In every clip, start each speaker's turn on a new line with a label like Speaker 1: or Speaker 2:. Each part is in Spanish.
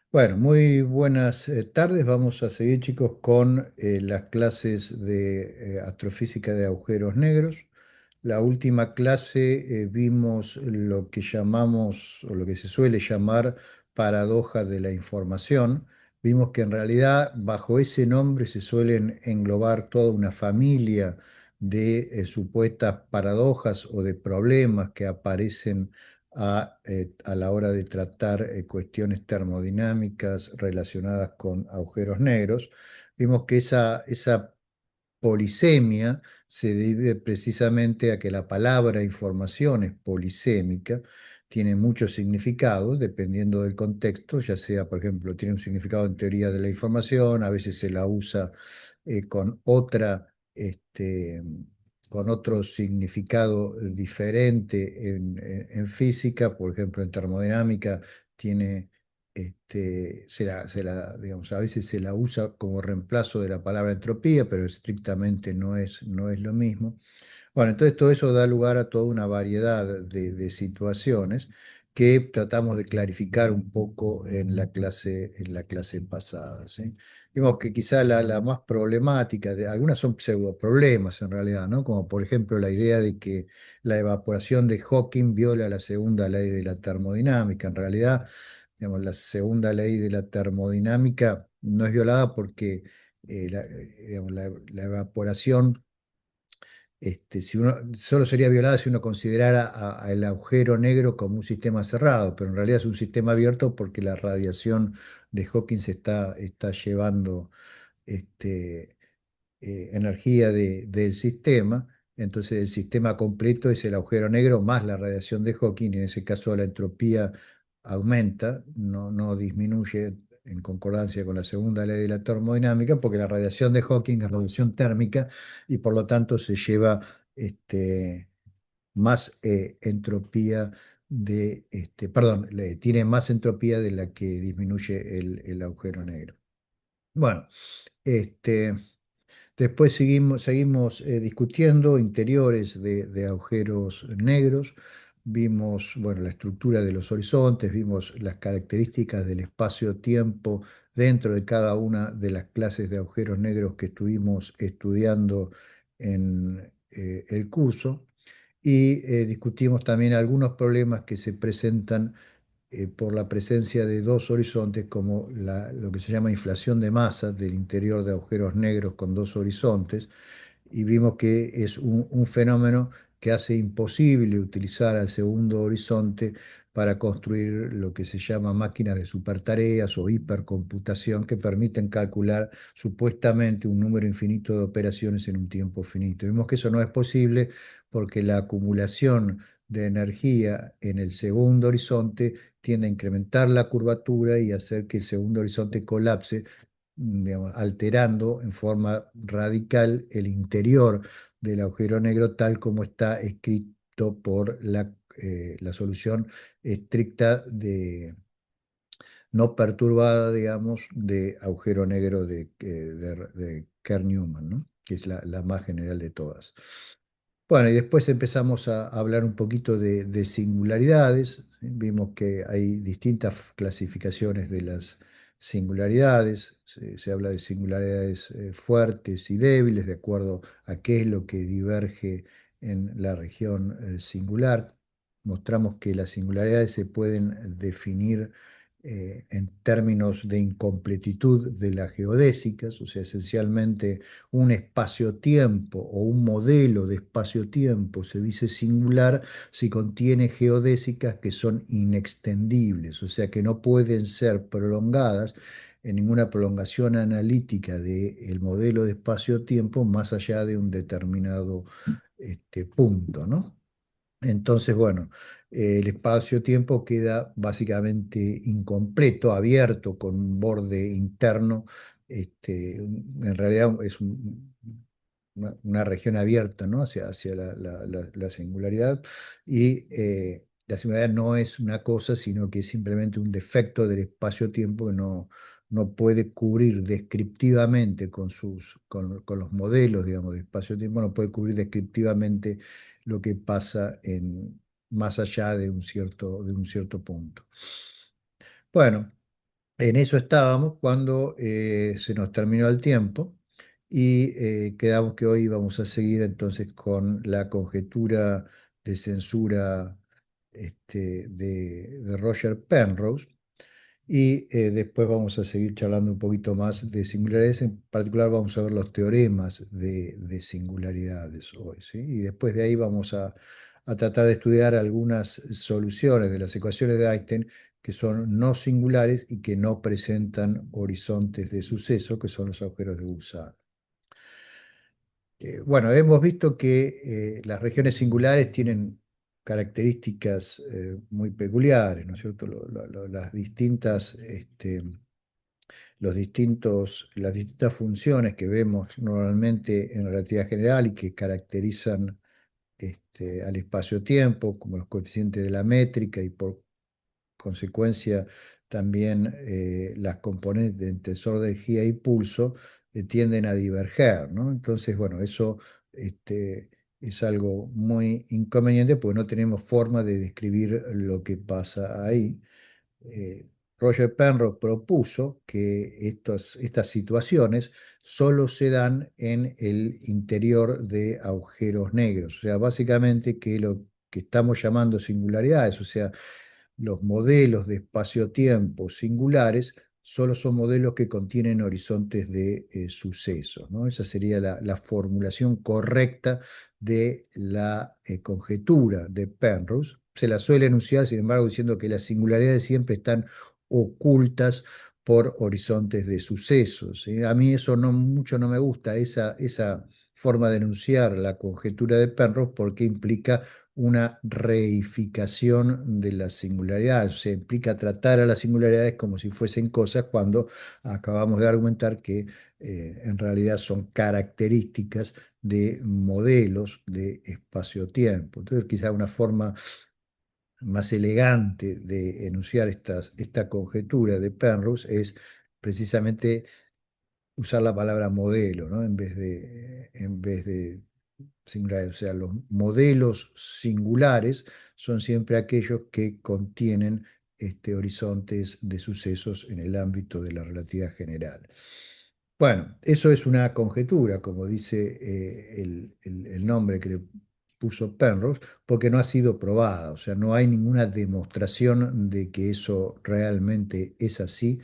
Speaker 1: Bueno, muy buenas tardes. Vamos a seguir, chicos, con las clases de astrofísica de agujeros negros. La última clase vimos lo que llamamos, o lo que se suele llamar, paradoja de la información. Vimos que en realidad bajo ese nombre se suelen englobar toda una familia de supuestas paradojas o de problemas que aparecen a la hora de tratar cuestiones termodinámicas relacionadas con agujeros negros. Vimos que esa polisemia se debe precisamente a que la palabra información es polisémica, tiene muchos significados dependiendo del contexto, ya sea, por ejemplo, tiene un significado en teoría de la información, a veces se la usa con con otro significado diferente en física, por ejemplo, en termodinámica tiene digamos, a veces se la usa como reemplazo de la palabra entropía, pero estrictamente no es lo mismo. Bueno, entonces todo eso da lugar a toda una variedad de situaciones que tratamos de clarificar un poco en la clase pasada, ¿sí? Vimos que quizá la más problemática, algunas son pseudoproblemas en realidad, ¿no? Como por ejemplo la idea de que la evaporación de Hawking viola la segunda ley de la termodinámica. En realidad, digamos, la segunda ley de la termodinámica no es violada porque digamos, la evaporación si uno, solo sería violada si uno considerara al agujero negro como un sistema cerrado, pero en realidad es un sistema abierto porque la radiación de Hawking está llevando este, energía del sistema. Entonces el sistema completo es el agujero negro más la radiación de Hawking, y en ese caso la entropía aumenta, no disminuye en concordancia con la segunda ley de la termodinámica, porque la radiación de Hawking es radiación térmica y por lo tanto se lleva este, más entropía perdón, tiene más entropía de la que disminuye el agujero negro. Bueno, este, después seguimos discutiendo interiores de agujeros negros. Vimos, bueno, la estructura de los horizontes, vimos las características del espacio-tiempo dentro de cada una de las clases de agujeros negros que estuvimos estudiando en el curso. Y discutimos también algunos problemas que se presentan por la presencia de dos horizontes, como lo que se llama inflación de masa del interior de agujeros negros con dos horizontes, y vimos que es un fenómeno que hace imposible utilizar al segundo horizonte para construir lo que se llama máquinas de supertareas o hipercomputación que permiten calcular supuestamente un número infinito de operaciones en un tiempo finito. Vimos que eso no es posible porque la acumulación de energía en el segundo horizonte tiende a incrementar la curvatura y hacer que el segundo horizonte colapse, digamos, alterando en forma radical el interior del agujero negro tal como está escrito por la solución estricta no perturbada, digamos, de agujero negro de Kerr-Newman, ¿no? Que es la más general de todas. Bueno, y después empezamos a hablar un poquito de singularidades. Vimos que hay distintas clasificaciones de las singularidades. Se habla de singularidades fuertes y débiles de acuerdo a qué es lo que diverge en la región singular. Mostramos que las singularidades se pueden definir en términos de incompletitud de las geodésicas, o sea, esencialmente un espacio-tiempo o un modelo de espacio-tiempo se dice singular si contiene geodésicas que son inextendibles, o sea, que no pueden ser prolongadas en ninguna prolongación analítica del modelo de espacio-tiempo más allá de un determinado punto, ¿no? Entonces, bueno, el espacio-tiempo queda básicamente incompleto, abierto, con un borde interno. En realidad es una región abierta, ¿no? Hacia la singularidad. Y la singularidad no es una cosa, sino que es simplemente un defecto del espacio-tiempo que no puede cubrir descriptivamente con los modelos, digamos, de espacio-tiempo, no puede cubrir descriptivamente lo que pasa más allá de un cierto punto. Bueno. En eso estábamos cuando se nos terminó el tiempo y quedamos que hoy vamos a seguir entonces con la conjetura de censura de Roger Penrose. Y después vamos a seguir charlando un poquito más de singularidades. En particular vamos a ver los teoremas de singularidades hoy, ¿sí? Y después de ahí vamos a tratar de estudiar algunas soluciones de las ecuaciones de Einstein que son no singulares y que no presentan horizontes de suceso, que son los agujeros de gusano. Bueno, hemos visto que las regiones singulares tienen características muy peculiares, ¿no es cierto? Las distintas las distintas funciones que vemos normalmente en relatividad general y que caracterizan al espacio-tiempo, como los coeficientes de la métrica y por consecuencia también las componentes de tensor de energía y pulso tienden a diverger, ¿no? Entonces, bueno, eso es algo muy inconveniente porque no tenemos forma de describir lo que pasa ahí. eh, Roger Penrose propuso que estas situaciones solo se dan en el interior de agujeros negros, o sea, básicamente que lo que estamos llamando singularidades, o sea, los modelos de espacio-tiempo singulares solo son modelos que contienen horizontes de sucesos, ¿no? Esa sería la formulación correcta de la conjetura de Penrose. Se la suele enunciar, sin embargo, diciendo que las singularidades siempre están ocultas por horizontes de sucesos, ¿sí? A mí eso mucho no me gusta, esa forma de enunciar la conjetura de Penrose, porque implica una reificación de las singularidades, o sea, implica tratar a las singularidades como si fuesen cosas cuando acabamos de argumentar que en realidad son características de modelos de espacio-tiempo. Entonces, quizá una forma más elegante de enunciar esta conjetura de Penrose es precisamente usar la palabra modelo, ¿no? En vez de singulares. O sea, los modelos singulares son siempre aquellos que contienen horizontes de sucesos en el ámbito de la relatividad general. Bueno, eso es una conjetura, como dice el nombre que le puso Penrose, porque no ha sido probada, o sea, no hay ninguna demostración de que eso realmente es así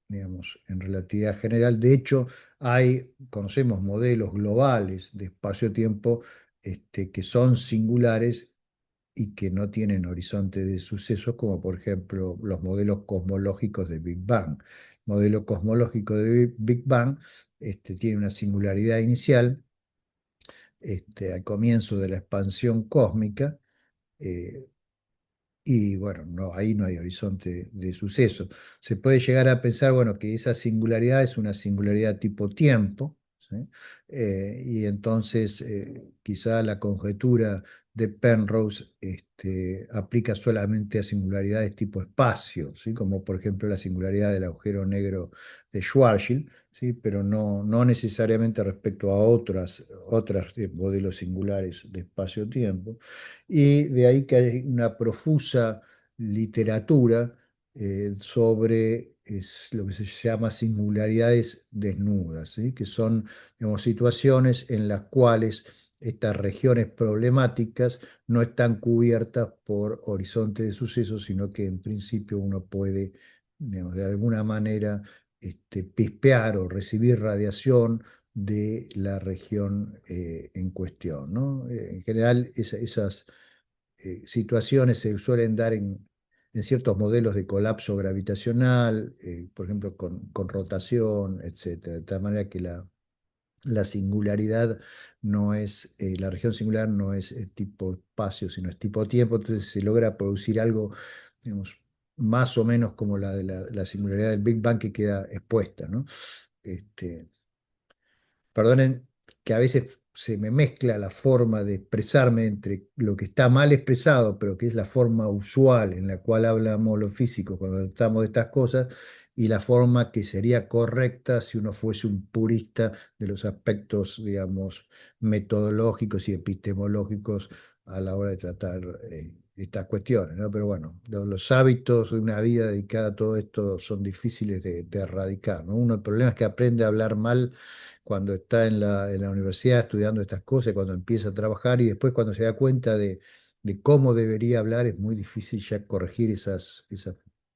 Speaker 1: digamos, en relatividad general. De hecho, conocemos modelos globales de espacio-tiempo que son singulares y que no tienen horizonte de sucesos, como por ejemplo los modelos cosmológicos de Big Bang. El modelo cosmológico de Big Bang tiene una singularidad inicial al comienzo de la expansión cósmica, eh, y bueno, no, ahí no hay horizonte de suceso. Se puede llegar a pensar, bueno, que esa singularidad es una singularidad tipo tiempo, ¿sí? Y entonces quizá la conjetura de Penrose aplica solamente a singularidades tipo espacio, ¿sí? Como por ejemplo la singularidad del agujero negro de Schwarzschild, ¿sí? Pero no necesariamente respecto a otras modelos singulares de espacio-tiempo. Y de ahí que hay una profusa literatura sobre lo que se llama singularidades desnudas, ¿sí? Que son, digamos, situaciones en las cuales estas regiones problemáticas no están cubiertas por horizonte de sucesos, sino que en principio uno puede, digamos, de alguna manera pispear o recibir radiación de la región en cuestión, ¿no? En general, esas situaciones se suelen dar en ciertos modelos de colapso gravitacional, por ejemplo, con rotación, etcétera. De tal manera que la singularidad no es, la región singular no es tipo espacio, sino es tipo tiempo, entonces se logra producir algo, digamos, más o menos como la de la singularidad del Big Bang que queda expuesta, ¿no? Este, Perdonen que a veces se me mezcla la forma de expresarme entre lo que está mal expresado, pero que es la forma usual en la cual hablamos los físicos cuando tratamos de estas cosas, y la forma que sería correcta si uno fuese un purista de los aspectos, digamos, metodológicos y epistemológicos a la hora de tratar estas cuestiones, ¿no? Pero bueno, los hábitos de una vida dedicada a todo esto son difíciles de erradicar, ¿no? Uno, el problema es que aprende a hablar mal cuando está en la universidad estudiando estas cosas, cuando empieza a trabajar y después cuando se da cuenta de cómo debería hablar, es muy difícil ya corregir esas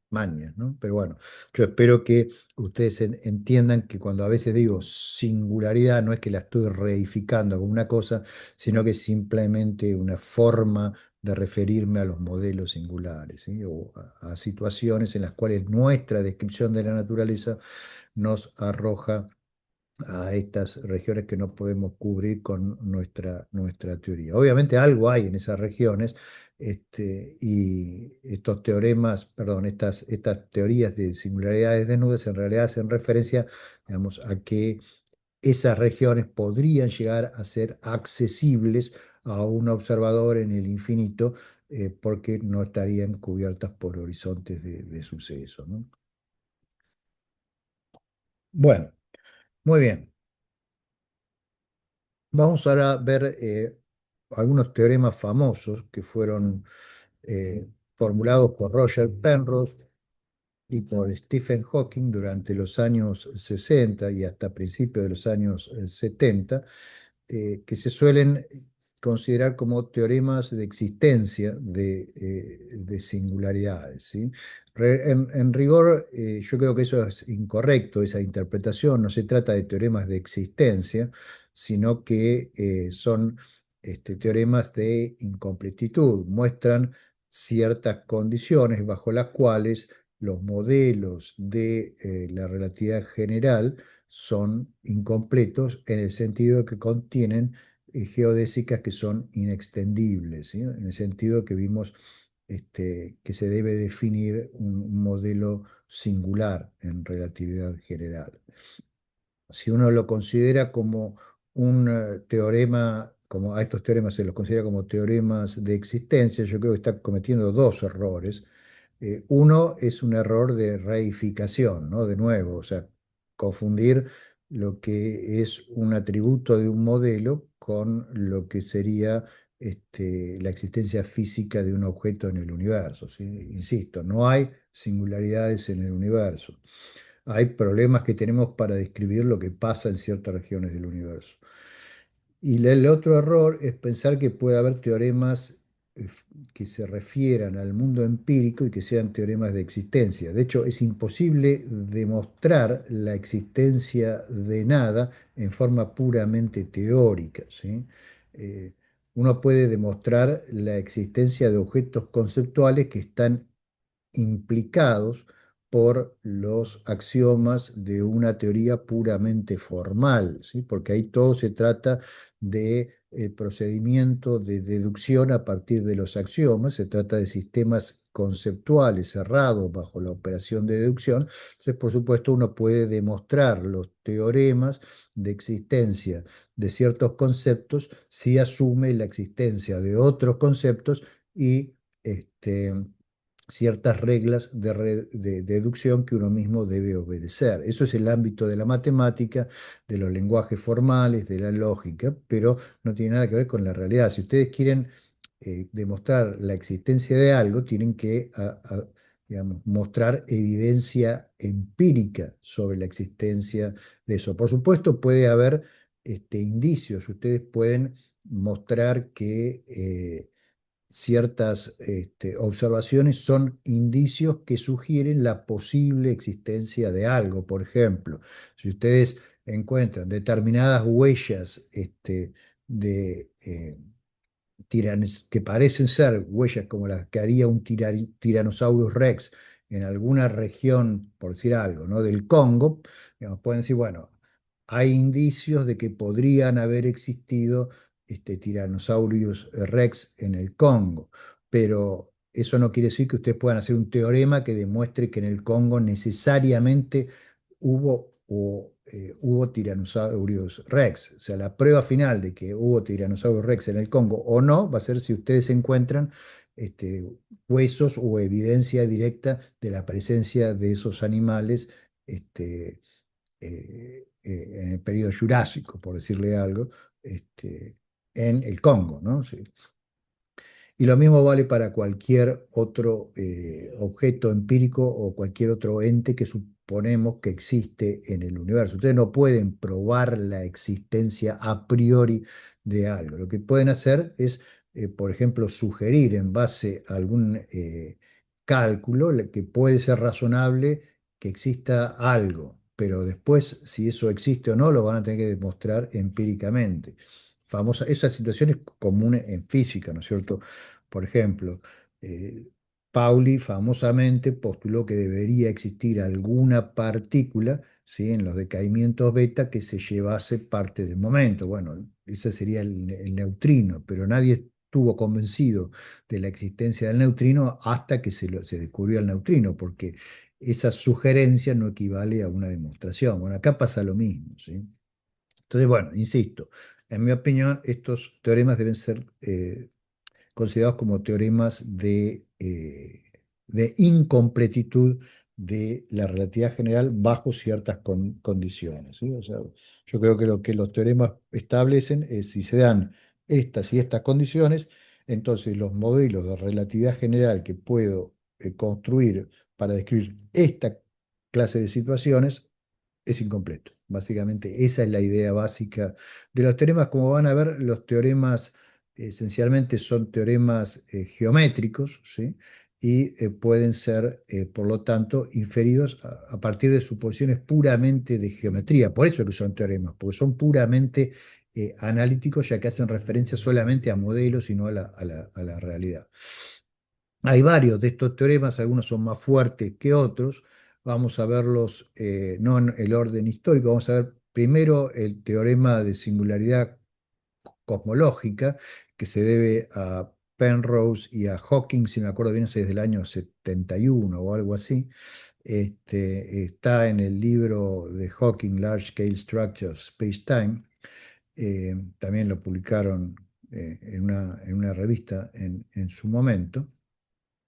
Speaker 1: mañas, ¿no? Pero bueno, yo espero que ustedes entiendan que cuando a veces digo singularidad, no es que la estoy reificando como una cosa, sino que es simplemente una forma de referirme a los modelos singulares, ¿sí? O a situaciones en las cuales nuestra descripción de la naturaleza nos arroja a estas regiones que no podemos cubrir con nuestra teoría. Obviamente algo hay en esas regiones, y estos teoremas, perdón, estas teorías de singularidades desnudas en realidad hacen referencia, digamos, a que esas regiones podrían llegar a ser accesibles a un observador en el infinito, porque no estarían cubiertas por horizontes de suceso, ¿no? Bueno, muy bien. Vamos ahora a ver algunos teoremas famosos que fueron formulados por Roger Penrose y por Stephen Hawking durante los años 60 y hasta principios de los años 70, que se suelen considerar como teoremas de existencia de singularidades, ¿sí? En rigor, yo creo que eso es incorrecto, esa interpretación. No se trata de teoremas de existencia, sino que son teoremas de incompletitud. Muestran ciertas condiciones bajo las cuales los modelos de la relatividad general son incompletos en el sentido de que contienen geodésicas que son inextendibles, ¿sí? En el sentido que vimos que se debe definir un modelo singular en relatividad general. Si uno lo considera como un teorema, como a estos teoremas se los considera como teoremas de existencia, yo creo que está cometiendo dos errores. Uno es un error de reificación, ¿no? De nuevo, o sea, confundir lo que es un atributo de un modelo con lo que sería la existencia física de un objeto en el universo, ¿sí? Insisto, no hay singularidades en el universo. Hay problemas que tenemos para describir lo que pasa en ciertas regiones del universo. Y el otro error es pensar que puede haber teoremas que se refieran al mundo empírico y que sean teoremas de existencia. De hecho, es imposible demostrar la existencia de nada en forma puramente teórica, ¿sí? Eh, Uno puede demostrar la existencia de objetos conceptuales que están implicados por los axiomas de una teoría puramente formal, ¿sí? Porque ahí todo se trata de el procedimiento de deducción a partir de los axiomas, se trata de sistemas conceptuales cerrados bajo la operación de deducción. Entonces, por supuesto, uno puede demostrar los teoremas de existencia de ciertos conceptos si asume la existencia de otros conceptos y ciertas reglas de deducción que uno mismo debe obedecer. Eso es el ámbito de la matemática, de los lenguajes formales, de la lógica, pero no tiene nada que ver con la realidad. Si ustedes quieren demostrar la existencia de algo, tienen que digamos, mostrar evidencia empírica sobre la existencia de eso. Por supuesto, puede haber indicios. Ustedes pueden mostrar que ciertas observaciones son indicios que sugieren la posible existencia de algo. Por ejemplo, si ustedes encuentran determinadas huellas de que parecen ser huellas como las que haría un Tyrannosaurus Rex en alguna región, por decir algo, ¿no? Del Congo, digamos, pueden decir, bueno, hay indicios de que podrían haber existido Tyrannosaurus Rex en el Congo, pero eso no quiere decir que ustedes puedan hacer un teorema que demuestre que en el Congo necesariamente hubo Tyrannosaurus Rex. O sea, la prueba final de que hubo Tyrannosaurus Rex en el Congo o no va a ser si ustedes encuentran este, huesos o evidencia directa de la presencia de esos animales en el periodo Jurásico, por decirle algo, en el Congo, ¿no? Sí. Y lo mismo vale para cualquier otro objeto empírico o cualquier otro ente que suponemos que existe en el universo. Ustedes no pueden probar la existencia a priori de algo. Lo que pueden hacer es, por ejemplo, sugerir en base a algún cálculo que puede ser razonable que exista algo, pero después si eso existe o no lo van a tener que demostrar empíricamente. Esa situación es común en física, ¿no es cierto? Por ejemplo, eh, Pauli famosamente postuló que debería existir alguna partícula, ¿sí?, en los decaimientos beta que se llevase parte del momento. Bueno, ese sería el neutrino, pero nadie estuvo convencido de la existencia del neutrino hasta que se descubrió el neutrino, porque esa sugerencia no equivale a una demostración. Bueno, acá pasa lo mismo, ¿sí? Entonces, bueno, insisto, en mi opinión, estos teoremas deben ser considerados como teoremas de incompletitud de la relatividad general bajo ciertas condiciones, ¿sí? O sea, yo creo que lo que los teoremas establecen es si se dan estas y estas condiciones, entonces los modelos de relatividad general que puedo construir para describir esta clase de situaciones es incompleto. Básicamente, esa es la idea básica de los teoremas. Como van a ver, los teoremas esencialmente son teoremas geométricos, ¿sí? Y pueden ser, por lo tanto, inferidos a partir de suposiciones puramente de geometría. Por eso es que son teoremas, porque son puramente analíticos, ya que hacen referencia solamente a modelos y no a la realidad. Hay varios de estos teoremas, algunos son más fuertes que otros. Vamos a verlos no en el orden histórico, vamos a ver primero el teorema de singularidad cosmológica, que se debe a Penrose y a Hawking, si me acuerdo bien, es desde el año 71 o algo así. Está en el libro de Hawking, Large Scale Structures, Space-Time. También lo publicaron en una revista en su momento.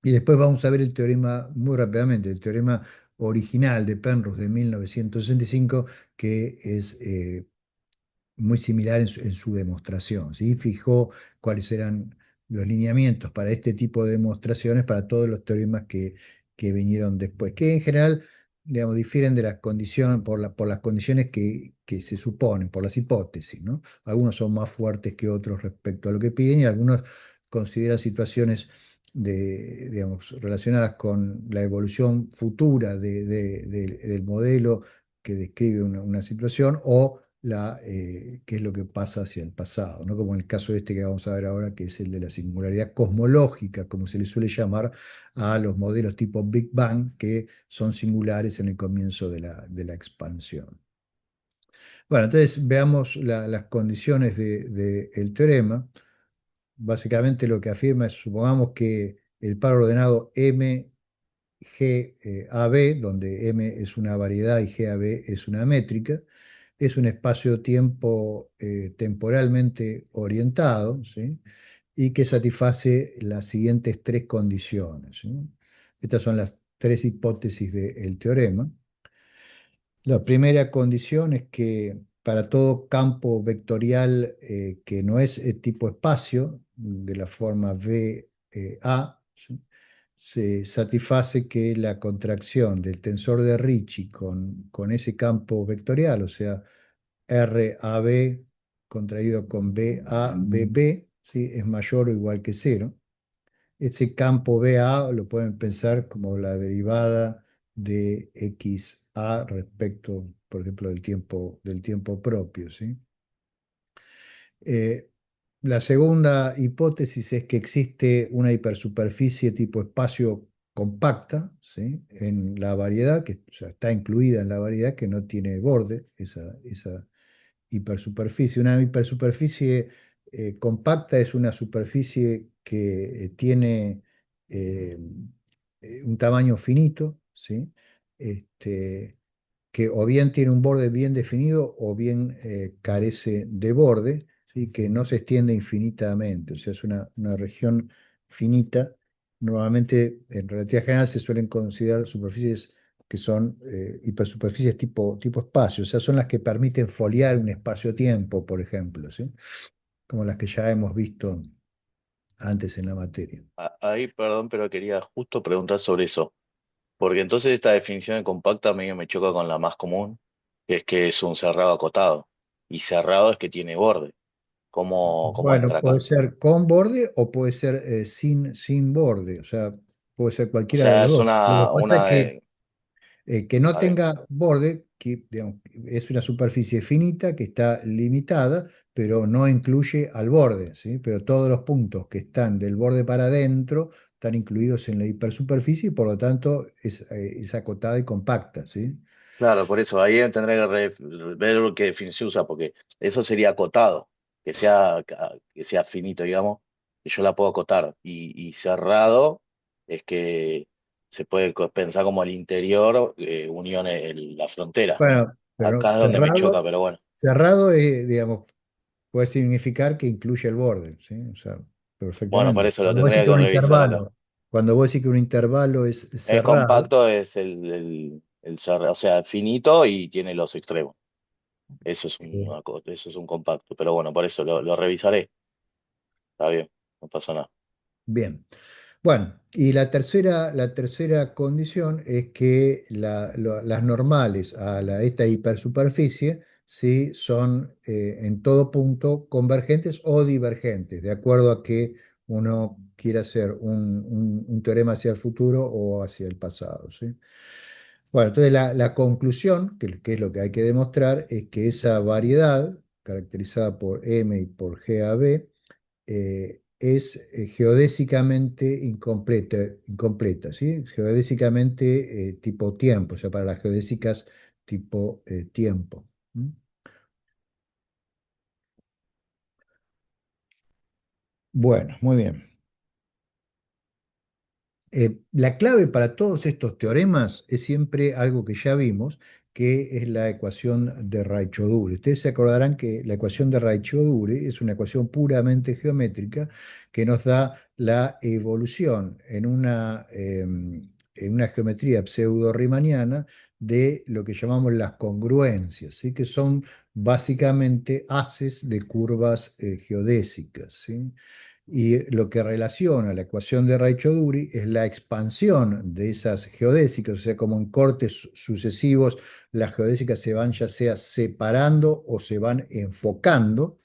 Speaker 1: Y después vamos a ver el teorema muy rápidamente, el teorema original de Penrose de 1965, que es muy similar en su demostración, ¿sí? Fijó cuáles eran los lineamientos para este tipo de demostraciones para todos los teoremas que vinieron después, que en general, digamos, difieren de las condiciones, por las condiciones que se suponen, por las hipótesis, ¿no? Algunos son más fuertes que otros respecto a lo que piden y algunos consideran situaciones digamos, relacionadas con la evolución futura del modelo que describe una situación o qué es lo que pasa hacia el pasado, ¿no? Como en el caso este que vamos a ver ahora, que es el de la singularidad cosmológica, como se le suele llamar a los modelos tipo Big Bang, que son singulares en el comienzo de la expansión. Bueno, entonces veamos las condiciones del teorema. Básicamente lo que afirma es, supongamos que el par ordenado M GAB, donde M es una variedad y GAB es una métrica, es un espacio-tiempo temporalmente orientado, ¿sí? Y que satisface las siguientes tres condiciones, ¿sí? Estas son las tres hipótesis del teorema. La primera condición es que para todo campo vectorial que no es tipo espacio, de la forma VA, ¿sí?, se satisface que la contracción del tensor de Ricci con ese campo vectorial, o sea, RAB contraído con BABB, ¿sí?, es mayor o igual que cero. Este campo BA lo pueden pensar como la derivada de XA respecto, por ejemplo, del tiempo propio, ¿sí? Eh, la segunda hipótesis es que existe una hipersuperficie tipo espacio compacta, ¿sí?, en la variedad, que o sea, está incluida en la variedad, que no tiene borde, esa hipersuperficie. Una hipersuperficie compacta es una superficie que tiene eh, un tamaño finito, ¿sí? Este, que o bien tiene un borde bien definido o bien carece de borde, ¿sí?, que no se extiende infinitamente, o sea, es una región finita. Normalmente, en relatividad general, se suelen considerar superficies que son hipersuperficies tipo espacio, o sea, son las que permiten foliar un espacio-tiempo, por ejemplo, ¿sí?, como las que ya hemos visto antes en la materia.
Speaker 2: Ahí, perdón, pero quería justo preguntar sobre eso. Porque entonces esta definición de compacta medio me choca con la más común, que es un cerrado acotado. Y cerrado es que tiene borde. ¿Cómo
Speaker 1: Bueno,
Speaker 2: entra
Speaker 1: puede
Speaker 2: acá?
Speaker 1: ser con borde o puede ser sin borde, o sea, puede ser
Speaker 2: O
Speaker 1: cualquiera de
Speaker 2: sea,
Speaker 1: los
Speaker 2: es
Speaker 1: dos. Lo que pasa es
Speaker 2: una
Speaker 1: que no
Speaker 2: a ver,
Speaker 1: tenga borde, que digamos, es una superficie finita que está limitada, pero no incluye al borde, ¿sí? Pero todos los puntos que están del borde para adentro están incluidos en la hipersuperficie y por lo tanto es acotada y compacta, ¿sí?
Speaker 2: claro, por eso ahí tendré que ver qué definición usa, porque eso sería acotado, que sea finito, digamos, que yo la puedo acotar. Y cerrado es que se puede pensar como el interior, unión la frontera.
Speaker 1: Bueno, pero
Speaker 2: Acá es donde me choca, pero bueno.
Speaker 1: cerrado es, digamos, puede significar que incluye el borde, ¿sí? O sea,
Speaker 2: Bueno, por
Speaker 1: perfectamente.
Speaker 2: eso lo tendría que revisar acá.
Speaker 1: Cuando vos decís que un intervalo es
Speaker 2: Es
Speaker 1: cerrado,
Speaker 2: compacto, es o sea, finito y tiene los extremos.
Speaker 1: eh,
Speaker 2: Eso es un compacto. Pero bueno, por eso lo revisaré. Está bien, no pasa nada.
Speaker 1: bien. Bueno, y la tercera condición es que las normales a esta hipersuperficie sí son en todo punto convergentes o divergentes, de acuerdo a que uno quiera hacer un teorema hacia el futuro o hacia el pasado, ¿sí? Bueno, entonces la conclusión, que es lo que hay que demostrar, es que esa variedad, caracterizada por M y por GAB, es geodésicamente incompleta, ¿sí? Geodésicamente tipo tiempo, o sea, para las geodésicas tipo tiempo. ¿Mm? Bueno, muy bien. La clave para todos estos teoremas es siempre algo que ya vimos, que es la ecuación de Raychaudhuri. Ustedes se acordarán que la ecuación de Raychaudhuri es una ecuación puramente geométrica que nos da la evolución en una geometría pseudo-riemanniana de lo que llamamos las congruencias, ¿sí? Que son básicamente haces de curvas geodésicas, ¿sí? Y lo que relaciona la ecuación de Raychaudhuri es la expansión de esas geodésicas, o sea, como en cortes sucesivos las geodésicas se van ya sea separando o se van enfocando.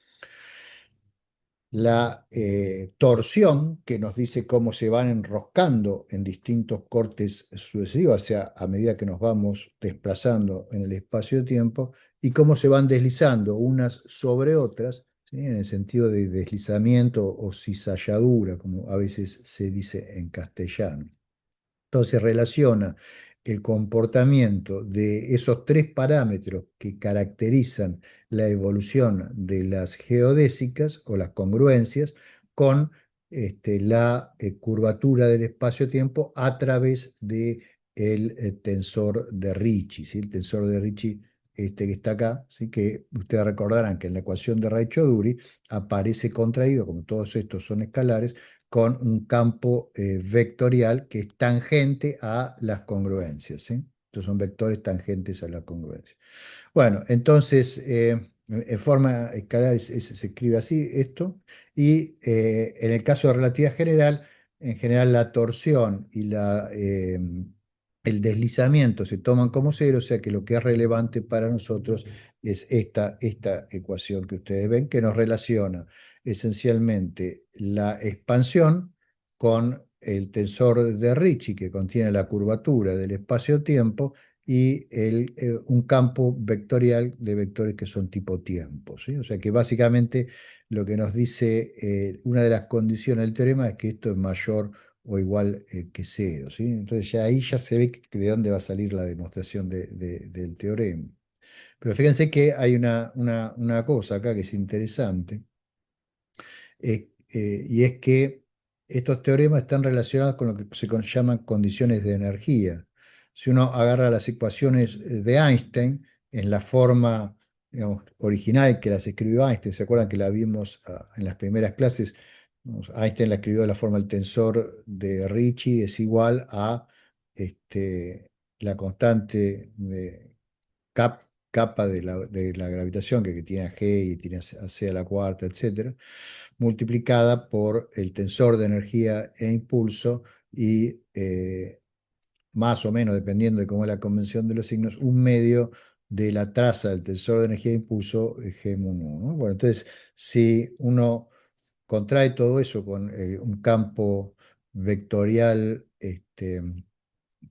Speaker 1: La torsión, que nos dice cómo se van enroscando en distintos cortes sucesivos, o sea, a medida que nos vamos desplazando en el espacio-tiempo, y cómo se van deslizando unas sobre otras, ¿sí? En el sentido de deslizamiento o cizalladura, como a veces se dice en castellano. Entonces relaciona el comportamiento de esos tres parámetros que caracterizan la evolución de las geodésicas o las congruencias con la curvatura del espacio-tiempo a través del tensor de Ricci, ¿sí? El tensor de Ricci que está acá, ¿sí? Que ustedes recordarán que en la ecuación de Raychaudhuri aparece contraído, como todos estos son escalares, con un campo vectorial que es tangente a las congruencias, ¿sí? Estos son vectores tangentes a la congruencia. Bueno, entonces, en forma escalar se escribe así esto, y en el caso de relatividad general, en general la torsión y el deslizamiento se toman como cero, o sea que lo que es relevante para nosotros es esta ecuación que ustedes ven, que nos relaciona esencialmente la expansión con el tensor de Ricci, que contiene la curvatura del espacio-tiempo, y un campo vectorial de vectores que son tipo tiempo, ¿sí? O sea que básicamente lo que nos dice una de las condiciones del teorema es que esto es mayor o igual que cero, ¿sí? Entonces ya ahí ya se ve de dónde va a salir la demostración del teorema. Pero fíjense que hay una cosa acá que es interesante, y es que estos teoremas están relacionados con lo que llaman condiciones de energía. Si uno agarra las ecuaciones de Einstein en la forma, digamos, original que las escribió Einstein, ¿se acuerdan que la vimos en las primeras clases? Vamos, Einstein la escribió de la forma el tensor de Ricci es igual a la constante de K capa de la gravitación que tiene a G y tiene a C a la cuarta, etcétera, multiplicada por el tensor de energía e impulso y más o menos, dependiendo de cómo es la convención de los signos, un medio de la traza del tensor de energía e impulso G mu nu, ¿no? Bueno, entonces, si uno contrae todo eso con un campo vectorial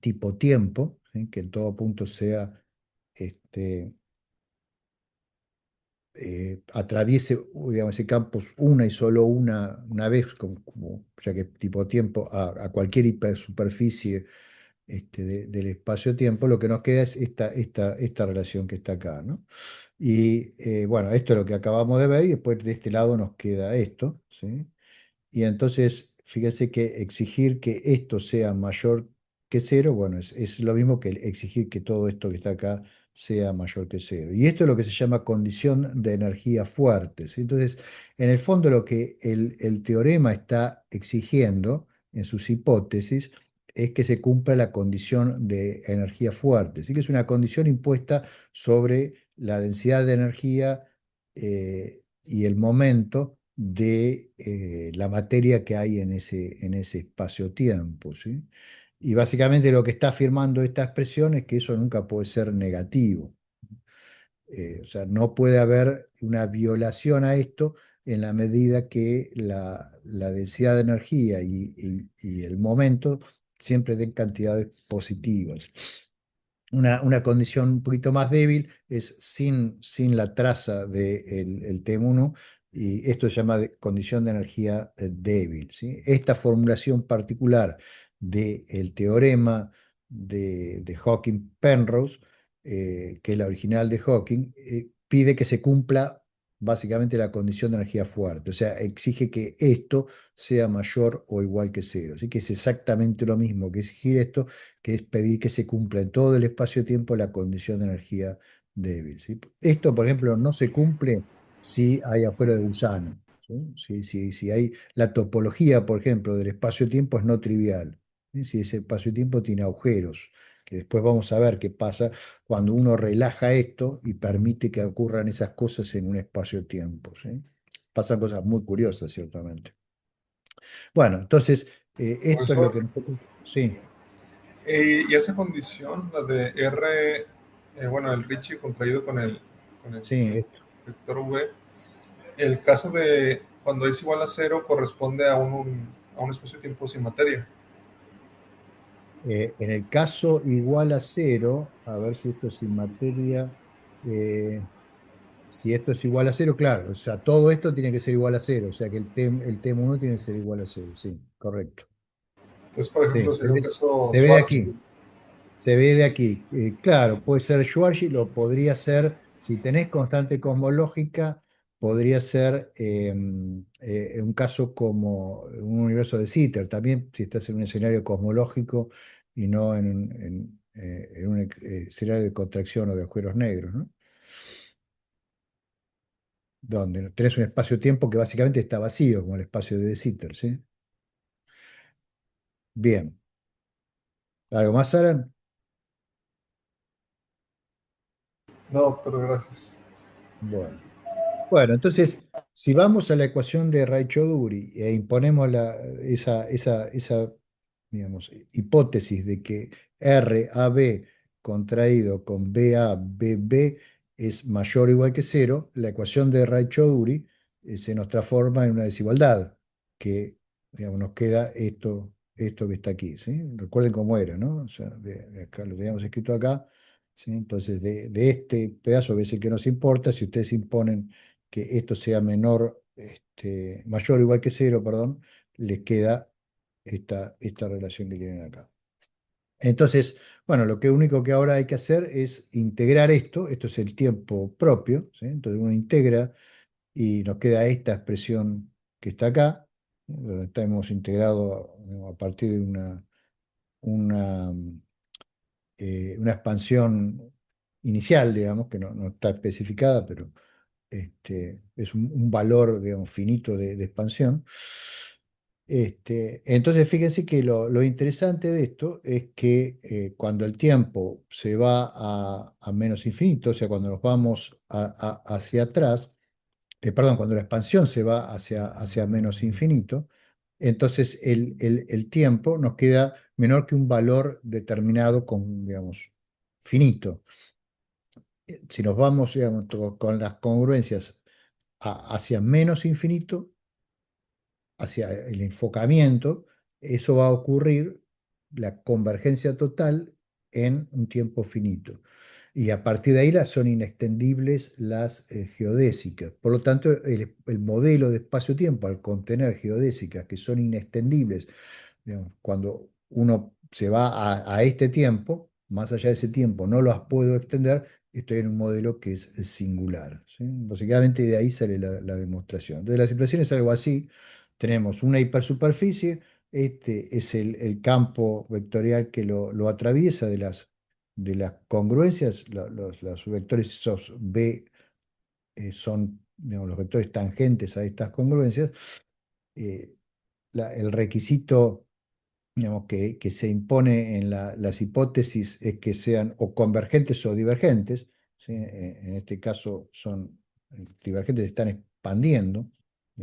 Speaker 1: tipo tiempo, ¿sí? Que en todo punto sea este, atraviese, digamos, ese campo una y solo una vez, ya que tipo tiempo, a cualquier hipersuperficie del espacio-tiempo, lo que nos queda es esta relación que está acá, ¿no? Y bueno, esto es lo que acabamos de ver y después de este lado nos queda esto, ¿sí? Y entonces, fíjense que exigir que esto sea mayor que cero, bueno, es lo mismo que exigir que todo esto que está acá sea mayor que cero. Y esto es lo que se llama condición de energía fuerte, ¿sí? Entonces, en el fondo lo que el teorema está exigiendo en sus hipótesis es que se cumpla la condición de energía fuerte, ¿sí? Que es una condición impuesta sobre la densidad de energía y el momento de la materia que hay en ese espacio-tiempo, ¿sí? Y básicamente lo que está afirmando esta expresión es que eso nunca puede ser negativo. O sea, no puede haber una violación a esto en la medida que la densidad de energía y el momento siempre den cantidades positivas. Una condición un poquito más débil es sin la traza del TM1 y esto se llama condición de energía débil, ¿sí? Esta formulación particular del teorema de Hawking-Penrose, que es la original de Hawking, pide que se cumpla básicamente la condición de energía fuerte, o sea, exige que esto sea mayor o igual que cero, así que es exactamente lo mismo que exigir esto, que es pedir que se cumpla en todo el espacio-tiempo la condición de energía débil, ¿sí? Esto, por ejemplo, no se cumple si hay agujero de gusano, ¿sí? Si hay la topología, por ejemplo, del espacio-tiempo es no trivial, ¿sí? Si ese espacio-tiempo tiene agujeros, que después vamos a ver qué pasa cuando uno relaja esto y permite que ocurran esas cosas en un espacio-tiempo, ¿sí? Pasan cosas muy curiosas, ciertamente. Bueno, entonces, esto es lo
Speaker 3: Profesor,
Speaker 1: que nosotros... Sí,
Speaker 3: y esa condición, la de R, bueno, el Ricci contraído con el
Speaker 1: sí,
Speaker 3: vector V, el caso de cuando es igual a cero corresponde a un espacio-tiempo sin materia.
Speaker 1: En el caso igual a cero, a ver si esto es sin materia, si esto es igual a cero, claro, o sea, todo esto tiene que ser igual a cero, o sea que el tema 1 tiene que ser igual a cero, sí, correcto.
Speaker 3: Entonces, por
Speaker 1: Sí,
Speaker 3: ejemplo, sería un caso
Speaker 1: se ve de
Speaker 3: Schwarzschild.
Speaker 1: aquí, se ve de aquí. Claro, puede ser Schwarzschild, lo podría ser, si tenés constante cosmológica, podría ser un caso como un universo de Sitter, también si estás en un escenario cosmológico y no en un escenario de contracción o de agujeros negros, ¿no? Donde tenés un espacio-tiempo que básicamente está vacío, como el espacio de De Sitter, ¿sí? Bien. ¿Algo más, Alan?
Speaker 3: No, doctor, gracias.
Speaker 1: Bueno. Bueno, entonces, si vamos a la ecuación de Raychaudhuri e imponemos esa, digamos, hipótesis de que RAB contraído con BABB es mayor o igual que cero, la ecuación de Raychaudhuri se nos transforma en una desigualdad, que digamos, nos queda esto que está aquí, ¿sí? Recuerden cómo era, ¿no? O sea, de acá lo teníamos escrito acá, ¿sí? Entonces, de este pedazo que es el que nos importa, si ustedes imponen que esto sea mayor o igual que cero, perdón, les queda esta relación que tienen acá. Entonces, bueno, lo único que ahora hay que hacer es integrar esto es el tiempo propio, ¿sí? Entonces uno integra y nos queda esta expresión que está acá, donde hemos integrado a partir de una, una expansión inicial, digamos, que no está especificada, pero es un valor, digamos, finito de expansión. Entonces, fíjense que lo interesante de esto es que cuando el tiempo se va a menos infinito, o sea, cuando nos vamos hacia atrás, perdón, cuando la expansión se va hacia menos infinito, entonces el tiempo nos queda menor que un valor determinado con, digamos, finito. Si nos vamos, digamos, con las congruencias hacia menos infinito, hacia el enfocamiento, eso va a ocurrir, la convergencia total, en un tiempo finito. Y a partir de ahí son inextendibles las geodésicas. Por lo tanto, el modelo de espacio-tiempo, al contener geodésicas que son inextendibles, digamos, cuando uno se va a este tiempo, más allá de ese tiempo, no las puedo extender, estoy en un modelo que es singular, ¿sí? Básicamente de ahí sale la demostración. Entonces la situación es algo así. Tenemos una hipersuperficie, este es el campo vectorial que lo atraviesa de las congruencias, los vectores esos B son, digamos, los vectores tangentes a estas congruencias. Eh, el requisito, digamos, que se impone en las hipótesis es que sean o convergentes o divergentes, ¿sí? En este caso son divergentes, están expandiendo,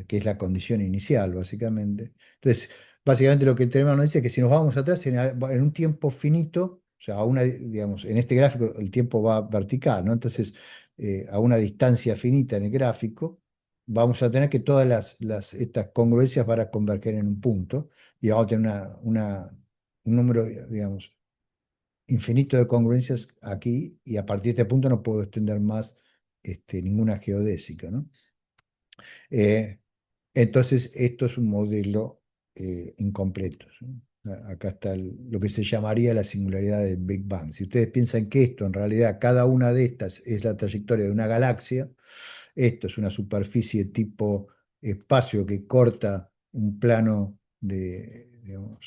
Speaker 1: que es la condición inicial, básicamente. Entonces, básicamente lo que el teorema nos dice es que si nos vamos atrás en un tiempo finito, o sea, digamos, en este gráfico el tiempo va vertical, ¿no? Entonces, a una distancia finita en el gráfico, vamos a tener que todas estas congruencias van a converger en un punto y vamos a tener un número, digamos, infinito de congruencias aquí, y a partir de este punto no puedo extender más ninguna geodésica, ¿no? Eh, entonces, esto es un modelo incompleto, ¿sí? Acá está lo que se llamaría la singularidad del Big Bang. Si ustedes piensan que esto, en realidad, cada una de estas es la trayectoria de una galaxia, esto es una superficie tipo espacio que corta un plano digamos,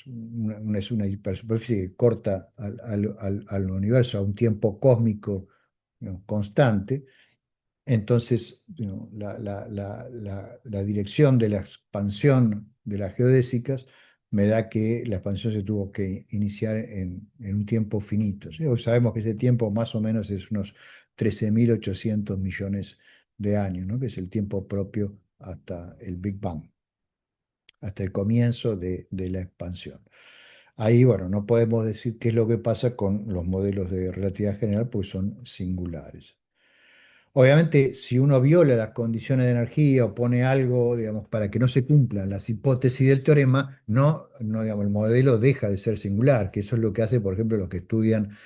Speaker 1: es una hipersuperficie que corta al universo a un tiempo cósmico, digamos, constante. Entonces, digamos, la dirección de la expansión de las geodésicas me da que la expansión se tuvo que iniciar en un tiempo finito, ¿sí? Hoy sabemos que ese tiempo más o menos es unos 13.800 millones de años, ¿no? Que es el tiempo propio hasta el Big Bang, hasta el comienzo de la expansión. Ahí, bueno, no podemos decir qué es lo que pasa con los modelos de relatividad general, porque son singulares. Obviamente, si uno viola las condiciones de energía o pone algo, digamos, para que no se cumplan las hipótesis del teorema, digamos, el modelo deja de ser singular, que eso es lo que hace, por ejemplo, los que estudian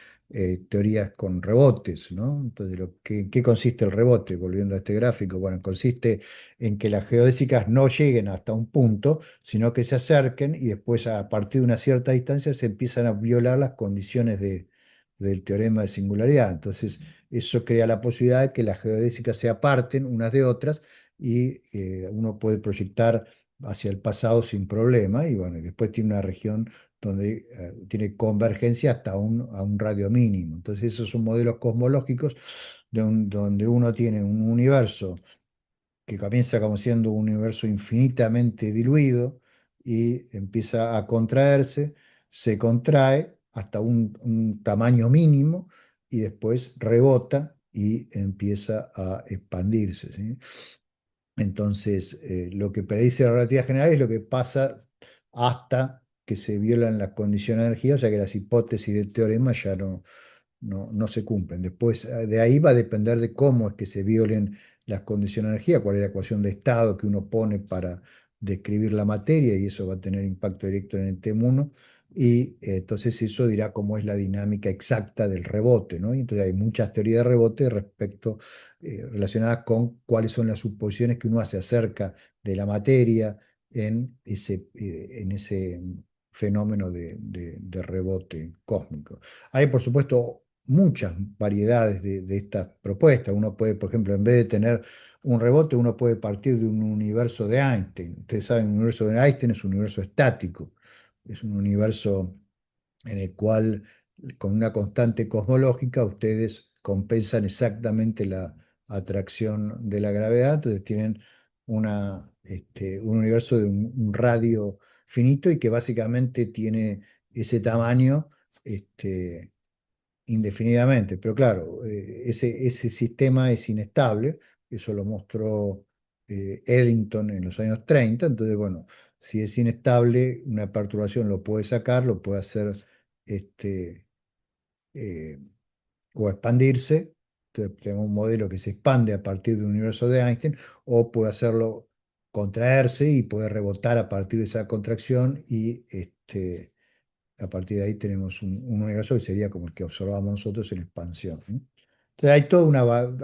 Speaker 1: teorías con rebotes, ¿no? Entonces, ¿en qué consiste el rebote? Volviendo a este gráfico, bueno, consiste en que las geodésicas no lleguen hasta un punto, sino que se acerquen y después, a partir de una cierta distancia, se empiezan a violar las condiciones del teorema de singularidad. Entonces, eso crea la posibilidad de que las geodésicas se aparten unas de otras y uno puede proyectar hacia el pasado sin problema. Y bueno, y después tiene una región donde tiene convergencia hasta a un radio mínimo. Entonces, esos son modelos cosmológicos donde uno tiene un universo que comienza como siendo un universo infinitamente diluido y empieza a contraerse, se contrae hasta un tamaño mínimo y después rebota y empieza a expandirse, ¿sí? Entonces, lo que predice la relatividad general es lo que pasa hasta que se violan las condiciones de energía, o sea que las hipótesis del teorema ya no se cumplen. Después, de ahí va a depender de cómo es que se violen las condiciones de energía, cuál es la ecuación de estado que uno pone para describir la materia, y eso va a tener impacto directo en el TEM1, y entonces eso dirá cómo es la dinámica exacta del rebote, ¿no? Y entonces hay muchas teorías de rebote relacionadas con cuáles son las suposiciones que uno hace acerca de la materia en ese fenómeno de rebote cósmico. Hay, por supuesto, muchas variedades de estas propuestas. Uno puede, por ejemplo, en vez de tener un rebote, uno puede partir de un universo de Einstein. Ustedes saben, un universo de Einstein es un universo estático, es un universo en el cual, con una constante cosmológica, ustedes compensan exactamente la atracción de la gravedad. Entonces tienen un universo de un radio finito y que básicamente tiene ese tamaño indefinidamente. Pero claro, ese sistema es inestable, eso lo mostró Eddington en los años 30. Entonces, bueno, si es inestable, una perturbación lo puede sacar, lo puede hacer este, eh, o expandirse. Entonces, tenemos un modelo que se expande a partir del universo de Einstein, o puede hacerlo contraerse y puede rebotar a partir de esa contracción y a partir de ahí tenemos un universo que sería como el que observamos nosotros en expansión, ¿no? Entonces hay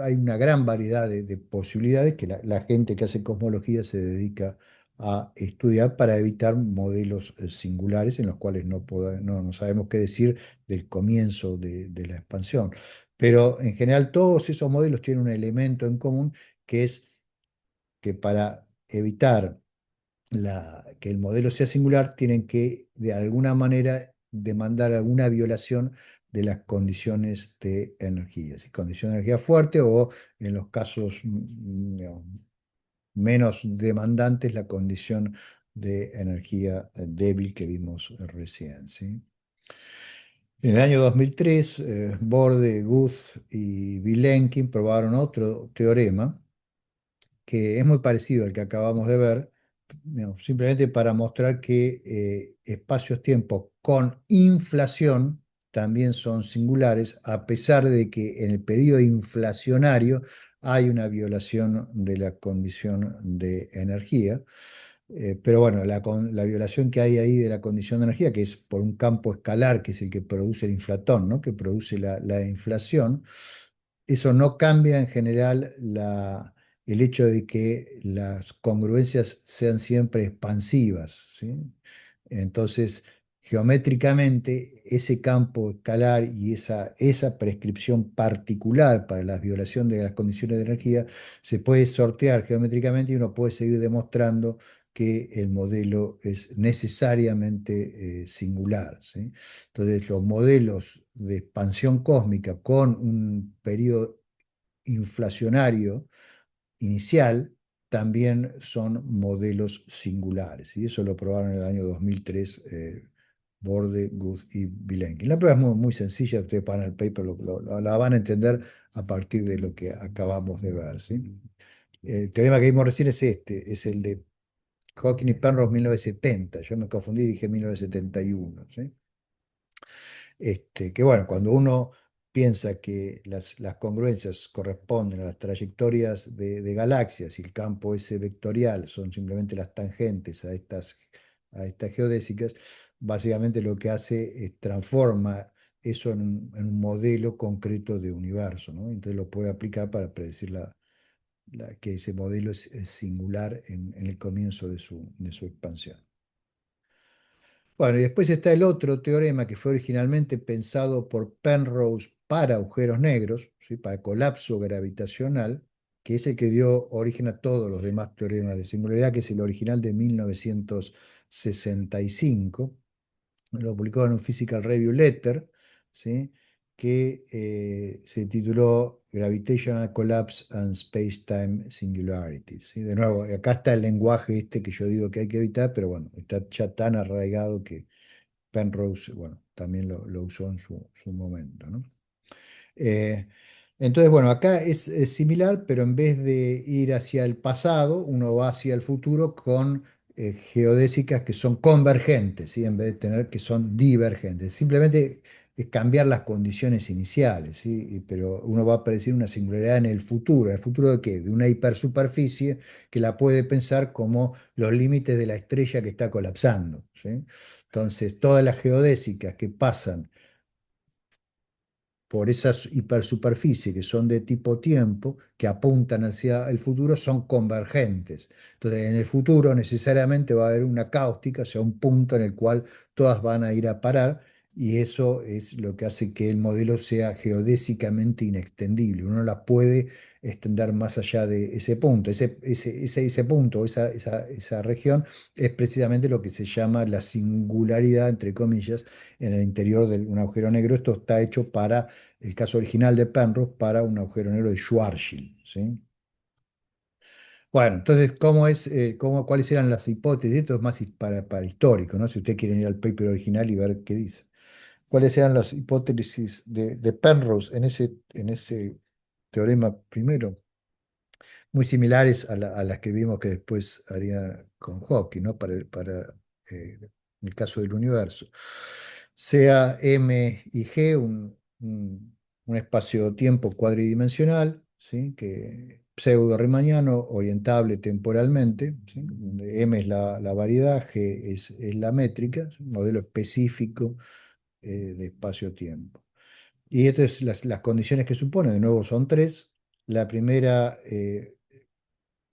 Speaker 1: hay una gran variedad de posibilidades que la gente que hace cosmología se dedica a estudiar para evitar modelos singulares en los cuales no sabemos qué decir del comienzo de la expansión. Pero en general todos esos modelos tienen un elemento en común, que es que para evitar que el modelo sea singular, tienen que de alguna manera demandar alguna violación de las condiciones de energía. Si condición de energía fuerte, o en los casos digamos, menos demandantes, la condición de energía débil que vimos recién, ¿sí? En el año 2003, Borde, Guth y Vilenkin probaron otro teorema que es muy parecido al que acabamos de ver, digamos, simplemente para mostrar que espacios-tiempos con inflación también son singulares, a pesar de que en el periodo inflacionario hay una violación de la condición de energía. Pero bueno, la violación que hay ahí de la condición de energía, que es por un campo escalar, que es el que produce el inflatón, ¿no? Que produce la inflación, eso no cambia en general el hecho de que las congruencias sean siempre expansivas, ¿sí? Entonces, geométricamente, ese campo escalar y esa prescripción particular para la violación de las condiciones de energía se puede sortear geométricamente, y uno puede seguir demostrando que el modelo es necesariamente singular, ¿sí? Entonces, los modelos de expansión cósmica con un periodo inflacionario inicial también son modelos singulares. Y eso lo probaron en el año 2003 Borde, Guth y Vilenkin. La prueba es muy sencilla, ustedes para el paper la van a entender a partir de lo que acabamos de ver, ¿sí? El teorema que vimos recién es es el de Hawking y Penrose 1970. Yo me confundí y dije 1971, ¿sí? Que bueno, cuando uno piensa que las congruencias corresponden a las trayectorias de galaxias, y el campo ese vectorial son simplemente las tangentes a estas geodésicas, básicamente lo que hace es transforma eso en un modelo concreto de universo, ¿no? Entonces lo puede aplicar para predecir que ese modelo es singular en el comienzo de su expansión. Bueno, y después está el otro teorema que fue originalmente pensado por Penrose para agujeros negros, ¿sí? Para colapso gravitacional, que es el que dio origen a todos los demás teoremas de singularidad, que es el original de 1965. Lo publicó en un Physical Review Letter, ¿sí? Que se tituló Gravitational Collapse and Space-Time Singularity, ¿sí? De nuevo, acá está el lenguaje que yo digo que hay que evitar, pero bueno, está ya tan arraigado que Penrose, bueno, también lo usó en su momento, ¿no? Eh, entonces, bueno, acá es similar, pero en vez de ir hacia el pasado, uno va hacia el futuro con geodésicas que son convergentes, ¿sí? En vez de tener que son divergentes. Simplemente es cambiar las condiciones iniciales, ¿sí? Pero uno va a predecir una singularidad en el futuro. ¿El futuro de qué? De una hipersuperficie que la puede pensar como los límites de la estrella que está colapsando, ¿sí? Entonces, todas las geodésicas que pasan por esas hipersuperficies que son de tipo tiempo, que apuntan hacia el futuro, son convergentes. Entonces, en el futuro necesariamente va a haber una cáustica, o sea, un punto en el cual todas van a ir a parar, y eso es lo que hace que el modelo sea geodésicamente inextendible. Uno no la puede extender más allá de ese punto. Ese punto, esa región, es precisamente lo que se llama la singularidad, entre comillas, en el interior de un agujero negro. Esto está hecho para el caso original de Penrose, para un agujero negro de Schwarzschild, ¿sí? Bueno, entonces, ¿cuáles eran las hipótesis? Esto es más para histórico, ¿no? Si usted quiere ir al paper original y ver qué dice. ¿Cuáles eran las hipótesis de Penrose en ese teorema primero? Muy similares a las que vimos que después haría con Hawking, ¿no? Eh, el caso del universo. Sea M y G un espacio-tiempo cuadridimensional, ¿sí? Que pseudo-riemanniano, orientable temporalmente, ¿sí? Donde M es la variedad, G es la métrica, es un modelo específico de espacio-tiempo. Y estas las condiciones que supone, de nuevo, son tres. La primera es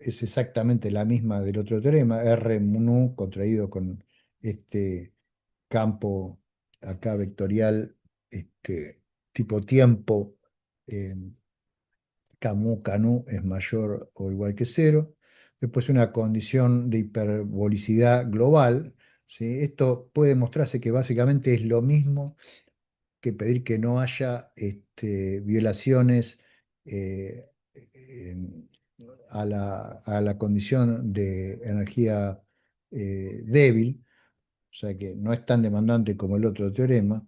Speaker 1: exactamente la misma del otro teorema, R mu contraído con este campo acá vectorial, tipo tiempo, eh, Camus, Canu es mayor o igual que cero. Después una condición de hiperbolicidad global, ¿sí? Esto puede mostrarse que básicamente es lo mismo que pedir que no haya violaciones eh, em, a la condición de energía débil, o sea que no es tan demandante como el otro teorema.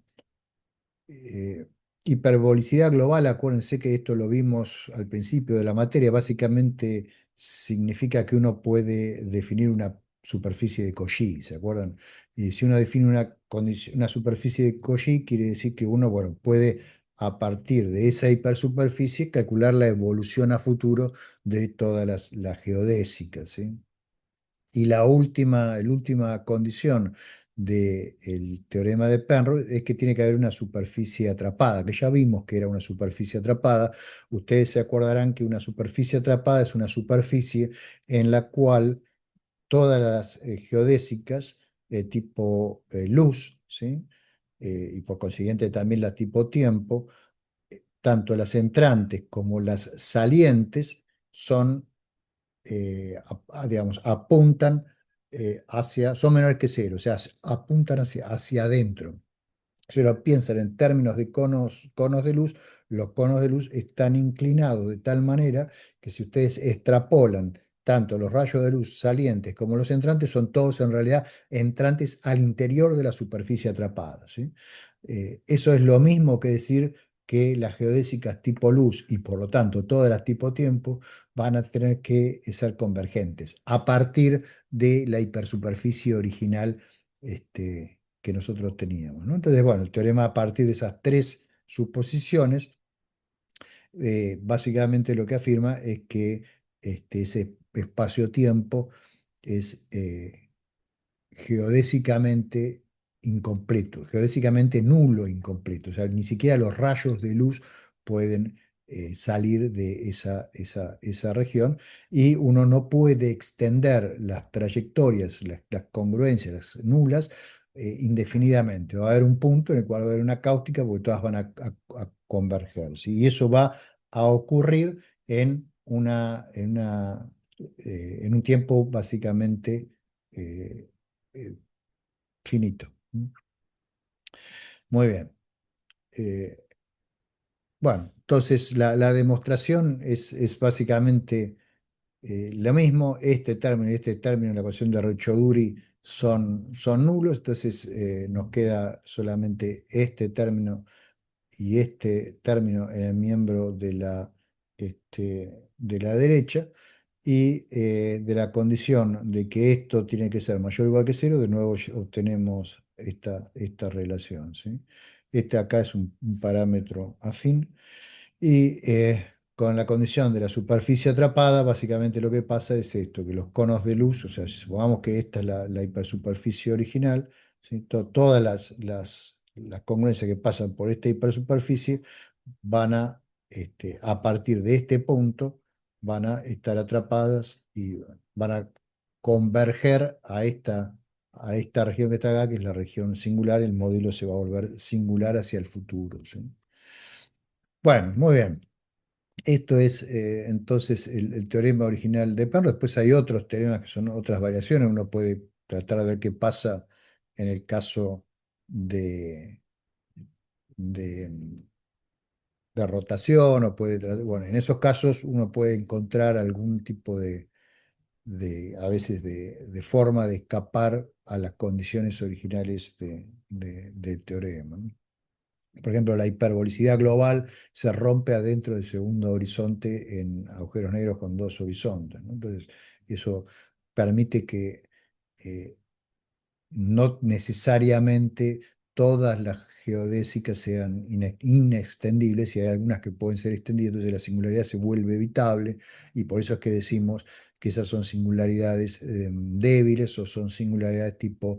Speaker 1: Eh, Hiperbolicidad global, acuérdense que esto lo vimos al principio de la materia, básicamente significa que uno puede definir una superficie de Cauchy, ¿se acuerdan? Y si uno define una superficie de Cauchy, quiere decir que uno, bueno, puede a partir de esa hipersuperficie calcular la evolución a futuro de todas las geodésicas, ¿sí? Y la última condición del teorema de Penrose es que tiene que haber una superficie atrapada, que ya vimos que era una superficie atrapada. Ustedes se acordarán que una superficie atrapada es una superficie en la cual todas las geodésicas tipo luz, ¿sí? Y por consiguiente también las tipo tiempo, tanto las entrantes como las salientes son digamos, apuntan son menores que cero, o sea, apuntan hacia adentro. Si lo piensan en términos de conos de luz, los conos de luz están inclinados de tal manera que si ustedes extrapolan tanto los rayos de luz salientes como los entrantes, son todos en realidad entrantes al interior de la superficie atrapada, ¿sí? Eso es lo mismo que decir que las geodésicas tipo luz y por lo tanto todas las tipo tiempo van a tener que ser convergentes a partir de la hipersuperficie original que nosotros teníamos, ¿no? Entonces, bueno, el teorema a partir de esas tres suposiciones, básicamente lo que afirma es que ese espacio-tiempo es geodésicamente incompleto, geodésicamente nulo incompleto, o sea, ni siquiera los rayos de luz pueden salir de esa región y uno no puede extender las trayectorias, las congruencias, las nulas, indefinidamente. Va a haber un punto en el cual va a haber una cáustica porque todas van a converger, ¿sí? Y eso va a ocurrir en un tiempo básicamente eh, eh, finito. Muy bien. Eh, bueno, entonces la demostración es básicamente lo mismo. Este término y este término en la ecuación de Riccioduri son nulos, entonces nos queda solamente este término y este término en el miembro de la derecha, y de la condición de que esto tiene que ser mayor o igual que cero, de nuevo obtenemos esta relación, ¿sí? Este acá es un parámetro afín, y con la condición de la superficie atrapada, básicamente lo que pasa es esto, que los conos de luz, o sea, si supongamos que esta es la hipersuperficie original, ¿sí? Todas las congruencias que pasan por esta hipersuperficie van a partir de este punto, van a estar atrapadas y van a converger a esta región que está acá, que es la región singular. El modelo se va a volver singular hacia el futuro, ¿sí? Bueno, muy bien. Esto es entonces el teorema original de Penrose. Después hay otros teoremas que son otras variaciones. Uno puede tratar de ver qué pasa en el caso de, de rotación, bueno, en esos casos uno puede encontrar algún tipo a veces de forma de escapar a las condiciones originales del teorema, ¿no? Por ejemplo, la hiperbolicidad global se rompe adentro del segundo horizonte en agujeros negros con dos horizontes, ¿no? Entonces, eso permite que eh, no necesariamente todas las geodésicas sean inextendibles, y hay algunas que pueden ser extendidas, entonces la singularidad se vuelve evitable, y por eso es que decimos que esas son singularidades débiles o son singularidades tipo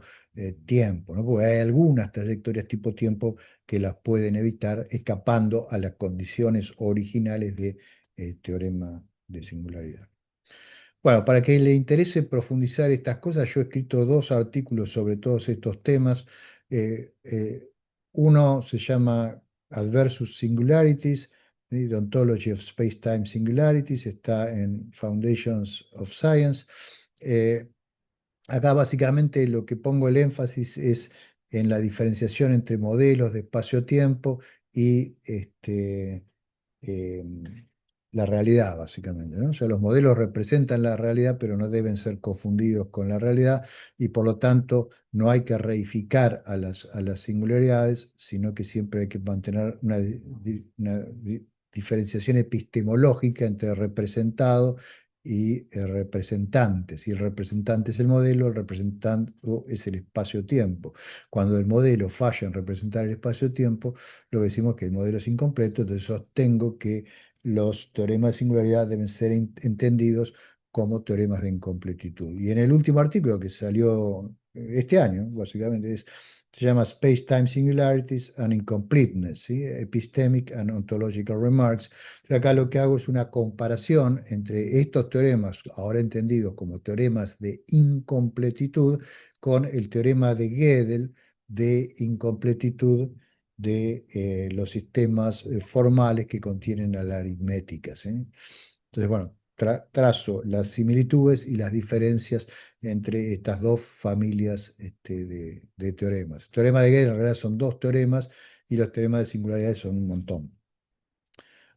Speaker 1: tiempo, ¿no? Porque hay algunas trayectorias tipo tiempo que las pueden evitar escapando a las condiciones originales de teorema de singularidad. Bueno, para que le interese profundizar estas cosas, yo he escrito dos artículos sobre todos estos temas. Eh, eh, Uno se llama Adversus Singularities, The Ontology of Space-Time Singularities, está en Foundations of Science. Eh, Acá básicamente lo que pongo el énfasis es en la diferenciación entre modelos de espacio-tiempo y eh, la realidad, básicamente, ¿no? O sea, los modelos representan la realidad, pero no deben ser confundidos con la realidad, y por lo tanto no hay que reificar a las singularidades, sino que siempre hay que mantener una diferenciación epistemológica entre representado y representantes. Si el representante es el modelo, el representante es el espacio-tiempo. Cuando el modelo falla en representar el espacio-tiempo, lo que decimos es que el modelo es incompleto, entonces sostengo que los teoremas de singularidad deben ser entendidos como teoremas de incompletitud. Y en el último artículo que salió este año, básicamente, se llama Space-Time Singularities and Incompleteness, ¿sí? Epistemic and Ontological Remarks. Acá lo que hago es una comparación entre estos teoremas, ahora entendidos como teoremas de incompletitud, con el teorema de Gödel de incompletitud de los sistemas formales que contienen a la aritmética, ¿sí? Entonces, bueno, trazo las similitudes y las diferencias entre estas dos familias de teoremas. El teorema de Gödel en realidad son dos teoremas, y los teoremas de singularidades son un montón.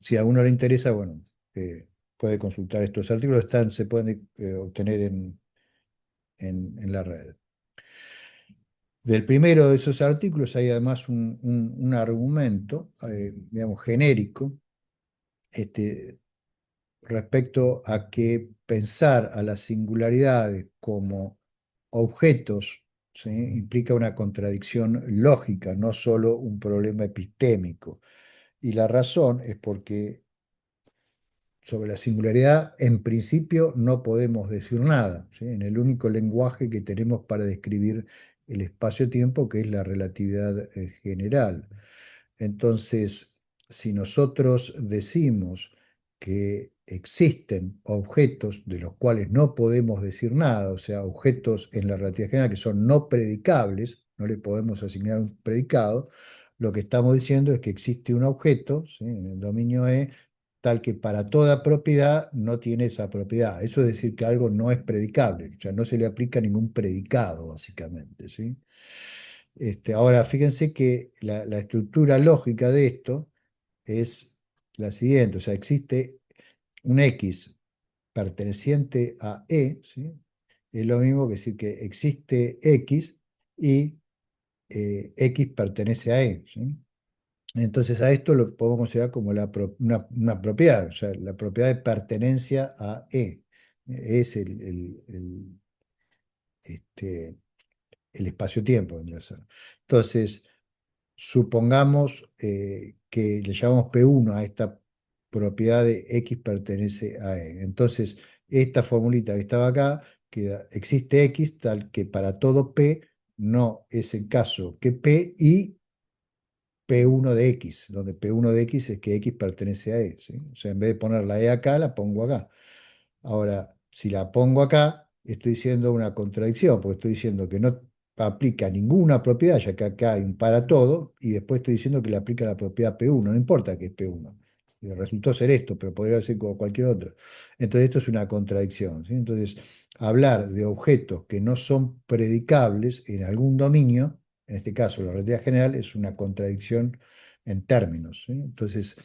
Speaker 1: Si a uno le interesa, bueno, puede consultar estos artículos, se pueden obtener en la red. Del primero de esos artículos hay además un argumento, digamos, genérico, este, respecto a que pensar a las singularidades como objetos, ¿sí? Implica una contradicción lógica, no solo un problema epistémico. Y la razón es porque sobre la singularidad, en principio, no podemos decir nada, ¿sí? En el único lenguaje que tenemos para describir el espacio-tiempo, que es la relatividad general. Entonces, si nosotros decimos que existen objetos de los cuales no podemos decir nada, o sea, objetos en la relatividad general que son no predicables, no le podemos asignar un predicado, lo que estamos diciendo es que existe un objeto, ¿sí? En el dominio E, tal que para toda propiedad no tiene esa propiedad. Eso es decir que algo no es predicable, o sea, no se le aplica ningún predicado, básicamente, ¿sí? Ahora, fíjense que la estructura lógica de esto es la siguiente, o sea, existe un X perteneciente a E, ¿sí? Es lo mismo que decir que existe X y X pertenece a E, ¿sí? Entonces a esto lo podemos considerar como una propiedad, o sea, la propiedad de pertenencia a E. Es este, el espacio-tiempo, vendría a ser. Entonces, supongamos que le llamamos P1 a esta propiedad de X pertenece a E. Entonces, esta formulita que estaba acá, existe X tal que para todo P no es el caso que P y P1 de X, donde P1 de X es que X pertenece a E, ¿sí? O sea, en vez de poner la E acá, la pongo acá. Ahora, si la pongo acá, estoy diciendo una contradicción, porque estoy diciendo que no aplica ninguna propiedad, ya que acá hay un para todo, y después estoy diciendo que le aplica la propiedad P1, no importa que es P1. Resultó ser esto, pero podría ser como cualquier otro. Entonces, esto es una contradicción, ¿sí? Entonces, hablar de objetos que no son predicables en algún dominio, en este caso la relatividad general, es una contradicción en términos, ¿sí? Entonces,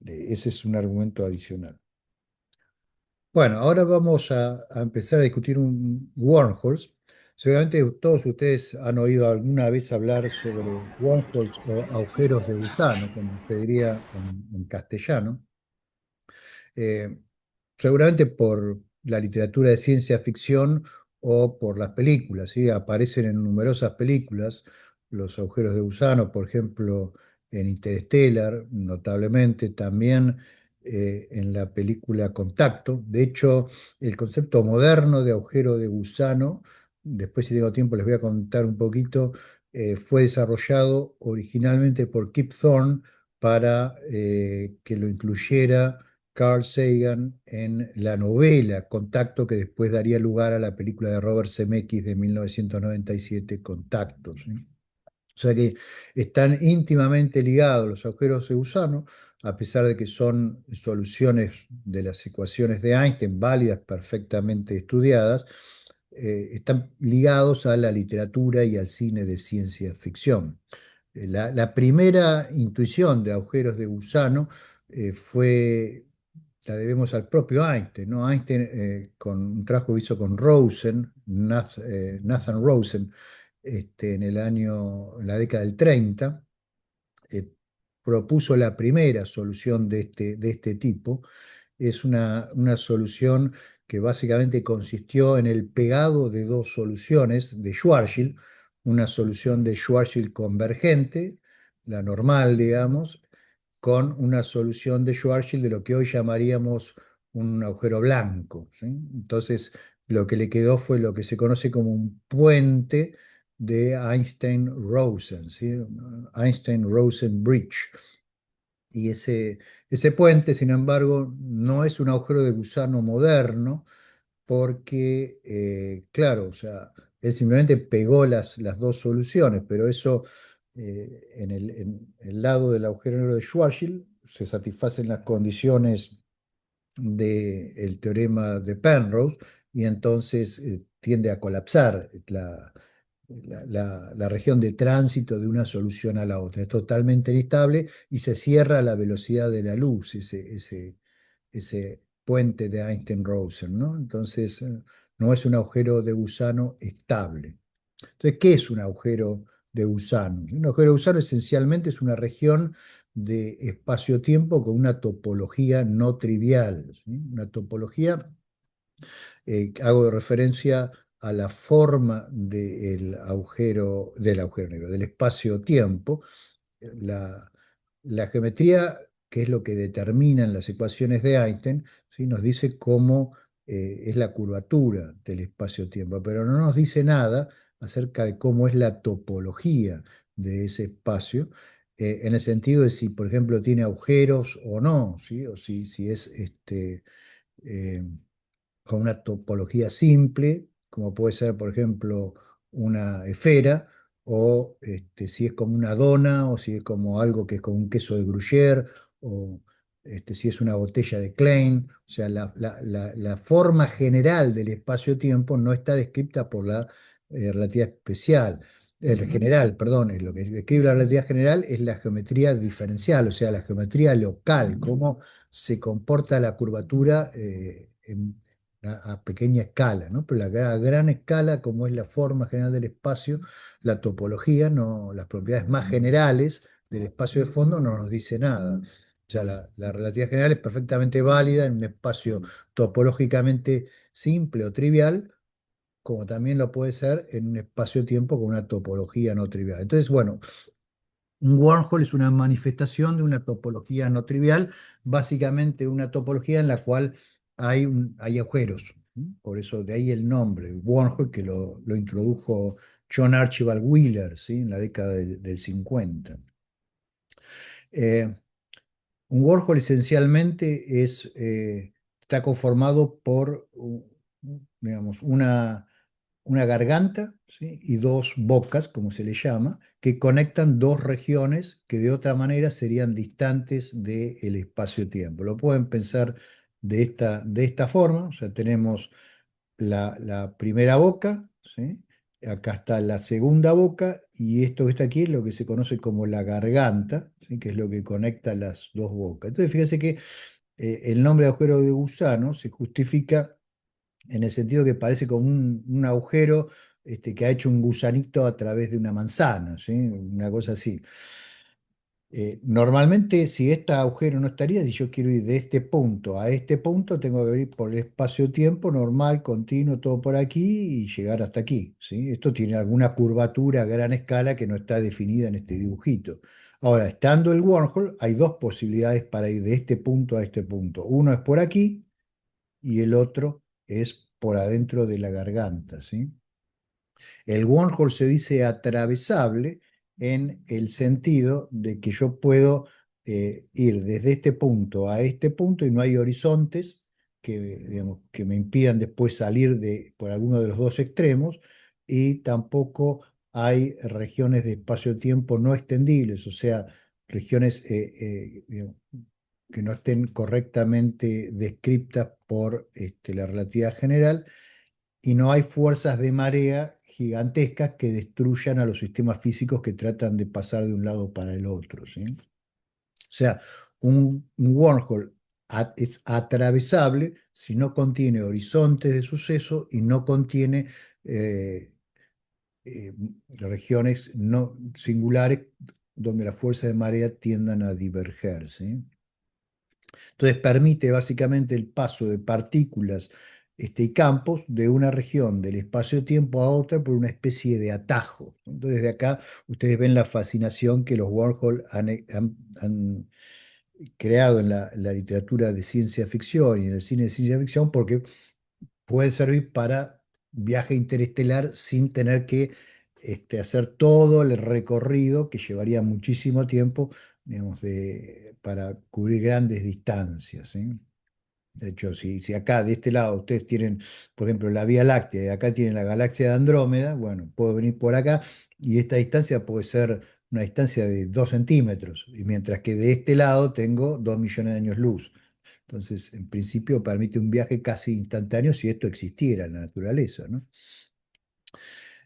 Speaker 1: ese es un argumento adicional. Bueno, ahora vamos a empezar a discutir un wormholes. Seguramente todos ustedes han oído alguna vez hablar sobre wormholes o agujeros de gusano, como se diría en castellano. Eh, Seguramente por la literatura de ciencia ficción o por las películas, ¿sí? Aparecen en numerosas películas los agujeros de gusano, por ejemplo, en Interstellar, notablemente, también en la película Contacto. De hecho, el concepto moderno de agujero de gusano, después si tengo tiempo les voy a contar un poquito, fue desarrollado originalmente por Kip Thorne para que lo incluyera Carl Sagan en la novela Contacto, que después daría lugar a la película de Robert Zemeckis de 1997, Contacto, ¿sí? O sea que están íntimamente ligados los agujeros de gusano, a pesar de que son soluciones de las ecuaciones de Einstein, válidas, perfectamente estudiadas, están ligados a la literatura y al cine de ciencia ficción. La primera intuición de agujeros de gusano fue, la debemos al propio Einstein, ¿no? Einstein, con un trabajo que hizo con Rosen, Nathan Rosen, en la década del 30, eh, propuso la primera solución de este tipo. Es una solución que básicamente consistió en el pegado de dos soluciones de Schwarzschild, una solución de Schwarzschild convergente, la normal, digamos, con una solución de Schwarzschild de lo que hoy llamaríamos un agujero blanco, ¿sí? Entonces, lo que le quedó fue lo que se conoce como un puente de Einstein-Rosen, ¿sí? Einstein-Rosen Bridge. Y ese puente, sin embargo, no es un agujero de gusano moderno, porque, claro, o sea, él simplemente pegó las dos soluciones, pero eso en el lado del agujero negro de Schwarzschild se satisfacen las condiciones del teorema de Penrose y entonces tiende a colapsar la región de tránsito de una solución a la otra. Es totalmente inestable y se cierra a la velocidad de la luz, ese puente de Einstein-Rosen, ¿no? Entonces, no es un agujero de gusano estable. Entonces, ¿qué es un agujero de gusano? Un agujero de gusano esencialmente es una región de espacio-tiempo con una topología no trivial, ¿sí? Una topología, hago referencia a la forma del agujero negro, del espacio-tiempo, la, la geometría, que es lo que determinan las ecuaciones de Einstein, ¿sí? Nos dice cómo es la curvatura del espacio-tiempo, pero no nos dice nada acerca de cómo es la topología de ese espacio, en el sentido de si, por ejemplo, tiene agujeros o no, ¿sí? O si es eh, con una topología simple, como puede ser, por ejemplo, una esfera, o si es como una dona, o si es como algo que es como un queso de Gruyère, o si es una botella de Klein. O sea, la forma general del espacio-tiempo no está descrita por la relatividad especial. El general, perdón, lo que describe la relatividad general es la geometría diferencial, o sea, la geometría local, cómo se comporta la curvatura a pequeña escala, ¿no? Pero a gran escala, como es la forma general del espacio, la topología, no, las propiedades más generales del espacio de fondo no nos dice nada. O sea, la relatividad general es perfectamente válida en un espacio topológicamente simple o trivial, como también lo puede ser en un espacio-tiempo con una topología no trivial. Entonces, bueno, un wormhole es una manifestación de una topología no trivial, básicamente una topología en la cual hay agujeros, ¿sí? Por eso de ahí el nombre, wormhole, que lo introdujo John Archibald Wheeler, ¿sí? En la década del 50. Eh, un wormhole esencialmente está conformado por, digamos, una garganta, ¿sí? Y dos bocas, como se le llama, que conectan dos regiones que de otra manera serían distantes del espacio-tiempo. Lo pueden pensar de esta forma, o sea, tenemos la primera boca, ¿sí? Acá está la segunda boca y esto que está aquí es lo que se conoce como la garganta, ¿sí? Que es lo que conecta las dos bocas. Entonces, fíjense que el nombre de agujero de gusano se justifica en el sentido que parece como un agujero que ha hecho un gusanito a través de una manzana, ¿sí? Una cosa así. Normalmente, si este agujero no estaría, si yo quiero ir de este punto a este punto, tengo que ir por el espacio-tiempo normal, continuo, todo por aquí y llegar hasta aquí, ¿sí? Esto tiene alguna curvatura a gran escala que no está definida en este dibujito. Ahora, estando el wormhole, hay dos posibilidades para ir de este punto a este punto. Uno es por aquí y el otro es por adentro de la garganta, ¿sí? El wormhole se dice atravesable en el sentido de que yo puedo ir desde este punto a este punto y no hay horizontes que, digamos, que me impidan después salir por alguno de los dos extremos y tampoco hay regiones de espacio-tiempo no extendibles, o sea, regiones digamos, que no estén correctamente descritas por la relatividad general y no hay fuerzas de marea gigantescas que destruyan a los sistemas físicos que tratan de pasar de un lado para el otro, ¿sí? O sea, un wormhole es atravesable si no contiene horizontes de suceso y no contiene eh, eh, regiones no singulares donde las fuerzas de marea tiendan a diverger, ¿sí? Entonces permite básicamente el paso de partículas y campos de una región del espacio-tiempo a otra por una especie de atajo. Entonces de acá ustedes ven la fascinación que los wormholes han creado en la literatura de ciencia ficción y en el cine de ciencia ficción porque pueden servir para viaje interestelar sin tener que hacer todo el recorrido que llevaría muchísimo tiempo, digamos, para cubrir grandes distancias, ¿sí? De hecho, si acá de este lado ustedes tienen, por ejemplo, la Vía Láctea y acá tienen la galaxia de Andrómeda, bueno, puedo venir por acá y esta distancia puede ser una distancia de 2 centímetros, y mientras que de este lado tengo 2 millones de años luz. Entonces, en principio permite un viaje casi instantáneo si esto existiera en la naturaleza, ¿no?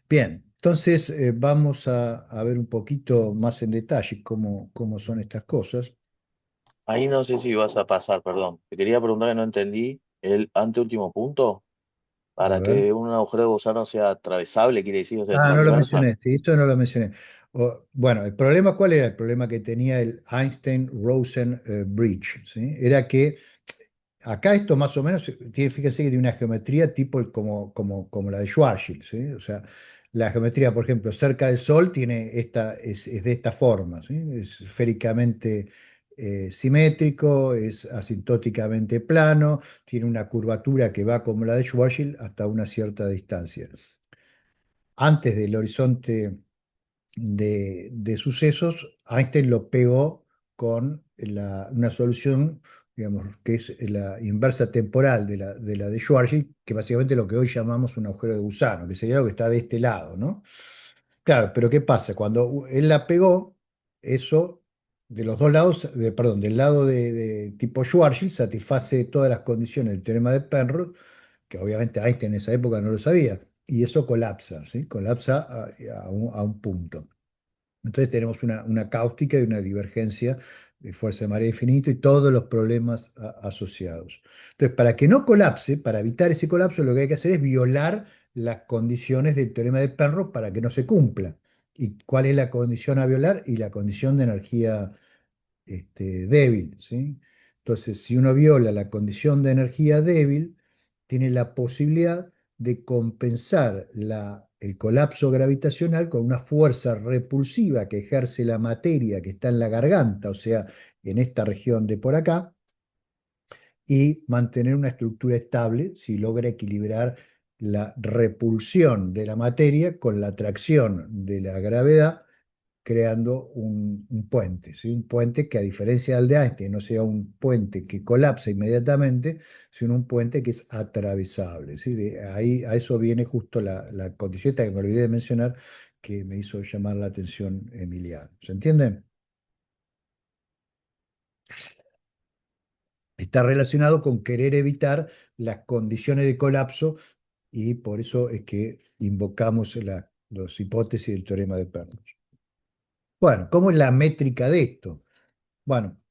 Speaker 1: Bien, entonces vamos a ver un poquito más en detalle cómo son estas cosas.
Speaker 2: Ahí no sé si vas a pasar, perdón. Te quería preguntar que no entendí el anteúltimo punto.
Speaker 1: A
Speaker 2: Para
Speaker 1: ver.
Speaker 2: que un agujero de gusano sea atravesable, quiere decir, o sea,
Speaker 1: Ah, no lo
Speaker 2: transversa.
Speaker 1: mencioné, sí, eso no lo mencioné. Bueno, el problema, ¿cuál era el problema que tenía el Einstein-Rosen Bridge? ¿Sí? Era que acá esto más o menos, fíjense que tiene una geometría tipo como la de Schwarzschild, ¿sí? O sea, la geometría, por ejemplo, cerca del Sol es de esta forma, ¿sí? Es esféricamente simétrico, es asintóticamente plano, tiene una curvatura que va como la de Schwarzschild hasta una cierta distancia. Antes del horizonte de sucesos, Einstein lo pegó con una solución, digamos, que es la inversa temporal de la de Schwarzschild, que básicamente es lo que hoy llamamos un agujero de gusano, que sería lo que está de este lado, ¿no? Claro, pero ¿qué pasa? Cuando él la pegó, eso de los dos lados, perdón, del lado de tipo Schwarzschild satisface todas las condiciones del teorema de Penrose, que obviamente Einstein en esa época no lo sabía, y eso colapsa, ¿sí? Colapsa a un punto. Entonces tenemos una cáustica y una divergencia de fuerza de marea infinito y todos los problemas asociados. Entonces, para que no colapse, para evitar ese colapso, lo que hay que hacer es violar las condiciones del teorema de Penrose para que no se cumpla. ¿Y cuál es la condición a violar? Y la condición de energía débil, ¿sí? Entonces, si uno viola la condición de energía débil, tiene la posibilidad de compensar el colapso gravitacional con una fuerza repulsiva que ejerce la materia que está en la garganta, o sea, en esta región de por acá, y mantener una estructura estable si logra equilibrar la repulsión de la materia con la atracción de la gravedad creando un puente, ¿sí? Un puente que a diferencia del de Einstein no sea un puente que colapsa inmediatamente, sino un puente que es atravesable, ¿sí? De ahí a eso viene justo la condición esta que me olvidé de mencionar que me hizo llamar la atención Emiliano. ¿Se entiende? Está relacionado con querer evitar las condiciones de colapso y por eso es que invocamos las hipótesis del teorema de Penrose. Bueno, ¿cómo es la métrica de esto? Bueno,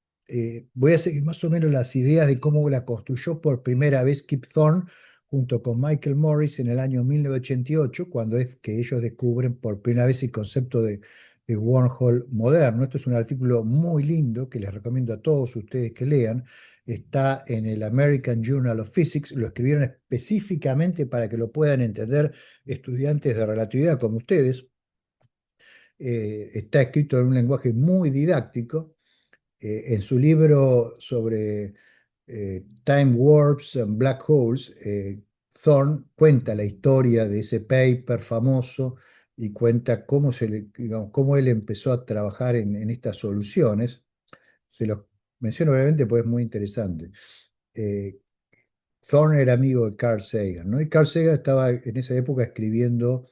Speaker 1: voy a seguir más o menos las ideas de cómo la construyó por primera vez Kip Thorne junto con Michael Morris en el año 1988, cuando es que ellos descubren por primera vez el concepto de wormhole moderno. Esto es un artículo muy lindo que les recomiendo a todos ustedes que lean. Está en el American Journal of Physics, lo escribieron específicamente para que lo puedan entender estudiantes de relatividad como ustedes. Está escrito en un lenguaje muy didáctico. En su libro sobre Time Warps and Black Holes, Thorne cuenta la historia de ese paper famoso y cuenta cómo, digamos, cómo él empezó a trabajar en estas soluciones. Se los menciono brevemente porque es muy interesante. Eh, Thorne era amigo de Carl Sagan, ¿no? Y Carl Sagan estaba en esa época escribiendo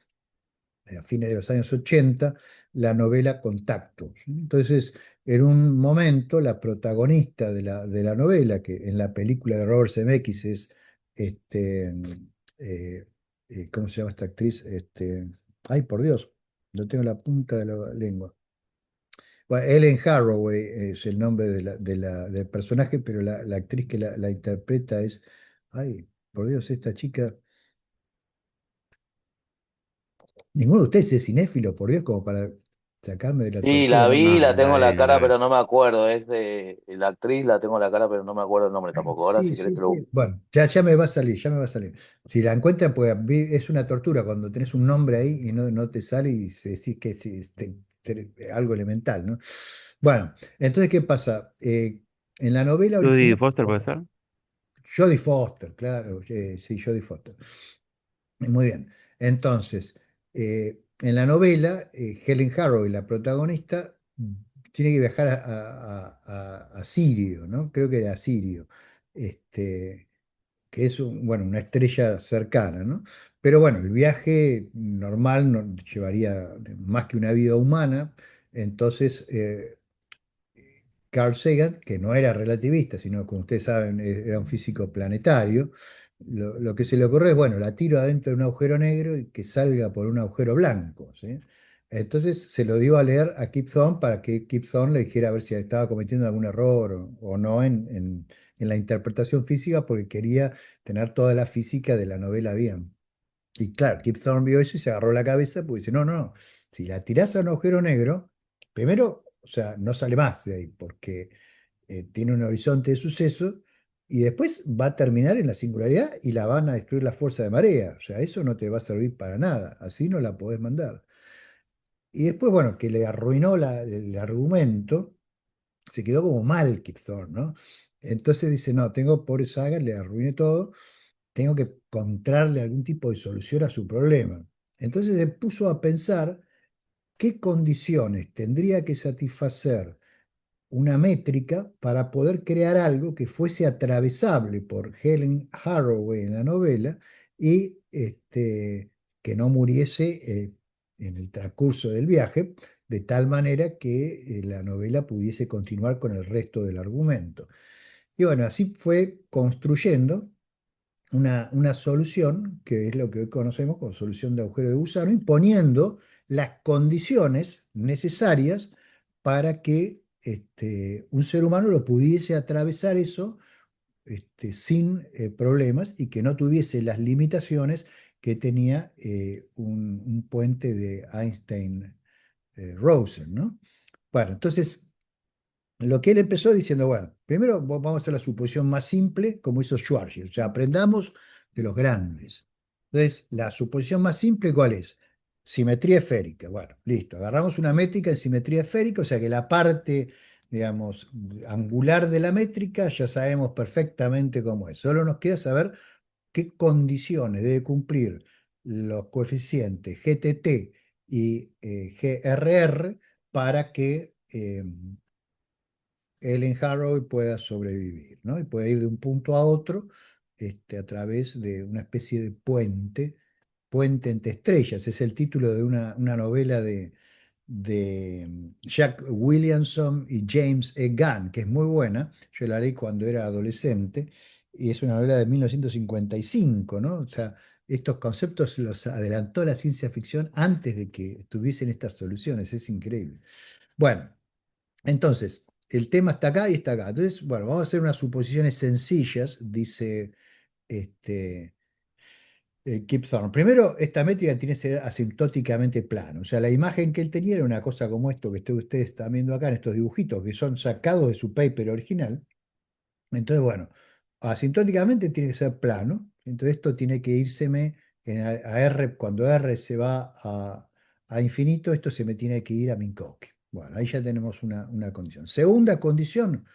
Speaker 1: a fines de los años 80, la novela Contacto. Entonces, en un momento, la protagonista de la novela, que en la película de Robert Zemeckis es, este, ¿cómo se llama esta actriz? Ay, por Dios, no tengo la punta de la lengua. Bueno, Ellen Haraway es el nombre del personaje, pero la actriz que la interpreta es, ay, por Dios, esta chica. Ninguno de ustedes es cinéfilo, por Dios, como para sacarme de la
Speaker 2: Sí,
Speaker 1: tortura.
Speaker 2: la
Speaker 1: No,
Speaker 2: vi,
Speaker 1: no.
Speaker 2: la tengo en la cara, pero no me acuerdo. Es de la actriz, la tengo en la cara, pero no me acuerdo el nombre tampoco. Ahora,
Speaker 1: Sí,
Speaker 2: si querés,
Speaker 1: sí,
Speaker 2: te lo busco.
Speaker 1: sí. Bueno, ya me va a salir, ya me va a salir. Si la encuentran, pues es una tortura cuando tenés un nombre ahí y no te sale y se decís que es algo elemental, ¿no? Bueno, entonces, ¿qué pasa? En la novela
Speaker 4: Judy
Speaker 1: original,
Speaker 4: Foster puede ser.
Speaker 1: Jodie Foster, claro, sí, Jodie Foster. Muy bien. Entonces, en la novela, Helen Harrow, la protagonista, tiene que viajar a Sirio, ¿no? Creo que era Sirio, este, que es bueno, una estrella cercana, ¿no? Pero bueno, el viaje normal no llevaría más que una vida humana, entonces Carl Sagan, que no era relativista, sino, como ustedes saben, era un físico planetario, lo que se le ocurre es, bueno, la tiro adentro de un agujero negro y que salga por un agujero blanco, ¿sí? Entonces se lo dio a leer a Kip Thorne para que Kip Thorne le dijera a ver si estaba cometiendo algún error o no en la interpretación física, porque quería tener toda la física de la novela bien. Y claro, Kip Thorne vio eso y se agarró la cabeza porque dice, no, no, si la tirás a un agujero negro, primero, o sea, no sale más de ahí porque tiene un horizonte de suceso y después va a terminar en la singularidad y la van a destruir la fuerza de marea. O sea, eso no te va a servir para nada, así no la podés mandar. Y después, bueno, que le arruinó el argumento, se quedó como mal Kip Thorne, ¿no? Entonces dice, no, tengo por saga, le arruiné todo, tengo que encontrarle algún tipo de solución a su problema. Entonces se puso a pensar qué condiciones tendría que satisfacer una métrica para poder crear algo que fuese atravesable por Helen Haraway en la novela y que no muriese en el transcurso del viaje, de tal manera que la novela pudiese continuar con el resto del argumento. Y bueno, así fue construyendo una solución, que es lo que hoy conocemos como solución de agujero de gusano, imponiendo las condiciones necesarias para que un ser humano lo pudiese atravesar eso sin problemas y que no tuviese las limitaciones que tenía un puente de Einstein-Rosen, ¿no? Bueno, entonces lo que él empezó diciendo, bueno, primero vamos a hacer la suposición más simple, como hizo Schwarzschild, o sea, aprendamos de los grandes. Entonces, la suposición más simple, ¿cuál es? Simetría esférica. Bueno, listo, agarramos una métrica en simetría esférica, o sea que la parte, digamos, angular de la métrica ya sabemos perfectamente cómo es. Solo nos queda saber qué condiciones debe cumplir los coeficientes GTT y GRR para que Ellen Harrow pueda sobrevivir, ¿no? Y puede ir de un punto a otro a través de una especie de puente entre estrellas. Es el título de una novela de Jack Williamson y James E. Gunn, que es muy buena. Yo la leí cuando era adolescente y es una novela de 1955, ¿no? O sea, estos conceptos los adelantó la ciencia ficción antes de que tuviesen estas soluciones. Es increíble. Bueno, entonces, el tema está acá y está acá. Entonces, bueno, vamos a hacer unas suposiciones sencillas, dice este, Kip Thorne. Primero, esta métrica tiene que ser asintóticamente plano. O sea, la imagen que él tenía era una cosa como esto que ustedes están viendo acá en estos dibujitos que son sacados de su paper original. Entonces, bueno, asintóticamente tiene que ser plano. Entonces, esto tiene que írseme a R. Cuando R se va a infinito, esto se me tiene que ir a Minkowski. Bueno, ahí ya tenemos una condición. Segunda condición,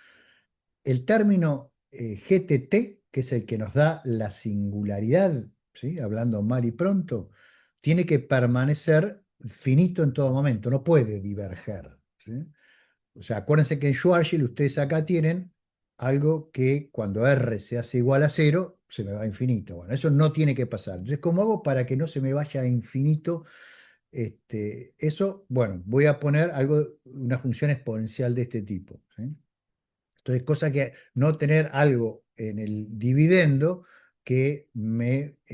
Speaker 1: el término GTT, que es el que nos da la singularidad, ¿sí? Hablando mal y pronto, tiene que permanecer finito en todo momento, no puede diverger, ¿sí? O sea, acuérdense que en Schwarzschild ustedes acá tienen algo que cuando R se hace igual a cero, se me va a infinito. Bueno, eso no tiene que pasar. Entonces, ¿cómo hago para que no se me vaya a infinito? Eso, bueno, voy a poner una función exponencial de este tipo, ¿sí? Entonces, cosa que no tener algo en el dividendo que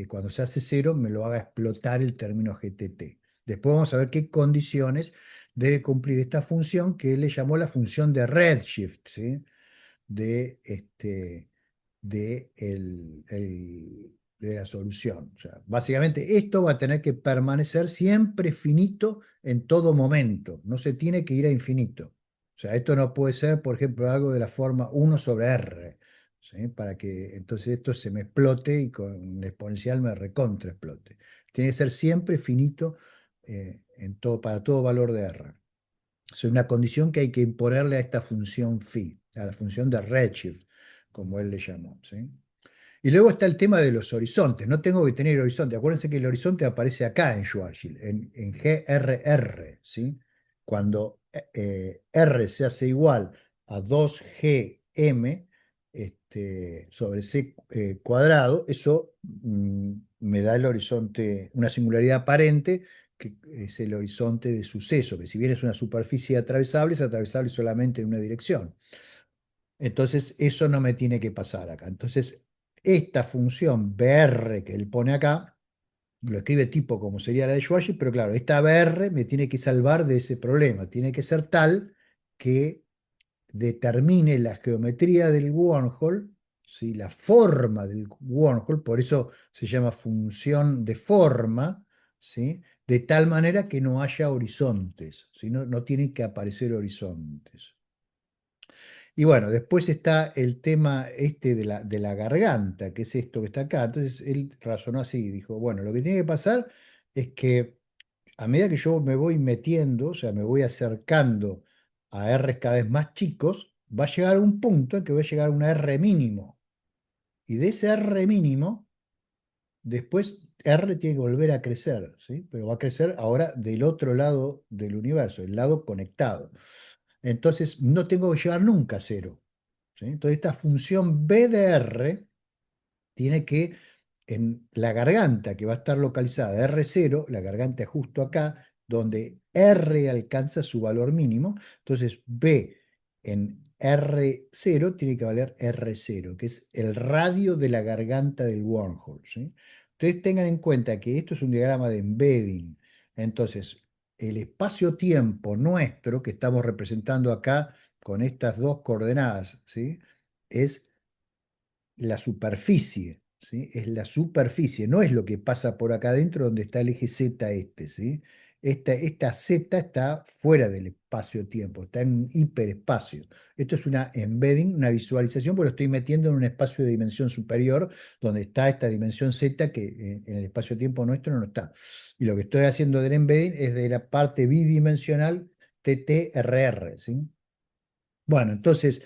Speaker 1: cuando se hace cero, me lo haga explotar el término GTT. Después vamos a ver qué condiciones debe cumplir esta función que él le llamó la función de Redshift, ¿sí? de, este, de la solución. O sea, básicamente esto va a tener que permanecer siempre finito en todo momento, no se tiene que ir a infinito. O sea, esto no puede ser, por ejemplo, algo de la forma 1/R, ¿sí? Para que entonces esto se me explote y con el exponencial me recontra explote. Tiene que ser siempre finito para todo valor de R. Es una condición que hay que imponerle a esta función phi, a la función de Redshift, como él le llamó, ¿sí? Y luego está el tema de los horizontes. No tengo que tener horizonte. Acuérdense que el horizonte aparece acá en Schwarzschild, en GRR, ¿sí? Cuando R se hace igual a 2GM sobre C cuadrado, eso me da el horizonte, una singularidad aparente, que es el horizonte de suceso, que si bien es una superficie atravesable, es atravesable solamente en una dirección. Entonces, eso no me tiene que pasar acá. Entonces, esta función BR que él pone acá, lo escribe tipo como sería la de Schwarzschild, pero claro, esta BR me tiene que salvar de ese problema. Tiene que ser tal que determine la geometría del wormhole, ¿sí? La forma del wormhole, por eso se llama función de forma, ¿sí? De tal manera que no haya horizontes, ¿sí? No tienen que aparecer horizontes. Y bueno, después está el tema este de la garganta, que es esto que está acá. Entonces él razonó así, dijo, bueno, lo que tiene que pasar es que a medida que yo me voy metiendo, o sea, me voy acercando a R cada vez más chicos, va a llegar un punto en que voy a llegar a una R mínimo. Y de ese R mínimo, después R tiene que volver a crecer, ¿sí? Pero va a crecer ahora del otro lado del universo, el lado conectado. Entonces no tengo que llegar nunca a cero, ¿sí? Entonces esta función B de R tiene que, en la garganta que va a estar localizada R0, la garganta es justo acá, donde R alcanza su valor mínimo, entonces B en R0 tiene que valer R0, que es el radio de la garganta del wormhole, ¿sí? Entonces tengan en cuenta que esto es un diagrama de embedding, entonces el espacio-tiempo nuestro que estamos representando acá con estas dos coordenadas, ¿sí? Es la superficie, ¿sí? Es la superficie, no es lo que pasa por acá adentro donde está el eje Z ¿sí? Esta Z está fuera del espacio-tiempo, está en un hiperespacio. Esto es una embedding, una visualización, porque lo estoy metiendo en un espacio de dimensión superior, donde está esta dimensión Z que en el espacio-tiempo nuestro no está. Y lo que estoy haciendo del embedding es de la parte bidimensional TTRR, ¿sí? Bueno, entonces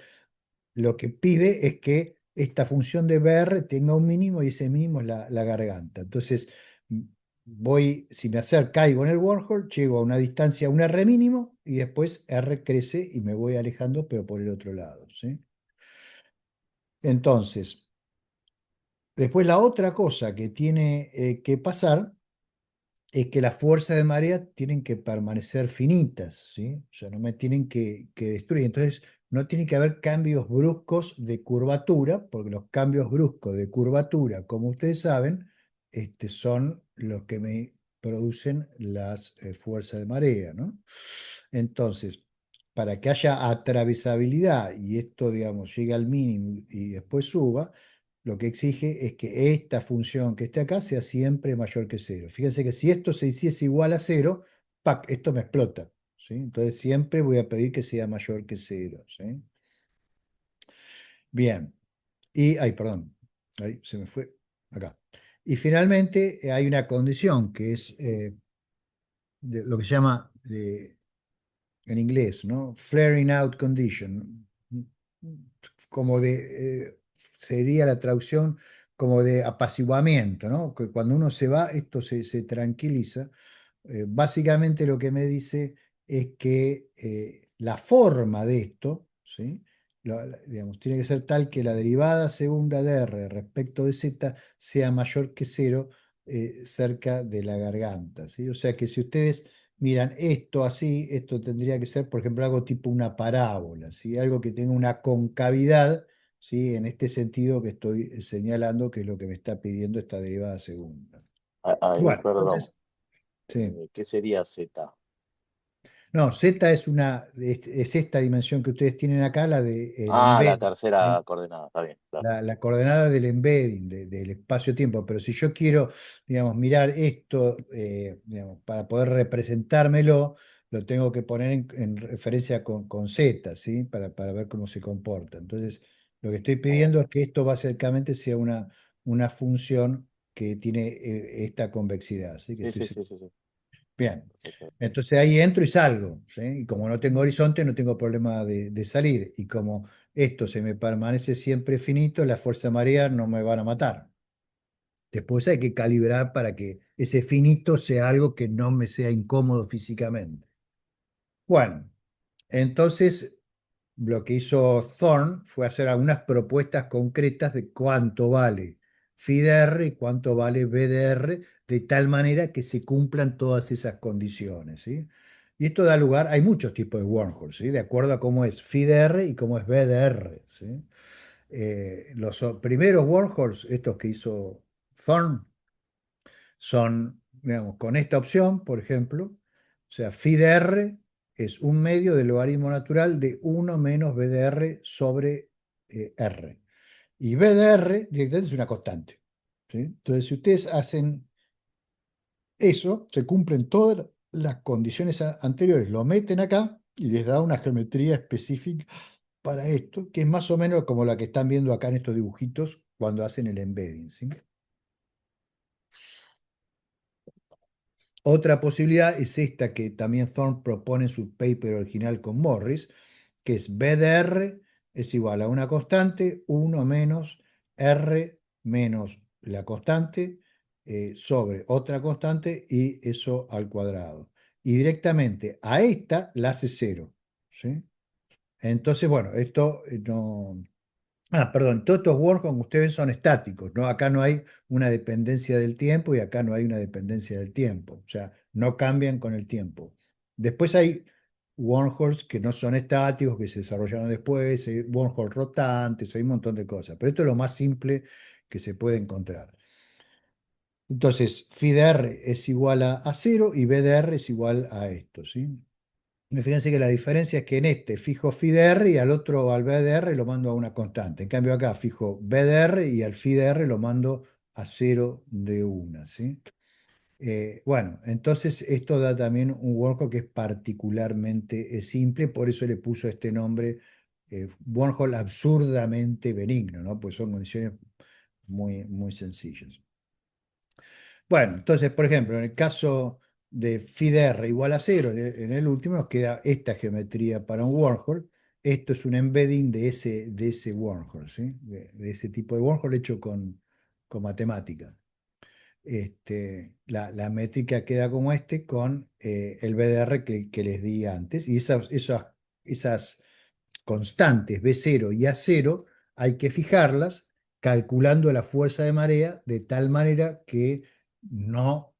Speaker 1: lo que pide es que esta función de BR tenga un mínimo y ese mínimo es la garganta. Entonces, si me acerco, caigo en el wormhole, llego a una distancia, un R mínimo, y después R crece y me voy alejando, pero por el otro lado, ¿sí? Entonces, después la otra cosa que tiene que pasar es que las fuerzas de marea tienen que permanecer finitas, ¿sí? O sea, no me tienen que destruir. Entonces, no tiene que haber cambios bruscos de curvatura, porque los cambios bruscos de curvatura, como ustedes saben, son los que me producen las fuerzas de marea, ¿no? Entonces, para que haya atravesabilidad y esto, digamos, llegue al mínimo y después suba, lo que exige es que esta función que esté acá sea siempre mayor que cero. Fíjense que si esto se hiciese igual a cero, ¡pac! Esto me explota, ¿sí? Entonces siempre voy a pedir que sea mayor que cero, ¿sí? Bien. Y, ay, perdón, ahí se me fue acá. Y finalmente hay una condición que es lo que se llama en inglés, ¿no? Flaring out condition, como sería la traducción como de apaciguamiento, ¿no? Que cuando uno se va, esto se tranquiliza. Básicamente lo que me dice es que la forma de esto, ¿sí? Digamos, tiene que ser tal que la derivada segunda de R respecto de Z sea mayor que cero cerca de la garganta, ¿sí? O sea que si ustedes miran esto así, esto tendría que ser, por ejemplo, algo tipo una parábola, ¿sí? Algo que tenga una concavidad, ¿sí? En este sentido que estoy señalando, que es lo que me está pidiendo esta derivada segunda.
Speaker 2: Ahí,
Speaker 1: Bueno,
Speaker 2: perdón.
Speaker 1: entonces, sí.
Speaker 2: ¿Qué sería Z?
Speaker 1: No, Z es esta dimensión que ustedes tienen acá, la del
Speaker 2: Ah, la
Speaker 1: embedding,
Speaker 2: tercera
Speaker 1: ¿sí?
Speaker 2: coordenada, está bien, claro.
Speaker 1: La coordenada del embedding, del espacio-tiempo. Pero si yo quiero, digamos, mirar esto, digamos, para poder representármelo, lo tengo que poner en referencia con Z, ¿sí? Para ver cómo se comporta. Entonces, lo que estoy
Speaker 2: Está bien.
Speaker 1: pidiendo es que esto básicamente sea una función que tiene esta convexidad, ¿sí? Que
Speaker 2: Sí,
Speaker 1: estoy
Speaker 2: sí, sí, sí, sí.
Speaker 1: Bien,
Speaker 2: Perfecto.
Speaker 1: entonces ahí entro y salgo, ¿sí? Y como no tengo horizonte, no tengo problema de salir. Y como esto se me permanece siempre finito, la fuerza de marea no me van a matar. Después hay que calibrar para que ese finito sea algo que no me sea incómodo físicamente. Bueno, entonces lo que hizo Thorne fue hacer algunas propuestas concretas de cuánto vale phi de r y cuánto vale b de r, de tal manera que se cumplan todas esas condiciones, ¿sí? Y esto da lugar, hay muchos tipos de wormholes, ¿sí? De acuerdo a cómo es phi de r y cómo es b de r, ¿sí? Los primeros wormholes, estos que hizo Thorne, son, digamos, con esta opción, por ejemplo, o sea, phi de r es un medio del logaritmo natural de 1 menos b de r sobre r. Y b de r directamente es una constante, ¿sí? Entonces, si ustedes hacen eso, se cumplen todas las condiciones anteriores, lo meten acá y les da una geometría específica para esto, que es más o menos como la que están viendo acá en estos dibujitos cuando hacen el embedding, ¿sí? Otra posibilidad es esta que también Thorne propone en su paper original con Morris, que es B de R es igual a una constante, 1 menos R menos la constante sobre otra constante y eso al cuadrado. Y directamente a esta la hace cero, ¿sí? Entonces, bueno, esto no, perdón, todos estos words, como ustedes ven, son estáticos, ¿no? Acá no hay una dependencia del tiempo y acá no hay una dependencia del tiempo. O sea, no cambian con el tiempo. Después hay wormholes que no son estáticos, que se desarrollaron después, hay wormholes rotantes, hay un montón de cosas. Pero esto es lo más simple que se puede encontrar. Entonces, phi de r es igual a cero y b de r es igual a esto, ¿sí? Fíjense que la diferencia es que en este fijo phi de r y al otro, al b de r, lo mando a una constante. En cambio acá fijo b de r y al phi de r lo mando a cero de una, ¿sí? Bueno, entonces esto da también un wormhole que es particularmente simple, por eso le puso este nombre, wormhole absurdamente benigno, ¿no? Pues son condiciones muy, muy sencillas. Bueno, entonces, por ejemplo, en el caso de phi de r igual a cero, en el último nos queda esta geometría para un wormhole. Esto es un embedding de ese wormhole, ¿sí? De ese tipo de wormhole hecho con matemática. La métrica queda como con el BDR que les di antes. Y esas constantes B0 y A0 hay que fijarlas calculando la fuerza de marea de tal manera que no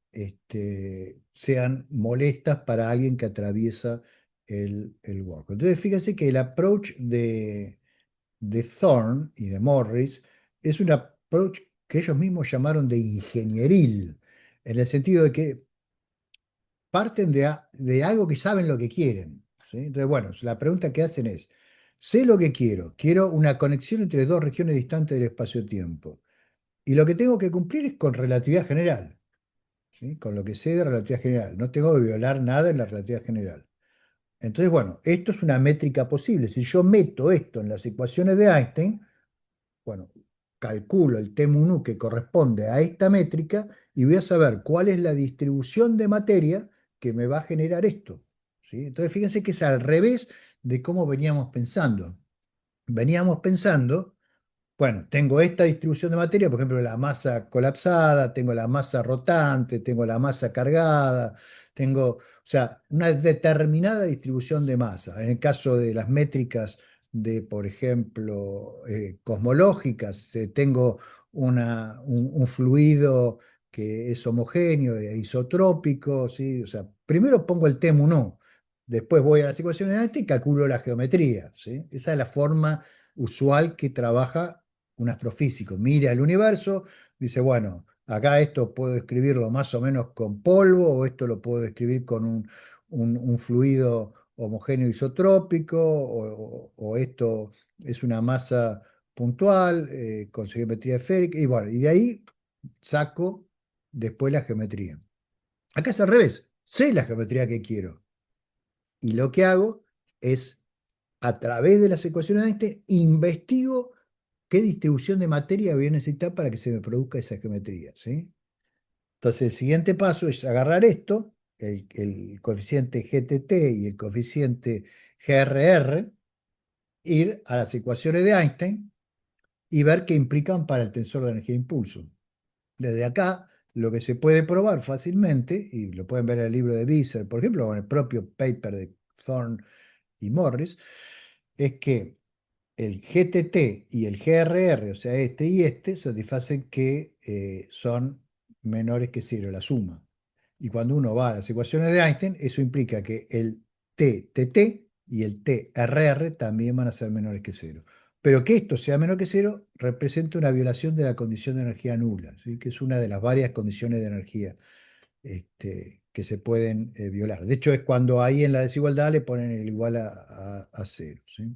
Speaker 1: sean molestas para alguien que atraviesa el work. Entonces fíjense que el approach de Thorne y de Morris es un approach que ellos mismos llamaron de ingenieril, en el sentido de que parten de algo que saben lo que quieren, ¿sí? Entonces, bueno, la pregunta que hacen es, sé lo que quiero una conexión entre dos regiones distantes del espacio-tiempo, y lo que tengo que cumplir es con relatividad general, ¿sí? Con lo que sé de relatividad general, no tengo que violar nada en la relatividad general. Entonces, bueno, esto es una métrica posible. Si yo meto esto en las ecuaciones de Einstein, bueno, calculo el T mu nu que corresponde a esta métrica y voy a saber cuál es la distribución de materia que me va a generar esto, ¿sí? Entonces, fíjense que es al revés de cómo veníamos pensando. Veníamos pensando, bueno, tengo esta distribución de materia, por ejemplo, la masa colapsada, tengo la masa rotante, tengo la masa cargada, tengo, o sea, una determinada distribución de masa. En el caso de las métricas de, por ejemplo, cosmológicas, tengo un fluido que es homogéneo e isotrópico, ¿sí? O sea, primero pongo el T mu nu, después voy a las ecuaciones de Einstein y calculo la geometría, ¿sí? Esa es la forma usual que trabaja un astrofísico. Mira el universo, dice, bueno, acá esto puedo escribirlo más o menos con polvo, o esto lo puedo escribir con un fluido homogéneo isotrópico, o esto es una masa puntual con su geometría esférica, y bueno, y de ahí saco después la geometría. Acá es al revés, sé la geometría que quiero, y lo que hago es, a través de las ecuaciones de Einstein, investigo qué distribución de materia voy a necesitar para que se me produzca esa geometría, ¿sí? Entonces, el siguiente paso es agarrar esto, el coeficiente GTT y el coeficiente GRR, ir a las ecuaciones de Einstein y ver qué implican para el tensor de energía de impulso. Desde acá, lo que se puede probar fácilmente, y lo pueden ver en el libro de Visser, por ejemplo, o en el propio paper de Thorne y Morris, es que el GTT y el GRR, o sea, este y este, satisfacen que son menores que cero, la suma. Y cuando uno va a las ecuaciones de Einstein, eso implica que el TTT y el TRR también van a ser menores que cero. Pero que esto sea menor que cero representa una violación de la condición de energía nula, ¿sí? Que es una de las varias condiciones de energía que se pueden violar. De hecho, es cuando ahí en la desigualdad le ponen el igual a cero, ¿sí?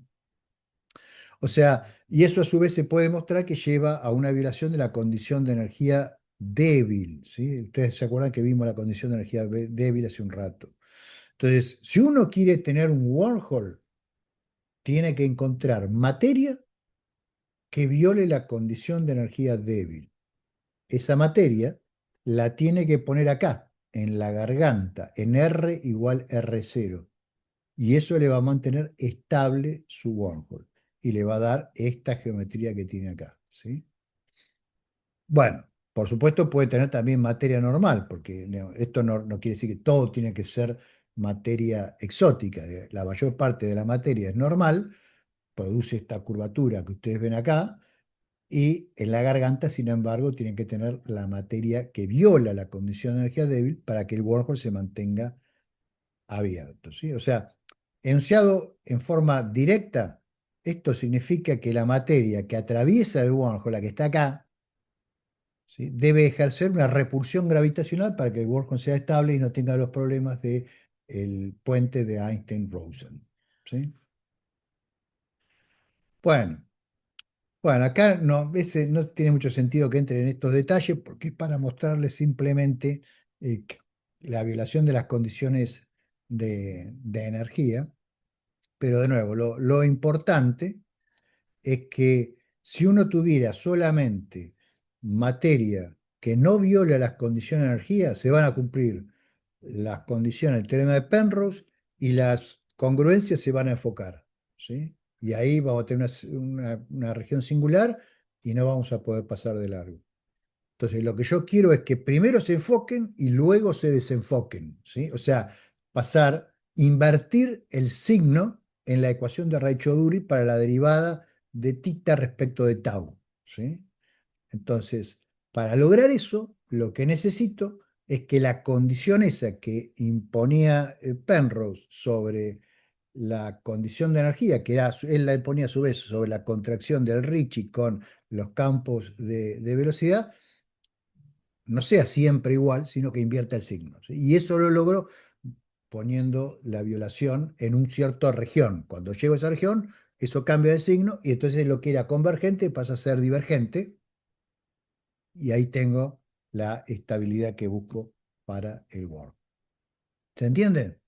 Speaker 1: O sea, y eso a su vez se puede mostrar que lleva a una violación de la condición de energía débil, ¿sí? Ustedes se acuerdan que vimos la condición de energía débil hace un rato. Entonces, si uno quiere tener un wormhole, tiene que encontrar materia que viole la condición de energía débil. Esa materia la tiene que poner acá, en la garganta, en R igual R0. Y eso le va a mantener estable su wormhole y le va a dar esta geometría que tiene acá, ¿sí? Bueno, por supuesto puede tener también materia normal, porque esto no quiere decir que todo tiene que ser materia exótica. La mayor parte de la materia es normal, produce esta curvatura que ustedes ven acá, y en la garganta, sin embargo, tienen que tener la materia que viola la condición de energía débil para que el wormhole se mantenga abierto, ¿sí? O sea, enunciado en forma directa, esto significa que la materia que atraviesa el wormhole, la que está acá, ¿sí? Debe ejercer una repulsión gravitacional para que el wormhole sea estable y no tenga los problemas del puente de Einstein-Rosen, ¿sí? Bueno, bueno, acá no, no tiene mucho sentido que entre en estos detalles porque es para mostrarles simplemente que la violación de las condiciones de energía. Pero de nuevo, lo importante es que si uno tuviera solamente materia que no viola las condiciones de energía, se van a cumplir las condiciones del teorema de Penrose y las congruencias se van a enfocar, ¿sí? Y ahí vamos a tener una región singular y no vamos a poder pasar de largo. Entonces, lo que yo quiero es que primero se enfoquen y luego se desenfoquen, ¿sí? O sea, invertir el signo en la ecuación de Raychaudhuri para la derivada de tita respecto de tau, ¿sí? Entonces, para lograr eso, lo que necesito es que la condición esa que imponía Penrose sobre la condición de energía, que era, él la imponía a su vez sobre la contracción del Ricci con los campos de velocidad, no sea siempre igual, sino que invierta el signo, ¿sí? Y eso lo logró poniendo la violación en una cierta región. Cuando llego a esa región, eso cambia de signo y entonces lo que era convergente pasa a ser divergente y ahí tengo la estabilidad que busco para el wormhole. ¿Se entiende?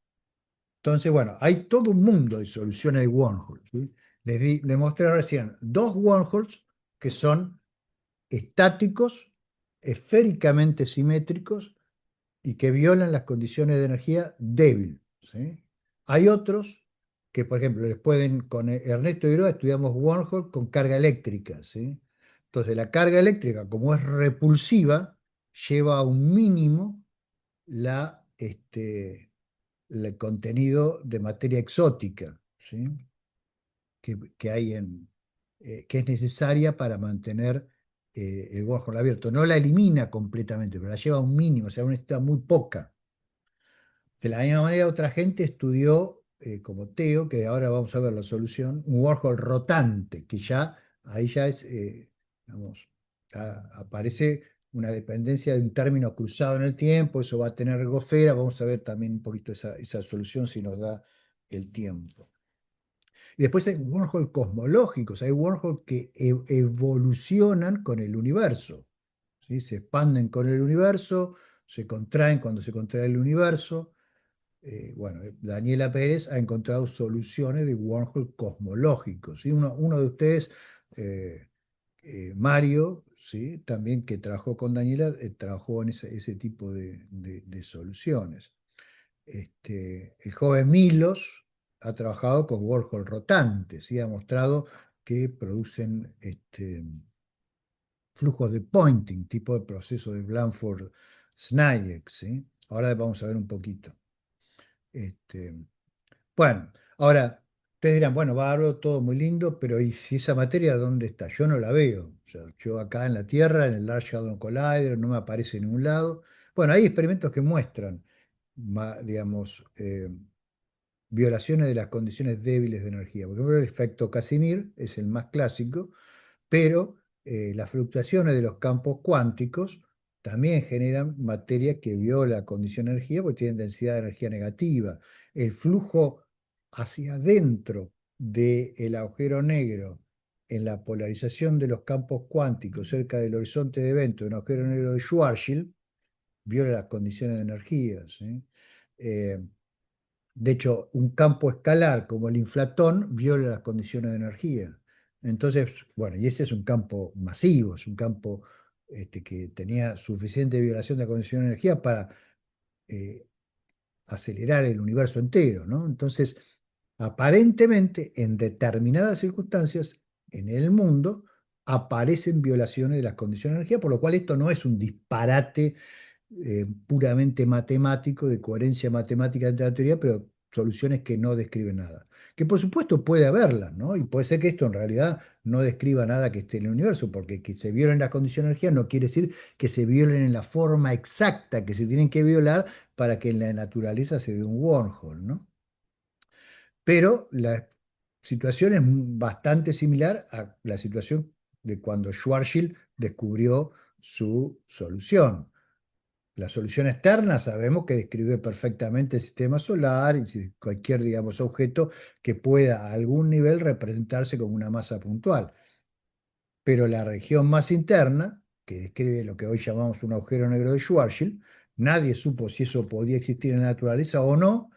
Speaker 1: Entonces, bueno, hay todo un mundo de soluciones de wormholes, ¿sí? Les mostré recién dos wormholes que son estáticos, esféricamente simétricos y que violan las condiciones de energía débil, ¿sí? Hay otros que, por ejemplo, con Ernesto Iroa estudiamos wormhole con carga eléctrica, ¿sí? Entonces, la carga eléctrica, como es repulsiva, lleva a un mínimo el contenido de materia exótica, ¿sí? que hay que es necesaria para mantener el wormhole abierto. No la elimina completamente, pero la lleva a un mínimo, o sea, necesita muy poca. De la misma manera, otra gente estudió, como Teo, que ahora vamos a ver la solución, un wormhole rotante, que ahí ya es, digamos, aparece una dependencia de un término cruzado en el tiempo, eso va a tener Gofera, vamos a ver también un poquito esa solución si nos da el tiempo. Y después hay wormholes cosmológicos, hay wormholes que evolucionan con el universo, ¿sí? Se expanden con el universo, se contraen cuando se contrae el universo. Bueno, Daniela Pérez ha encontrado soluciones de wormholes cosmológicos, ¿sí? Uno de ustedes, eh, Mario, ¿sí? También que trabajó con Daniela, trabajó en ese tipo de soluciones. El joven Milos ha trabajado con wormholes rotantes y ha mostrado que producen flujos de pointing, tipo de proceso de Blanford-Snijek, ¿sí? Ahora vamos a ver un poquito. Bueno, ahora ustedes dirán, bueno, bárbaro, todo muy lindo, pero ¿y si esa materia dónde está? Yo no la veo. O sea, yo acá en la Tierra, en el Large Hadron Collider, no me aparece en ningún lado. Bueno, hay experimentos que muestran, digamos, violaciones de las condiciones débiles de energía. Por ejemplo, el efecto Casimir es el más clásico, pero las fluctuaciones de los campos cuánticos también generan materia que viola condición de energía porque tienen densidad de energía negativa. El flujo hacia adentro del agujero negro en la polarización de los campos cuánticos cerca del horizonte de evento de un agujero negro de Schwarzschild viola las condiciones de energía, ¿sí? Eh, de hecho, un campo escalar como el inflatón viola las condiciones de energía. Entonces, bueno, y ese es un campo masivo, es un campo que tenía suficiente violación de la condición de energía para eh, acelerar el universo entero, ¿no? Entonces, aparentemente, en determinadas circunstancias en el mundo, aparecen violaciones de las condiciones de energía, por lo cual esto no es un disparate puramente matemático, de coherencia matemática de la teoría, pero soluciones que no describen nada. Que por supuesto puede haberlas, ¿no? Y puede ser que esto en realidad no describa nada que esté en el universo, porque que se violen las condiciones de energía no quiere decir que se violen en la forma exacta que se tienen que violar para que en la naturaleza se dé un wormhole, ¿no? Pero la situación es bastante similar a la situación de cuando Schwarzschild descubrió su solución. La solución externa sabemos que describe perfectamente el sistema solar y cualquier, digamos, objeto que pueda a algún nivel representarse como una masa puntual. Pero la región más interna, que describe lo que hoy llamamos un agujero negro de Schwarzschild, nadie supo si eso podía existir en la naturaleza o no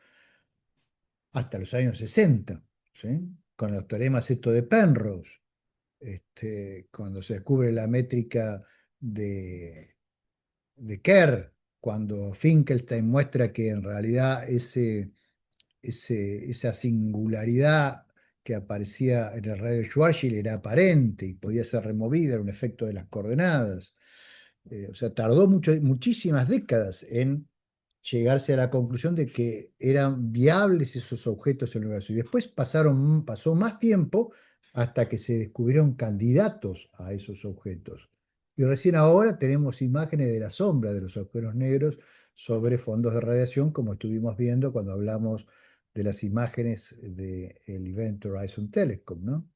Speaker 1: hasta los años 60, ¿sí? Con los teoremas esto de Penrose, cuando se descubre la métrica de Kerr, cuando Finkelstein muestra que en realidad esa singularidad que aparecía en el radio de Schwarzschild era aparente y podía ser removida, era un efecto de las coordenadas. O sea, tardó muchísimas décadas en llegarse a la conclusión de que eran viables esos objetos en el universo. Y después pasó más tiempo hasta que se descubrieron candidatos a esos objetos. Y recién ahora tenemos imágenes de la sombra de los agujeros negros sobre fondos de radiación, como estuvimos viendo cuando hablamos de las imágenes del Event Horizon Telescope, ¿no?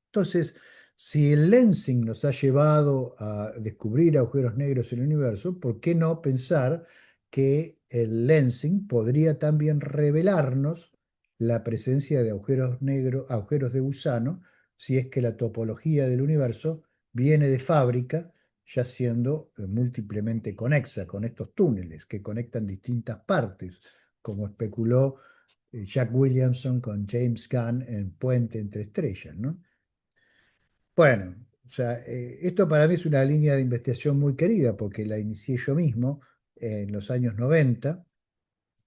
Speaker 1: Entonces, si el lensing nos ha llevado a descubrir agujeros negros en el universo, ¿por qué no pensar que el lensing podría también revelarnos la presencia de agujeros negros, agujeros de gusano, si es que la topología del universo viene de fábrica, ya siendo múltiplemente conexa con estos túneles que conectan distintas partes, como especuló Jack Williamson con James Gunn en Puente entre Estrellas, ¿no? Bueno, o sea, esto para mí es una línea de investigación muy querida porque la inicié yo mismo en los años 90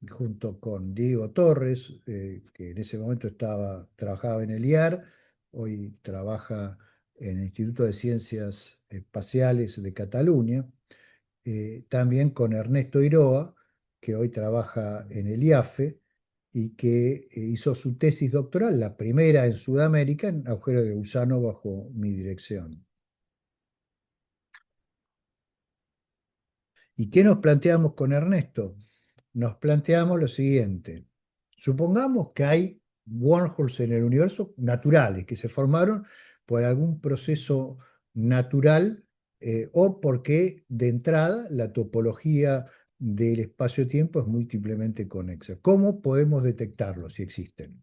Speaker 1: junto con Diego Torres, que en ese momento trabajaba en el IAR, hoy trabaja en el Instituto de Ciencias Espaciales de Cataluña, también con Ernesto Iroa, que hoy trabaja en el IAFE y que hizo su tesis doctoral, la primera en Sudamérica, en agujero de gusano bajo mi dirección. ¿Y qué nos planteamos con Ernesto? Nos planteamos lo siguiente. Supongamos que hay wormholes en el universo naturales, que se formaron por algún proceso natural o porque de entrada la topología del espacio-tiempo es múltiplemente conexa. ¿Cómo podemos detectarlos si existen?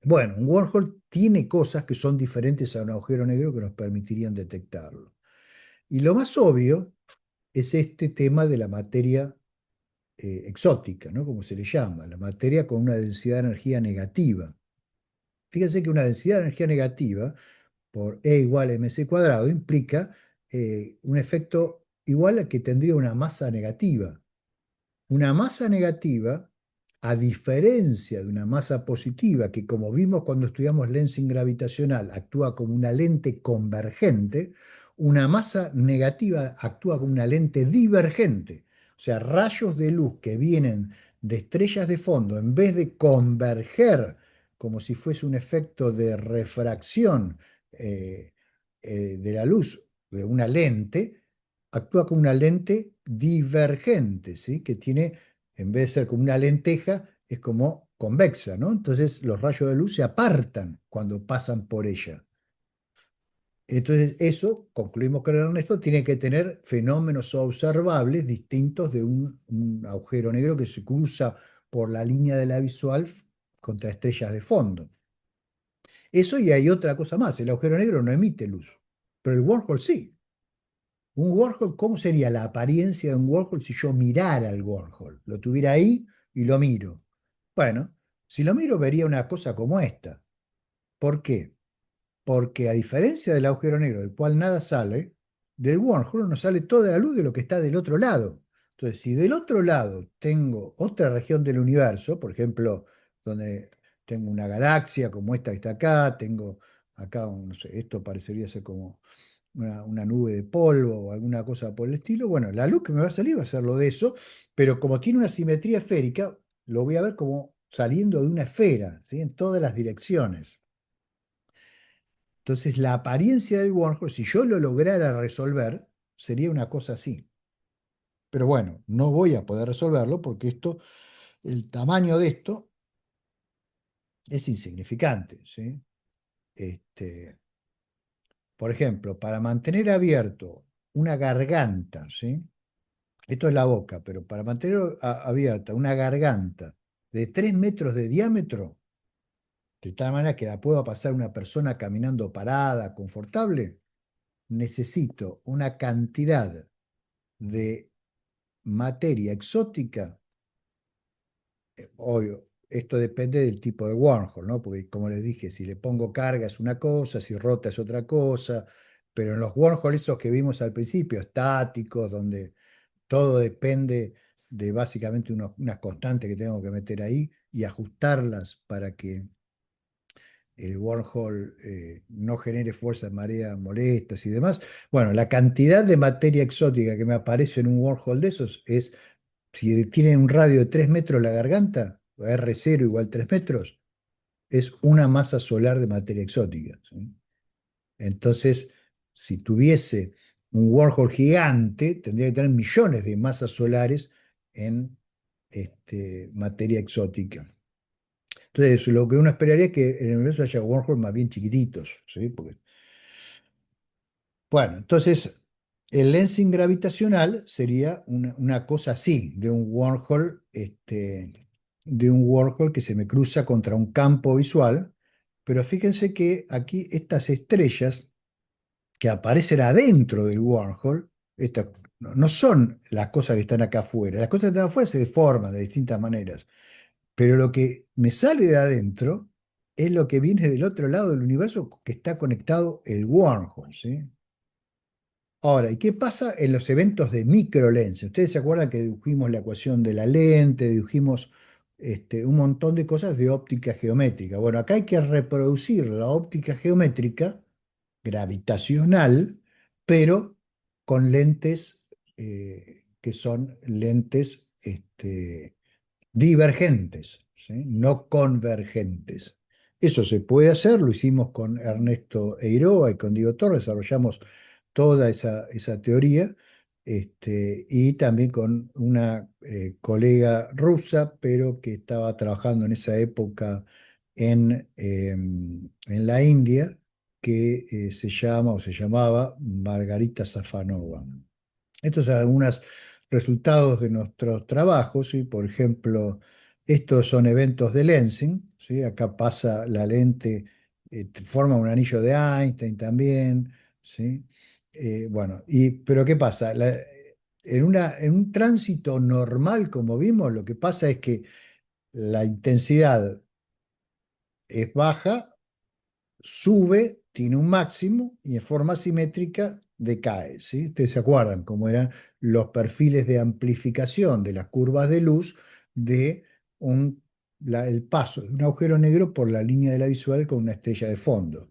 Speaker 1: Bueno, un wormhole tiene cosas que son diferentes a un agujero negro que nos permitirían detectarlo. Y lo más obvio es este tema de la materia exótica, ¿no? Como se le llama, la materia con una densidad de energía negativa. Fíjense que una densidad de energía negativa por E igual a mc cuadrado implica un efecto igual a que tendría una masa negativa. Una masa negativa, a diferencia de una masa positiva, que como vimos cuando estudiamos lensing gravitacional, actúa como una lente convergente, una masa negativa actúa como una lente divergente. O sea, rayos de luz que vienen de estrellas de fondo, en vez de converger como si fuese un efecto de refracción eh, de la luz de una lente, actúa como una lente divergente, ¿sí? Que tiene, en vez de ser como una lenteja, es como convexa, ¿no? Entonces los rayos de luz se apartan cuando pasan por ella. Entonces eso, concluimos con Ernesto, tiene que tener fenómenos observables distintos de un agujero negro que se cruza por la línea de la visual contra estrellas de fondo. Eso, y hay otra cosa más, el agujero negro no emite luz, pero el wormhole sí. Un wormhole, ¿cómo sería la apariencia de un wormhole si yo mirara el wormhole? Lo tuviera ahí y lo miro. Bueno, si lo miro vería una cosa como esta. ¿Por qué? Porque a diferencia del agujero negro del cual nada sale, del wormhole no sale toda la luz de lo que está del otro lado. Entonces, si del otro lado tengo otra región del universo, por ejemplo, donde tengo una galaxia como esta que está acá, tengo acá, no sé, esto parecería ser como una nube de polvo o alguna cosa por el estilo, bueno, la luz que me va a salir va a ser lo de eso, pero como tiene una simetría esférica, lo voy a ver como saliendo de una esfera, ¿sí? En todas las direcciones. Entonces, la apariencia del wormhole, si yo lo lograra resolver, sería una cosa así. Pero bueno, no voy a poder resolverlo porque el tamaño de esto es insignificante, ¿sí? Este, por ejemplo, para mantener abierto una garganta, ¿sí? Esto es la boca, pero para mantener abierta una garganta de 3 metros de diámetro, de tal manera que la pueda pasar una persona caminando parada, confortable, necesito una cantidad de materia exótica. Obvio, esto depende del tipo de wormhole, ¿no? Porque como les dije, si le pongo carga es una cosa, si rota es otra cosa, pero en los wormholes esos que vimos al principio, estáticos, donde todo depende de básicamente unas constantes que tengo que meter ahí y ajustarlas para que el wormhole no genere fuerzas de marea molestas y demás. Bueno, la cantidad de materia exótica que me aparece en un wormhole de esos es, si tiene un radio de 3 metros la garganta, R0 igual 3 metros, es una masa solar de materia exótica, ¿sí? Entonces, si tuviese un wormhole gigante, tendría que tener millones de masas solares en materia exótica. Entonces, lo que uno esperaría es que en el universo haya wormholes más bien chiquititos, ¿sí? Bueno, entonces, El lensing gravitacional sería una cosa así, de un wormhole que se me cruza contra un campo visual, pero fíjense que aquí estas estrellas que aparecen adentro del wormhole, no son las cosas que están acá afuera, las cosas que están afuera se deforman de distintas maneras, pero lo que me sale de adentro es lo que viene del otro lado del universo que está conectado el wormhole, ¿sí? Ahora, ¿y qué pasa en los eventos de microlens? Ustedes se acuerdan que dedujimos la ecuación de la lente, dedujimos un montón de cosas de óptica geométrica. Bueno, acá hay que reproducir la óptica geométrica gravitacional, pero con lentes que son lentes divergentes, ¿sí? No convergentes. Eso se puede hacer, lo hicimos con Ernesto Eiroa y con Diego Torres, desarrollamos toda esa teoría, y también con una colega rusa, pero que estaba trabajando en esa época en la India, que se llama o se llamaba Margarita Safanova. Estos son algunos resultados de nuestros trabajos, ¿sí? Por ejemplo, estos son eventos de lensing, ¿sí? Acá pasa la lente, forma un anillo de Einstein también, ¿sí? Bueno, pero ¿qué pasa? En un tránsito normal, como vimos, lo que pasa es que la intensidad es baja, sube, tiene un máximo y en forma simétrica decae, ¿sí? Ustedes se acuerdan cómo eran los perfiles de amplificación de las curvas de luz de el paso de un agujero negro por la línea de la visual con una estrella de fondo.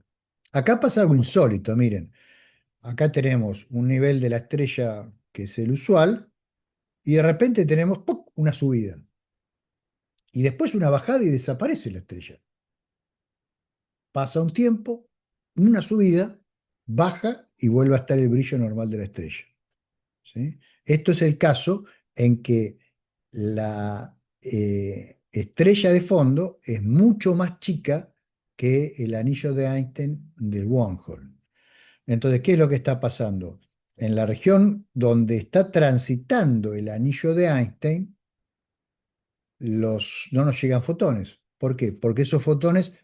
Speaker 1: Acá pasa algo insólito, miren. Acá tenemos un nivel de la estrella que es el usual y de repente tenemos ¡puc! Una subida y después una bajada y desaparece la estrella. Pasa un tiempo, una subida, baja y vuelve a estar el brillo normal de la estrella, ¿sí? Esto es el caso en que la estrella de fondo es mucho más chica que el anillo de Einstein del wormhole. Entonces, ¿qué es lo que está pasando? En la región donde está transitando el anillo de Einstein, no nos llegan fotones. ¿Por qué? Porque esos fotones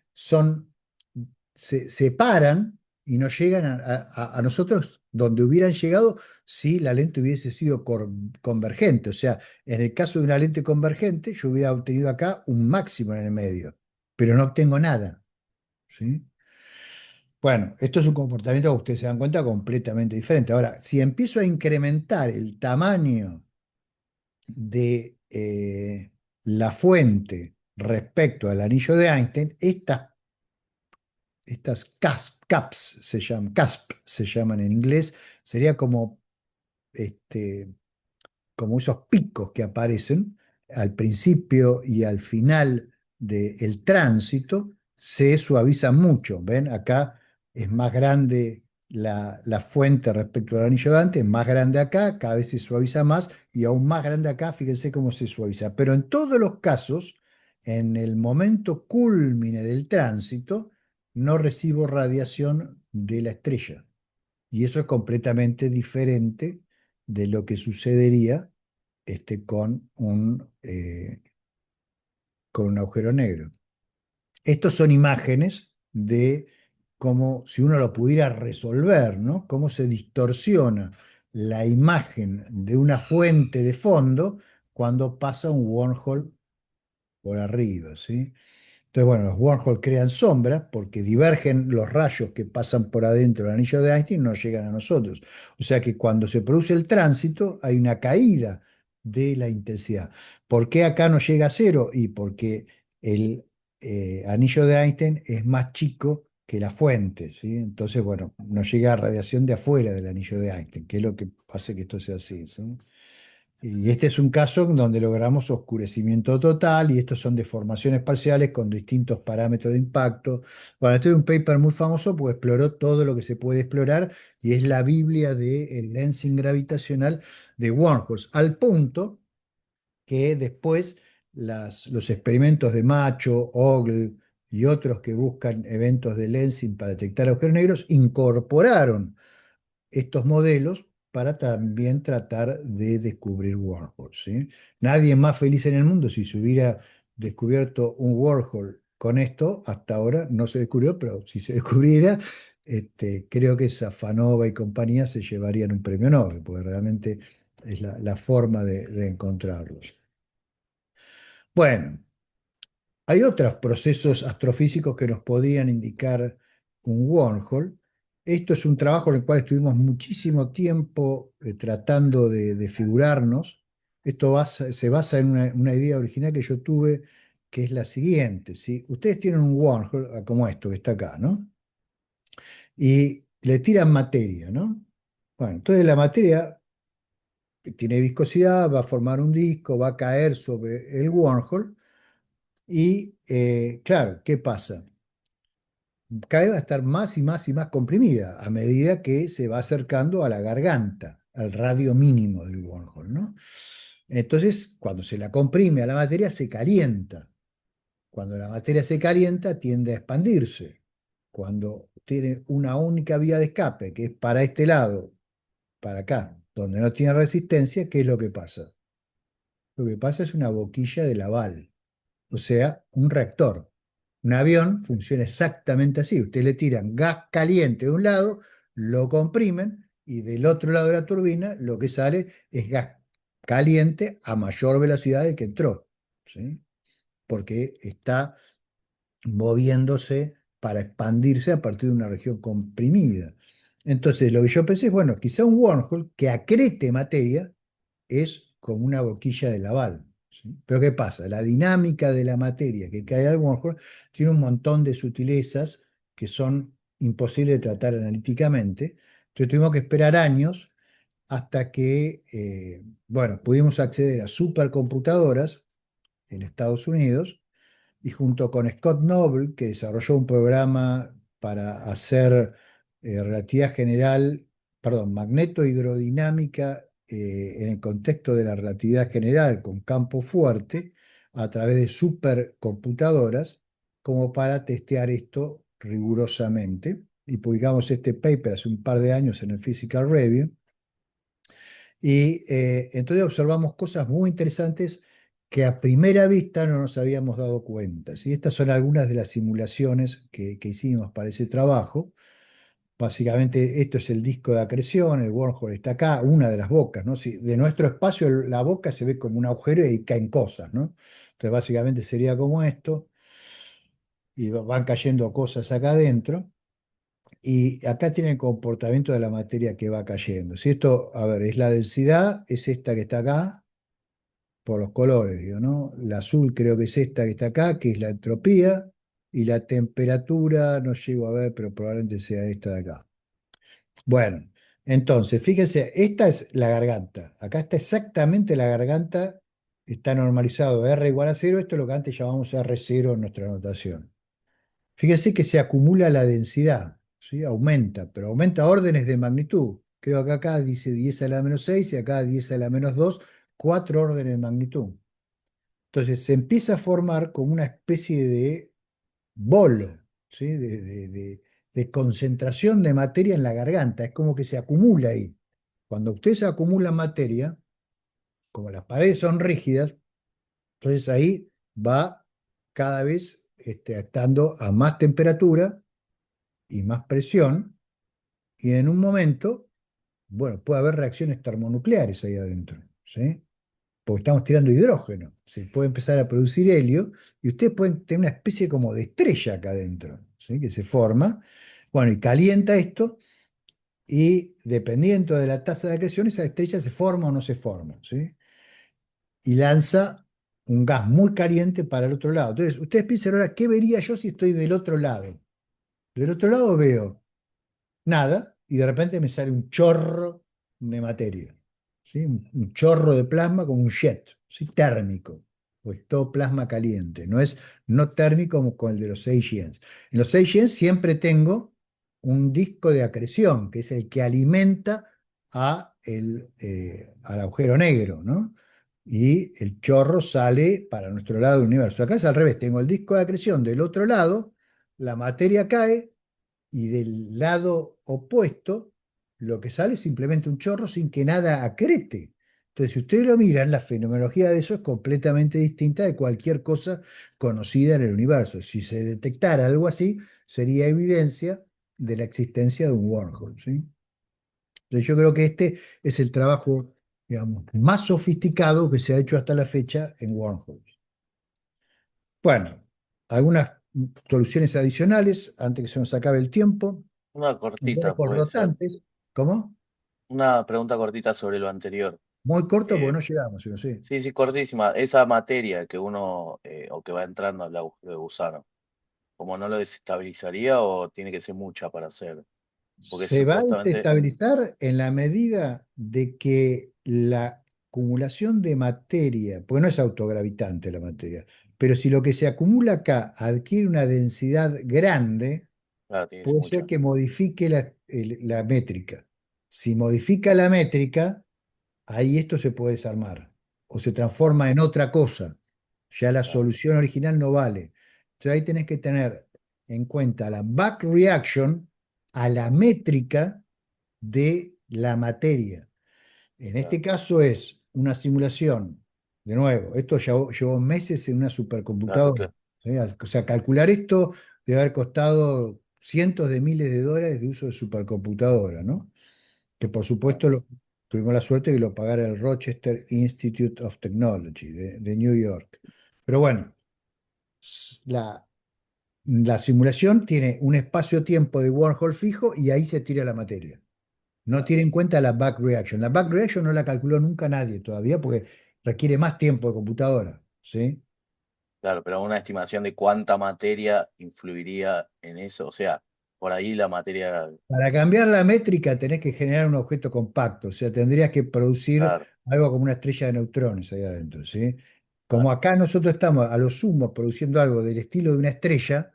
Speaker 1: se separan y no llegan a nosotros donde hubieran llegado si la lente hubiese sido convergente. O sea, en el caso de una lente convergente, yo hubiera obtenido acá un máximo en el medio, pero no obtengo nada, ¿sí? Bueno, esto es un comportamiento que ustedes se dan cuenta completamente diferente. Ahora, si empiezo a incrementar el tamaño de la fuente respecto al anillo de Einstein, estas CASP se llaman en inglés, sería este, como esos picos que aparecen al principio y al final del tránsito, se suavizan mucho. ¿Ven? Acá es más grande la fuente respecto al anillo de antes, es más grande acá, cada vez se suaviza más y aún más grande acá, fíjense cómo se suaviza. Pero en todos los casos, en el momento culmine del tránsito, no recibo radiación de la estrella. Y eso es completamente diferente de lo que sucedería con un agujero negro. Estos son imágenes de cómo, si uno lo pudiera resolver, ¿no? Cómo se distorsiona la imagen de una fuente de fondo cuando pasa un wormhole por arriba, ¿sí? Entonces, bueno, los wormholes crean sombras porque divergen los rayos que pasan por adentro del anillo de Einstein y no llegan a nosotros. O sea que cuando se produce el tránsito hay una caída de la intensidad. ¿Por qué acá no llega a cero? Y porque el anillo de Einstein es más chico que la fuente, ¿sí? Entonces, bueno, no llega radiación de afuera del anillo de Einstein, que es lo que hace que esto sea así, ¿sí? Y este es un caso en donde logramos oscurecimiento total y estos son deformaciones parciales con distintos parámetros de impacto. Bueno, este es un paper muy famoso porque exploró todo lo que se puede explorar y es la Biblia del lensing gravitacional de wormholes, al punto que después los experimentos de Macho, Ogle y otros que buscan eventos de lensing para detectar agujeros negros incorporaron estos modelos para también tratar de descubrir wormholes, ¿sí? Nadie es más feliz en el mundo si se hubiera descubierto un wormhole con esto. Hasta ahora no se descubrió, pero si se descubriera, creo que Safanova y compañía se llevarían un premio Nobel, porque realmente es la forma de encontrarlos. Bueno, hay otros procesos astrofísicos que nos podrían indicar un wormhole. Esto es un trabajo en el cual estuvimos muchísimo tiempo tratando de figurarnos. Esto se basa en una idea original que yo tuve, que es la siguiente, ¿sí? Ustedes tienen un wormhole como esto que está acá, ¿no? Y le tiran materia, ¿no? Bueno, entonces la materia tiene viscosidad, va a formar un disco, va a caer sobre el wormhole y, claro, ¿qué pasa? Cada vez va a estar más y más y más comprimida a medida que se va acercando a la garganta, al radio mínimo del wormhole, ¿no? Entonces, cuando se la comprime a la materia, se calienta. Cuando la materia se calienta, tiende a expandirse. Cuando tiene una única vía de escape, que es para este lado, para acá, donde no tiene resistencia, ¿qué es lo que pasa? Lo que pasa es una boquilla de Laval, o sea, un reactor. Un avión funciona exactamente así. Ustedes le tiran gas caliente de un lado, lo comprimen y del otro lado de la turbina lo que sale es gas caliente a mayor velocidad del que entró, ¿sí? Porque está moviéndose para expandirse a partir de una región comprimida. Entonces, lo que yo pensé es, bueno, quizá un wormhole que acrete materia es como una boquilla de Laval, ¿sí? Pero ¿qué pasa? La dinámica de la materia que cae al wormhole tiene un montón de sutilezas que son imposibles de tratar analíticamente. Entonces tuvimos que esperar años hasta que, bueno, pudimos acceder a supercomputadoras en Estados Unidos y junto con Scott Noble, que desarrolló un programa para hacer relatividad general, perdón, magnetohidrodinámica en el contexto de la relatividad general con campo fuerte, a través de supercomputadoras, como para testear esto rigurosamente. Y publicamos este paper hace un par de años en el Physical Review. Y entonces observamos cosas muy interesantes que a primera vista no nos habíamos dado cuenta, ¿sí? Estas son algunas de las simulaciones que hicimos para ese trabajo. Básicamente esto es el disco de acreción, el wormhole está acá, una de las bocas, ¿no? Si de nuestro espacio la boca se ve como un agujero y caen cosas, ¿no? Entonces básicamente sería como esto, y van cayendo cosas acá adentro. Y acá tiene el comportamiento de la materia que va cayendo. Si esto, a ver, es la densidad, es esta que está acá, por los colores, digo, ¿no? La azul creo que es esta que está acá, que es la entropía, y la temperatura, no llego a ver, pero probablemente sea esta de acá. Bueno, entonces, fíjense, esta es la garganta. Acá está exactamente la garganta, está normalizado R igual a 0, esto es lo que antes llamamos R0 en nuestra notación. Fíjense que se acumula la densidad, ¿sí? Aumenta, pero aumenta a órdenes de magnitud. Creo que acá dice 10 a la menos 6 y acá 10 a la menos 2, 4 órdenes de magnitud. Entonces se empieza a formar como una especie de bolo, ¿sí? De concentración de materia en la garganta. Es como que se acumula ahí. Cuando usted se acumula materia, como las paredes son rígidas, entonces ahí va cada vez estando a más temperatura y más presión, y en un momento, bueno, puede haber reacciones termonucleares ahí adentro, ¿sí? Porque estamos tirando hidrógeno, se puede empezar a producir helio, y ustedes pueden tener una especie como de estrella acá adentro, ¿sí? Que se forma, bueno, y calienta esto, y dependiendo de la tasa de acreción, esa estrella se forma o no se forma, ¿sí? Y lanza un gas muy caliente para el otro lado. Entonces, ustedes piensen ahora, ¿qué vería yo si estoy del otro lado? Del otro lado veo nada, y de repente me sale un chorro de materia, ¿sí? Un chorro de plasma como un jet, ¿sí? Térmico, pues todo plasma caliente, no es no térmico como con el de los AGNs. En los AGNs siempre tengo un disco de acreción, que es el que alimenta al agujero negro, ¿no? Y el chorro sale para nuestro lado del universo. Acá es al revés, tengo el disco de acreción del otro lado, la materia cae, y del lado opuesto lo que sale es simplemente un chorro sin que nada acrete. Entonces, si ustedes lo miran, la fenomenología de eso es completamente distinta de cualquier cosa conocida en el universo. Si se detectara algo así, sería evidencia de la existencia de un wormhole, ¿sí? Entonces, yo creo que este es el trabajo, digamos, más sofisticado que se ha hecho hasta la fecha en wormholes. Bueno, algunas soluciones adicionales antes que se nos acabe el tiempo.
Speaker 2: Una
Speaker 1: En
Speaker 2: cortita
Speaker 1: wormholes
Speaker 2: puede ser.
Speaker 1: rotantes, ¿cómo?
Speaker 2: Una pregunta cortita sobre lo anterior.
Speaker 1: Muy corto porque
Speaker 2: Eh,
Speaker 1: no llegamos, yo no sé.
Speaker 2: sí, sí, cortísima. Esa materia que uno, o que va entrando al agujero de gusano, ¿como no lo desestabilizaría o tiene que ser mucha para hacer? Porque
Speaker 1: Se va a
Speaker 2: supuestamente,
Speaker 1: desestabilizar en la medida de que la acumulación de materia, porque no es autogravitante la materia, pero si lo que se acumula acá adquiere una densidad grande,
Speaker 2: claro, tiene que ser
Speaker 1: puede ser
Speaker 2: mucha.
Speaker 1: que modifique la métrica. Si modifica la métrica, ahí esto se puede desarmar o se
Speaker 2: Claro,
Speaker 1: transforma en otra cosa. Ya la
Speaker 2: claro,
Speaker 1: solución original no vale. Entonces ahí tenés que tener en cuenta la back reaction a la métrica de la materia. En este
Speaker 2: claro,
Speaker 1: caso es una simulación, de nuevo, esto llevó meses en una
Speaker 2: claro,
Speaker 1: supercomputadora.
Speaker 2: claro,
Speaker 1: ¿Sí? O sea, calcular esto debe haber costado cientos de miles de dólares de uso de supercomputadora, ¿no? Que por
Speaker 2: claro,
Speaker 1: supuesto tuvimos la suerte de que lo pagara el Rochester Institute of Technology de New York. Pero bueno, la simulación tiene un espacio-tiempo de wormhole fijo y ahí se tira la materia. No
Speaker 2: claro.
Speaker 1: tiene en cuenta la back reaction. La back reaction no la calculó nunca nadie todavía porque requiere más tiempo de computadora, ¿sí?
Speaker 2: Claro, pero una estimación de cuánta materia influiría en eso. O sea, por ahí la materia,
Speaker 1: Para cambiar la métrica tenés que generar un objeto compacto, o sea, tendrías que producir
Speaker 2: claro,
Speaker 1: algo como una estrella de neutrones ahí adentro, ¿sí? Como
Speaker 2: claro,
Speaker 1: acá nosotros estamos a lo sumo produciendo algo del estilo de una estrella,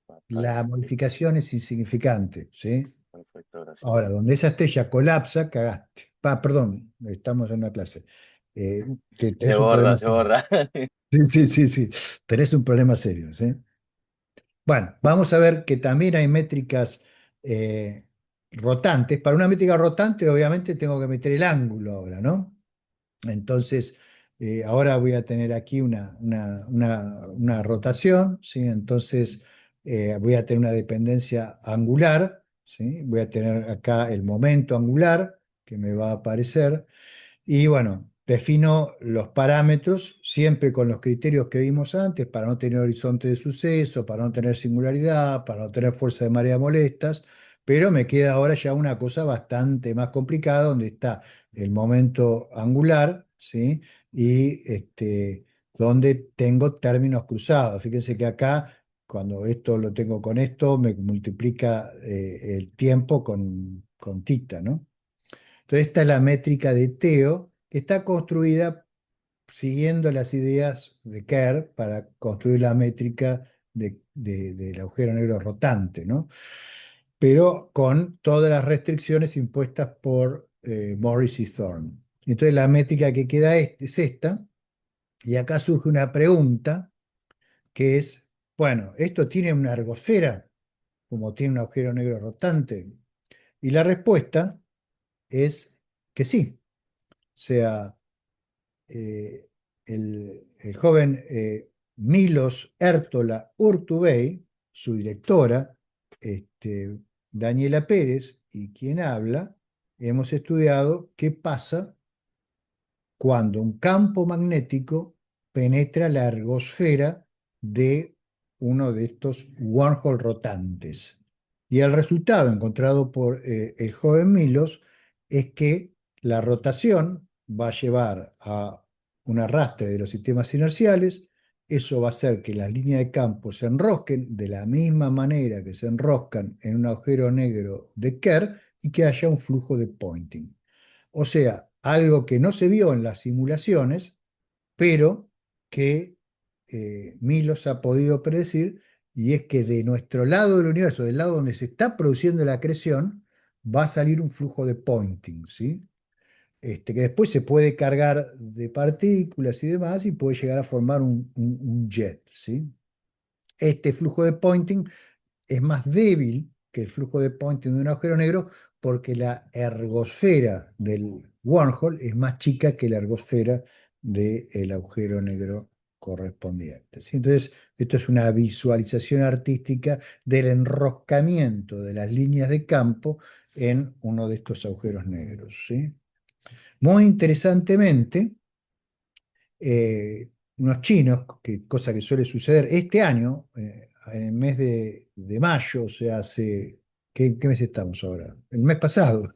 Speaker 2: claro, está
Speaker 1: la
Speaker 2: bien, sí,
Speaker 1: modificación es insignificante, ¿sí?
Speaker 2: perfecto, gracias.
Speaker 1: Ahora, donde esa estrella colapsa, cagaste. Perdón, estamos en una clase.
Speaker 2: Se
Speaker 1: Tenés un problema
Speaker 2: borra, se
Speaker 1: serio.
Speaker 2: borra.
Speaker 1: Sí, sí, sí, sí. Tenés un problema serio, ¿sí? Bueno, vamos a ver que también hay métricas eh, rotantes. Para una métrica rotante, obviamente, tengo que meter el ángulo ahora, ¿no? Entonces, ahora voy a tener aquí una rotación, ¿sí? Entonces, voy a tener una dependencia angular, ¿sí? Voy a tener acá el momento angular que me va a aparecer. Y bueno, defino los parámetros siempre con los criterios que vimos antes para no tener horizonte de suceso, para no tener singularidad, para no tener fuerza de marea molestas, pero me queda ahora ya una cosa bastante más complicada donde está el momento angular, ¿sí? Y donde tengo términos cruzados. Fíjense que acá, cuando esto lo tengo con esto, me multiplica el tiempo con tita, ¿no? Entonces, esta es la métrica de Theo, que está construida siguiendo las ideas de Kerr para construir la métrica del agujero negro rotante, ¿no? Pero con todas las restricciones impuestas por Morris y Thorne. Entonces, la métrica que queda es esta, y acá surge una pregunta que es, bueno, ¿esto tiene una ergosfera como tiene un agujero negro rotante? Y la respuesta es que sí. O sea, el joven Milos Ertola Urtubey, su directora, Daniela Pérez, y quien habla, hemos estudiado qué pasa cuando un campo magnético penetra la ergosfera de uno de estos wormhole rotantes. Y el resultado encontrado por el joven Milos es que la rotación va a llevar a un arrastre de los sistemas inerciales, eso va a hacer que las líneas de campo se enrosquen de la misma manera que se enroscan en un agujero negro de Kerr y que haya un flujo de Poynting. O sea, algo que no se vio en las simulaciones, pero que Milos ha podido predecir, y es que de nuestro lado del universo, del lado donde se está produciendo la acreción, va a salir un flujo de Poynting, ¿sí? Que después se puede cargar de partículas y demás y puede llegar a formar un jet, ¿sí? Este flujo de Poynting es más débil que el flujo de Poynting de un agujero negro porque la ergosfera del wormhole es más chica que la ergosfera del agujero negro correspondiente, ¿sí? Entonces, esto es una visualización artística del enroscamiento de las líneas de campo en uno de estos agujeros negros, ¿sí? Muy interesantemente, unos chinos, cosa que suele suceder este año, en el mes de mayo, o sea, ¿qué mes estamos ahora? El mes pasado.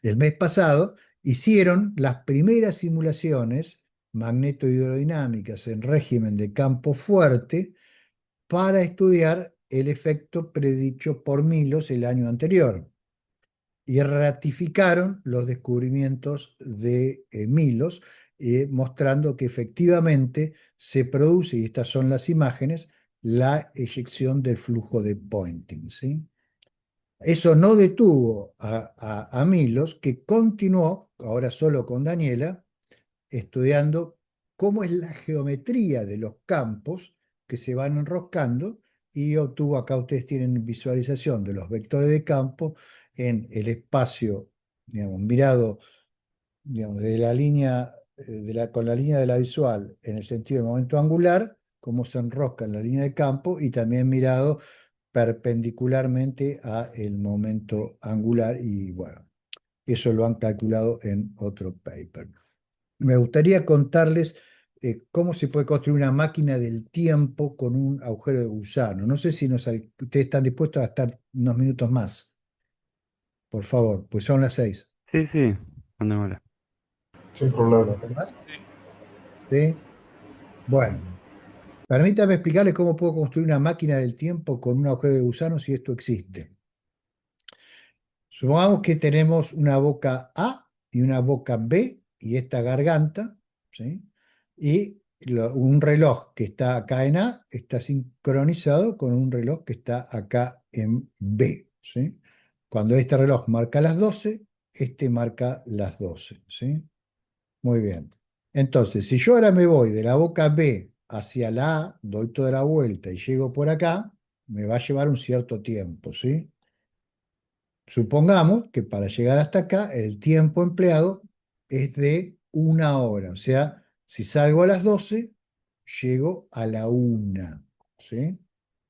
Speaker 1: El mes pasado hicieron las primeras simulaciones magnetohidrodinámicas en régimen de campo fuerte para estudiar el efecto predicho por Milos el año anterior y ratificaron los descubrimientos de Milos, mostrando que efectivamente se produce, y estas son las imágenes, la eyección del flujo de Poynting, ¿sí? Eso no detuvo a Milos, que continuó, ahora solo con Daniela, estudiando cómo es la geometría de los campos que se van enroscando y obtuvo, acá ustedes tienen visualización de los vectores de campo en el espacio, digamos, mirado, digamos, de la línea, con la línea de la visual en el sentido del momento angular, cómo se enrosca en la línea de campo, y también mirado perpendicularmente a el momento angular, y bueno, eso lo han calculado en otro paper. Me gustaría contarles cómo se puede construir una máquina del tiempo con un agujero de gusano. No sé si ustedes están dispuestos a estar unos minutos más, por favor, pues son las 6.
Speaker 4: Sí, sí, mandémosla.
Speaker 3: Sin problema.
Speaker 1: ¿Minutos más? ¿Sí? Bueno, permítame explicarles cómo puedo construir una máquina del tiempo con un agujero de gusano si esto existe. Supongamos que tenemos una boca A y una boca B y esta garganta, ¿sí? Y un reloj que está acá en A está sincronizado con un reloj que está acá en B, ¿sí? Cuando este reloj marca las 12, este marca las 12, ¿sí? Muy bien. Entonces, si yo ahora me voy de la boca B hacia la A, doy toda la vuelta y llego por acá, me va a llevar un cierto tiempo, ¿sí? Supongamos que para llegar hasta acá el tiempo empleado es de 1 hora. O sea, si salgo a las 12, llego a la 1. ¿Sí?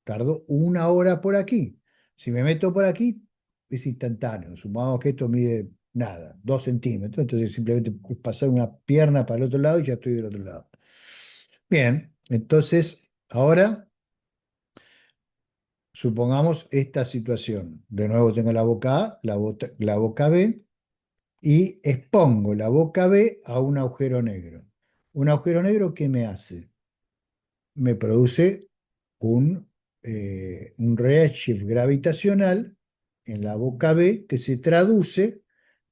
Speaker 1: Tardo 1 hora por aquí. Si me meto por aquí, es instantáneo. Supongamos que esto mide nada, 2 centímetros. Entonces simplemente es pasar una pierna para el otro lado y ya estoy del otro lado. Bien, entonces ahora supongamos esta situación. De nuevo tengo la boca A, la boca B, y expongo la boca B a un agujero negro. ¿Un agujero negro qué me hace? Me produce un redshift gravitacional en la boca B que se traduce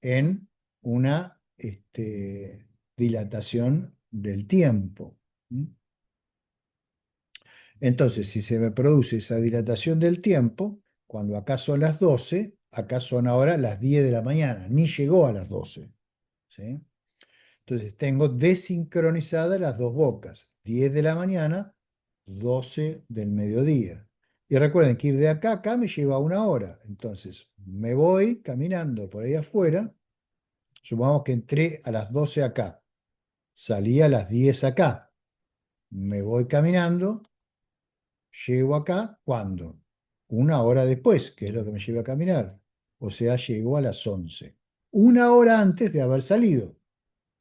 Speaker 1: en una dilatación del tiempo. ¿Mm? Entonces, si se me produce esa dilatación del tiempo, cuando acá son las 12, acá son ahora las 10 de la mañana, ni llegó a las 12. ¿Sí? Entonces, tengo desincronizadas las dos bocas, 10 de la mañana, 12 del mediodía. Y recuerden que ir de acá a acá me lleva 1 hora. Entonces, me voy caminando por ahí afuera. Supongamos que entré a las 12 acá, salí a las 10 acá. Me voy caminando. Llego acá, ¿cuándo? 1 hora después, que es lo que me lleva a caminar. O sea, llego a las 11. 1 hora antes de haber salido.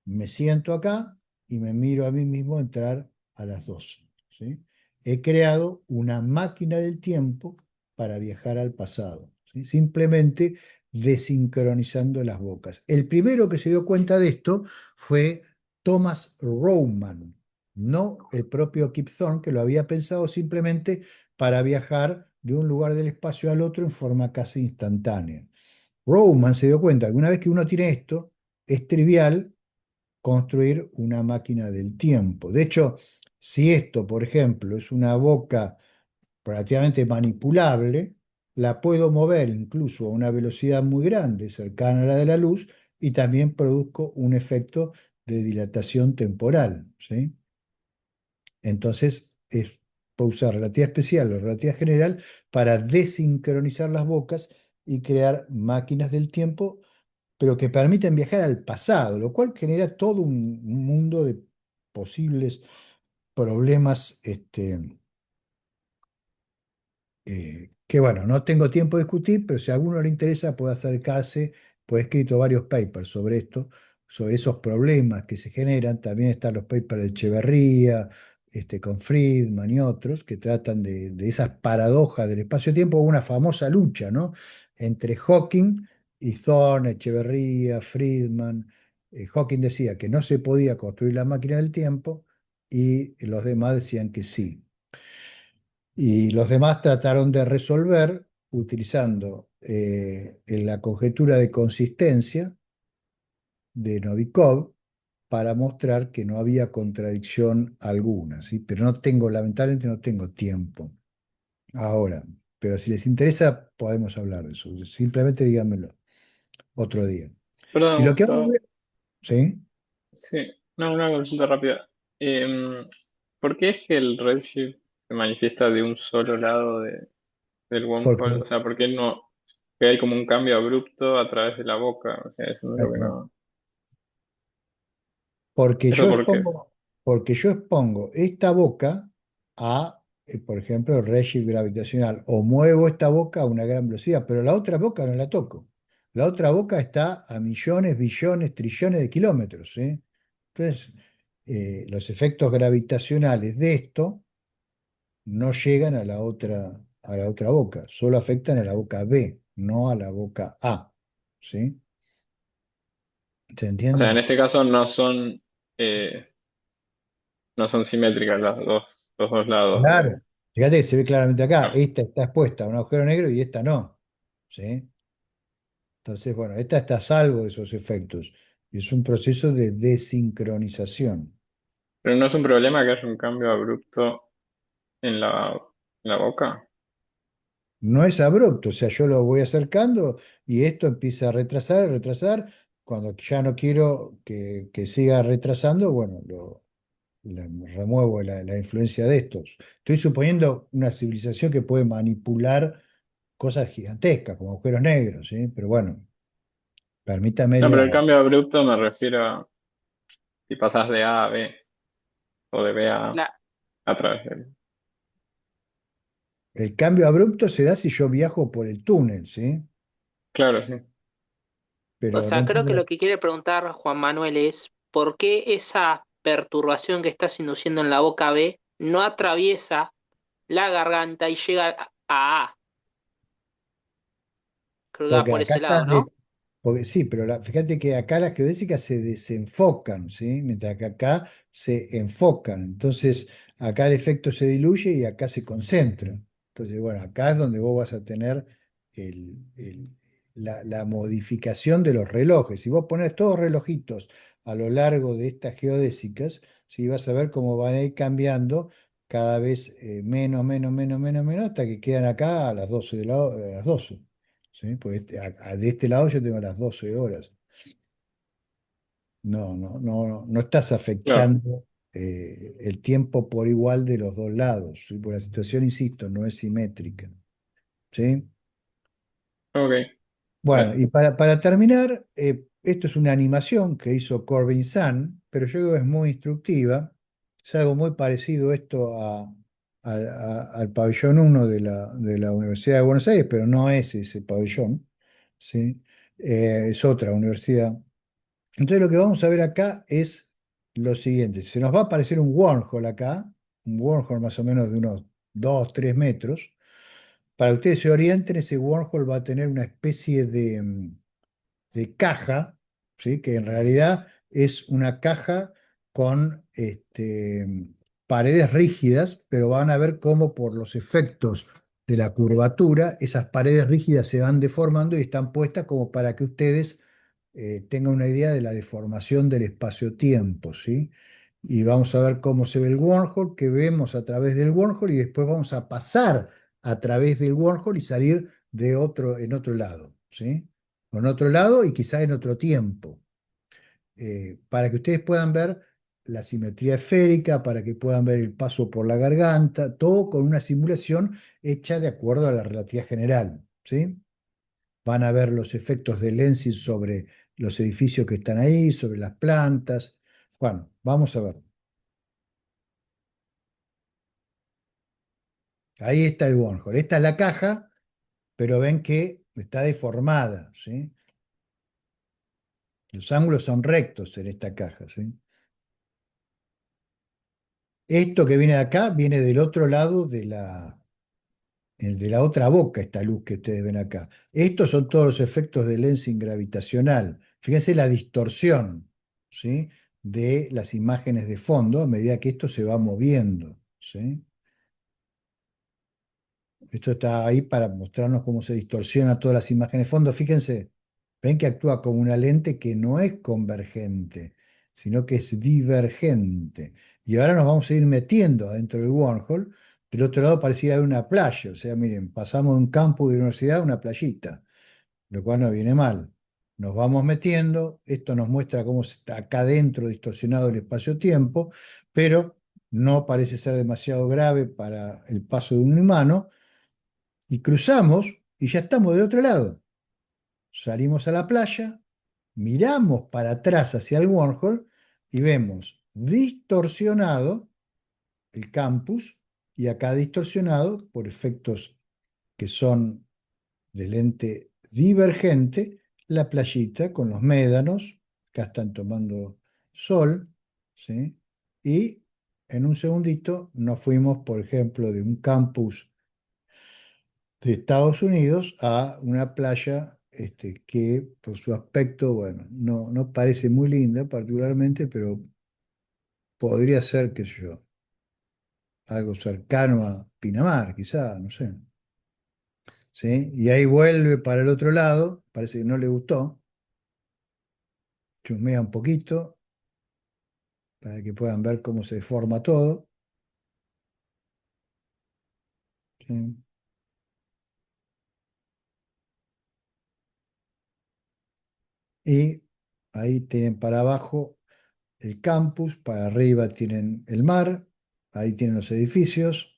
Speaker 1: Me siento acá y me miro a mí mismo entrar a las 12. ¿Sí? He creado una máquina del tiempo para viajar al pasado, ¿sí? Simplemente desincronizando las bocas. El primero que se dio cuenta de esto fue Thomas Roman, no el propio Kip Thorne, que lo había pensado simplemente para viajar de un lugar del espacio al otro en forma casi instantánea. Roman se dio cuenta que una vez que uno tiene esto, es trivial construir una máquina del tiempo. De hecho, si esto, por ejemplo, es una boca relativamente manipulable, la puedo mover incluso a una velocidad muy grande, cercana a la de la luz, y también produzco un efecto de dilatación temporal, ¿sí? Entonces, puedo usar relatividad especial o relatividad general para desincronizar las bocas y crear máquinas del tiempo, pero que permiten viajar al pasado, lo cual genera todo un mundo de posibles problemas, que bueno, no tengo tiempo de discutir, pero si a alguno le interesa puede acercarse, pues he escrito varios papers sobre esto, sobre esos problemas que se generan. También están los papers de Echeverría, con Friedman y otros, que tratan de esas paradojas del espacio-tiempo, una famosa lucha, ¿no? Entre Hawking y Thorne, Echeverría, Friedman. Hawking decía que no se podía construir la máquina del tiempo y los demás decían que sí. Y los demás trataron de resolver utilizando la conjetura de consistencia de Novikov para mostrar que no había contradicción alguna, ¿sí? Pero lamentablemente no tengo tiempo ahora. Pero si les interesa, podemos hablar de eso. Simplemente díganmelo otro día. Y
Speaker 5: Perdón,
Speaker 1: lo que vamos a
Speaker 5: Gustavo.
Speaker 1: ver, ¿sí?
Speaker 5: Sí, no, una consulta rápida. Em, ¿Por qué es que el redshift se manifiesta de un solo lado del wormhole? O
Speaker 1: Porque,
Speaker 5: sea, ¿por qué no? Que hay como un cambio abrupto a través de la boca. O sea, eso no es lo que no.
Speaker 1: Porque
Speaker 5: ¿Eso
Speaker 1: yo
Speaker 5: por qué?
Speaker 1: expongo, porque yo expongo esta boca a, por ejemplo, el redshift gravitacional, o muevo esta boca a una gran velocidad, pero la otra boca no la toco. La otra boca está a millones, billones, trillones de kilómetros, ¿sí? Entonces, los efectos gravitacionales de esto no llegan a la otra boca, solo afectan a la boca B, no a la boca A, ¿sí? ¿Se
Speaker 5: O sea, en
Speaker 1: entiende?
Speaker 5: este caso eh, no son simétricas los dos lados
Speaker 1: Claro,
Speaker 5: de.
Speaker 1: fíjate que se ve claramente acá,
Speaker 5: Ah,
Speaker 1: esta está expuesta a un agujero negro y esta no, ¿sí? Entonces, bueno, esta está a salvo de esos efectos. Y es un proceso de desincronización.
Speaker 5: pero no es un problema que haya un cambio abrupto en la boca.
Speaker 1: No es abrupto, o sea, yo lo voy acercando y esto empieza a retrasar, a retrasar. Cuando ya no quiero que siga retrasando, bueno, remuevo la influencia de estos. Estoy suponiendo una civilización que puede manipular cosas gigantescas, como agujeros negros, ¿sí? Pero bueno, permítame
Speaker 5: No, pero el cambio abrupto me refiero a si pasas de A a B o de B a A
Speaker 6: La-
Speaker 5: a través del.
Speaker 1: el cambio abrupto se da si yo viajo por el túnel, ¿sí?
Speaker 5: Claro, sí.
Speaker 6: o
Speaker 1: Pero no
Speaker 6: sea, creo que
Speaker 1: entiendo.
Speaker 6: lo que quiere preguntar Juan Manuel es por qué esa perturbación que estás induciendo en la boca B no atraviesa la garganta y llega a A. Creo que va
Speaker 1: Porque
Speaker 6: por
Speaker 1: acá
Speaker 6: ese lado,
Speaker 1: estás,
Speaker 6: ¿no?
Speaker 1: porque sí, pero fíjate que acá las geodésicas se desenfocan, ¿sí? Mientras que acá se enfocan. Entonces, acá el efecto se diluye y acá se concentra. Entonces, bueno, acá es donde vos vas a tener la modificación de los relojes. Si vos pones todos relojitos a lo largo de estas geodésicas, ¿sí? Vas a ver cómo van a ir cambiando cada vez menos, menos, menos, menos, menos, hasta que quedan acá a las 12 a las 12. ¿Sí? Pues de este lado yo tengo las 12 horas. No, no, no, no estás
Speaker 5: Claro.
Speaker 1: afectando el tiempo por igual de los dos lados, ¿sí? Porque la situación, insisto, no es simétrica. ¿Sí?
Speaker 5: Ok.
Speaker 1: Bueno,
Speaker 5: Gracias.
Speaker 1: y para terminar, esto es una animación que hizo Corbin Sun, pero yo creo que es muy instructiva. Es algo muy parecido esto al pabellón 1 de la Universidad de Buenos Aires, pero no es ese pabellón, ¿sí? Es otra universidad. Entonces lo que vamos a ver acá es lo siguiente. Se nos va a aparecer un wormhole acá, un wormhole más o menos de unos 2 3 metros. Para que ustedes se orienten, ese wormhole va a tener una especie de caja, ¿sí? Que en realidad es una caja con paredes rígidas, pero van a ver cómo por los efectos de la curvatura, esas paredes rígidas se van deformando y están puestas como para que ustedes tengan una idea de la deformación del espacio-tiempo, ¿sí? Y vamos a ver cómo se ve el wormhole, que vemos a través del wormhole, y después vamos a pasar a través del wormhole y salir en otro lado, ¿sí? En otro lado y quizá en otro tiempo, para que ustedes puedan ver la simetría esférica, para que puedan ver el paso por la garganta, todo con una simulación hecha de acuerdo a la relatividad general, ¿sí? van a ver los efectos de lensing sobre los edificios que están ahí, sobre las plantas. Bueno, vamos a ver. Ahí está el wormhole. Esta es la caja, pero ven que está deformada, ¿sí? Los ángulos son rectos en esta caja, ¿sí? Esto que viene de acá viene del otro lado de la otra boca, esta luz que ustedes ven acá. Estos son todos los efectos de lensing gravitacional. Fíjense la distorsión, ¿sí? De las imágenes de fondo a medida que esto se va moviendo, ¿sí? Esto está ahí para mostrarnos cómo se distorsiona todas las imágenes de fondo. Fíjense, ven que actúa como una lente que no es convergente, sino que es divergente. Y ahora nos vamos a ir metiendo adentro del wormhole. Del otro lado parecía haber una playa. O sea, miren, pasamos de un campus de universidad a una playita, lo cual no viene mal. Nos vamos metiendo. Esto nos muestra cómo está acá dentro distorsionado el espacio-tiempo, pero no parece ser demasiado grave para el paso de un humano y cruzamos y ya estamos del otro lado. Salimos a la playa, miramos para atrás hacia el wormhole y vemos distorsionado el campus y acá distorsionado por efectos que son de lente divergente, la playita con los médanos, acá están tomando sol, ¿sí? Y en un segundito nos fuimos, por ejemplo, de un campus de Estados Unidos a una playa que por su aspecto, bueno, no parece muy linda particularmente, pero podría ser, qué sé yo, algo cercano a Pinamar, quizá, no sé. ¿Sí? Y ahí vuelve para el otro lado, parece que no le gustó, chusmea un poquito para que puedan ver cómo se deforma todo. ¿Sí? Y ahí tienen para abajo el campus, para arriba tienen el mar, ahí tienen los edificios,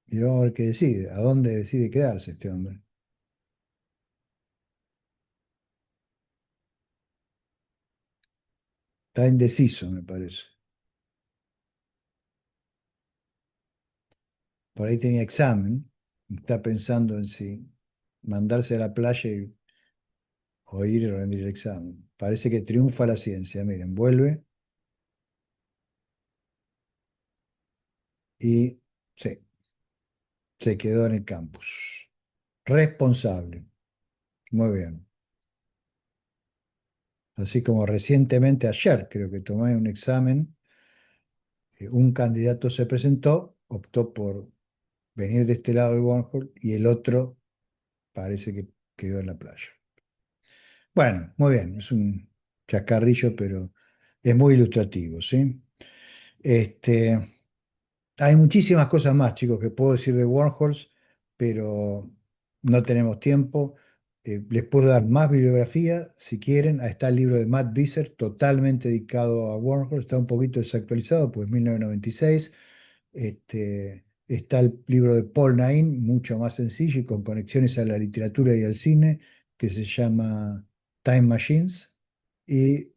Speaker 1: y vamos a ver qué decide, a dónde decide quedarse este hombre. Está indeciso, me parece. Por ahí tenía examen, está pensando en si mandarse a la playa o ir y rendir el examen. Parece que triunfa la ciencia, miren, vuelve y sí, se quedó en el campus. Responsable, muy bien. Así como recientemente ayer, creo que tomé un examen, un candidato se presentó, optó por venir de este lado del wormhole y el otro parece que quedó en la playa. Bueno, muy bien, es un chacarrillo, pero es muy ilustrativo, ¿sí? Este, hay muchísimas cosas más, chicos, que puedo decir de wormholes, pero no tenemos tiempo. Les puedo dar más bibliografía si quieren. Ahí está el libro de Matt Visser, totalmente dedicado a wormholes. Está un poquito desactualizado, pues 1996. Está el libro de Paul Nain, mucho más sencillo y con conexiones a la literatura y al cine, que se llama Time Machines. Y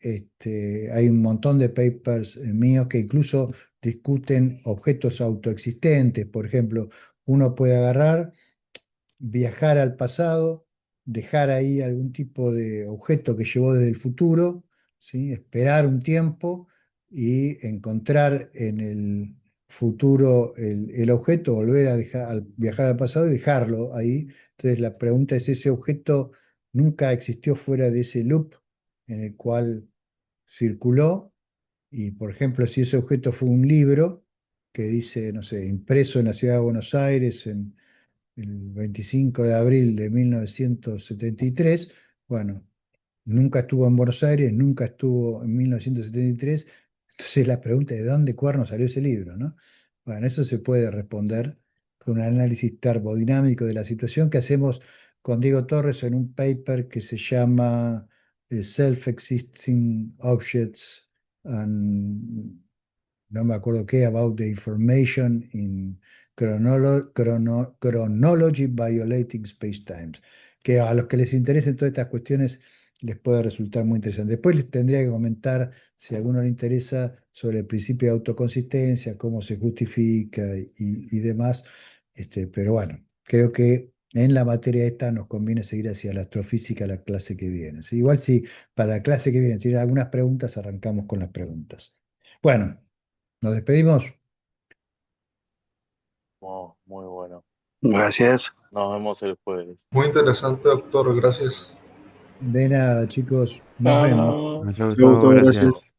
Speaker 1: hay un montón de papers míos que incluso discuten objetos autoexistentes. Por ejemplo, uno puede agarrar, viajar al pasado, dejar ahí algún tipo de objeto que llevó desde el futuro, ¿sí? Esperar un tiempo y encontrar en el futuro el objeto, volver a viajar al pasado y dejarlo ahí. Entonces la pregunta es, ¿ese objeto nunca existió fuera de ese loop en el cual circuló? Y, por ejemplo, si ese objeto fue un libro que dice, no sé, impreso en la ciudad de Buenos Aires en el 25 de abril de 1973, bueno, nunca estuvo en Buenos Aires, nunca estuvo en 1973, entonces la pregunta es, ¿de dónde cuerno salió ese libro, no? Bueno, eso se puede responder con un análisis termodinámico de la situación que hacemos con Diego Torres en un paper que se llama Self-Existing Objects and no me acuerdo qué, about the information in Chronology Violating Spacetimes, que a los que les interesen todas estas cuestiones les puede resultar muy interesante. Después les tendría que comentar, si a alguno le interesa, sobre el principio de autoconsistencia, cómo se justifica y demás. Pero bueno, creo que en la materia esta nos conviene seguir hacia la astrofísica la clase que viene. ¿Sí? Igual si para la clase que viene tienen algunas preguntas, arrancamos con las preguntas. Bueno, nos despedimos.
Speaker 2: Muy bueno.
Speaker 4: Gracias.
Speaker 2: Nos vemos el jueves.
Speaker 3: Muy interesante, doctor. Gracias.
Speaker 1: De nada, chicos, nos vemos.
Speaker 5: Chao.
Speaker 4: Chau,
Speaker 7: Chau,
Speaker 4: chau,
Speaker 7: Gustavo,
Speaker 4: gracias.
Speaker 7: gracias.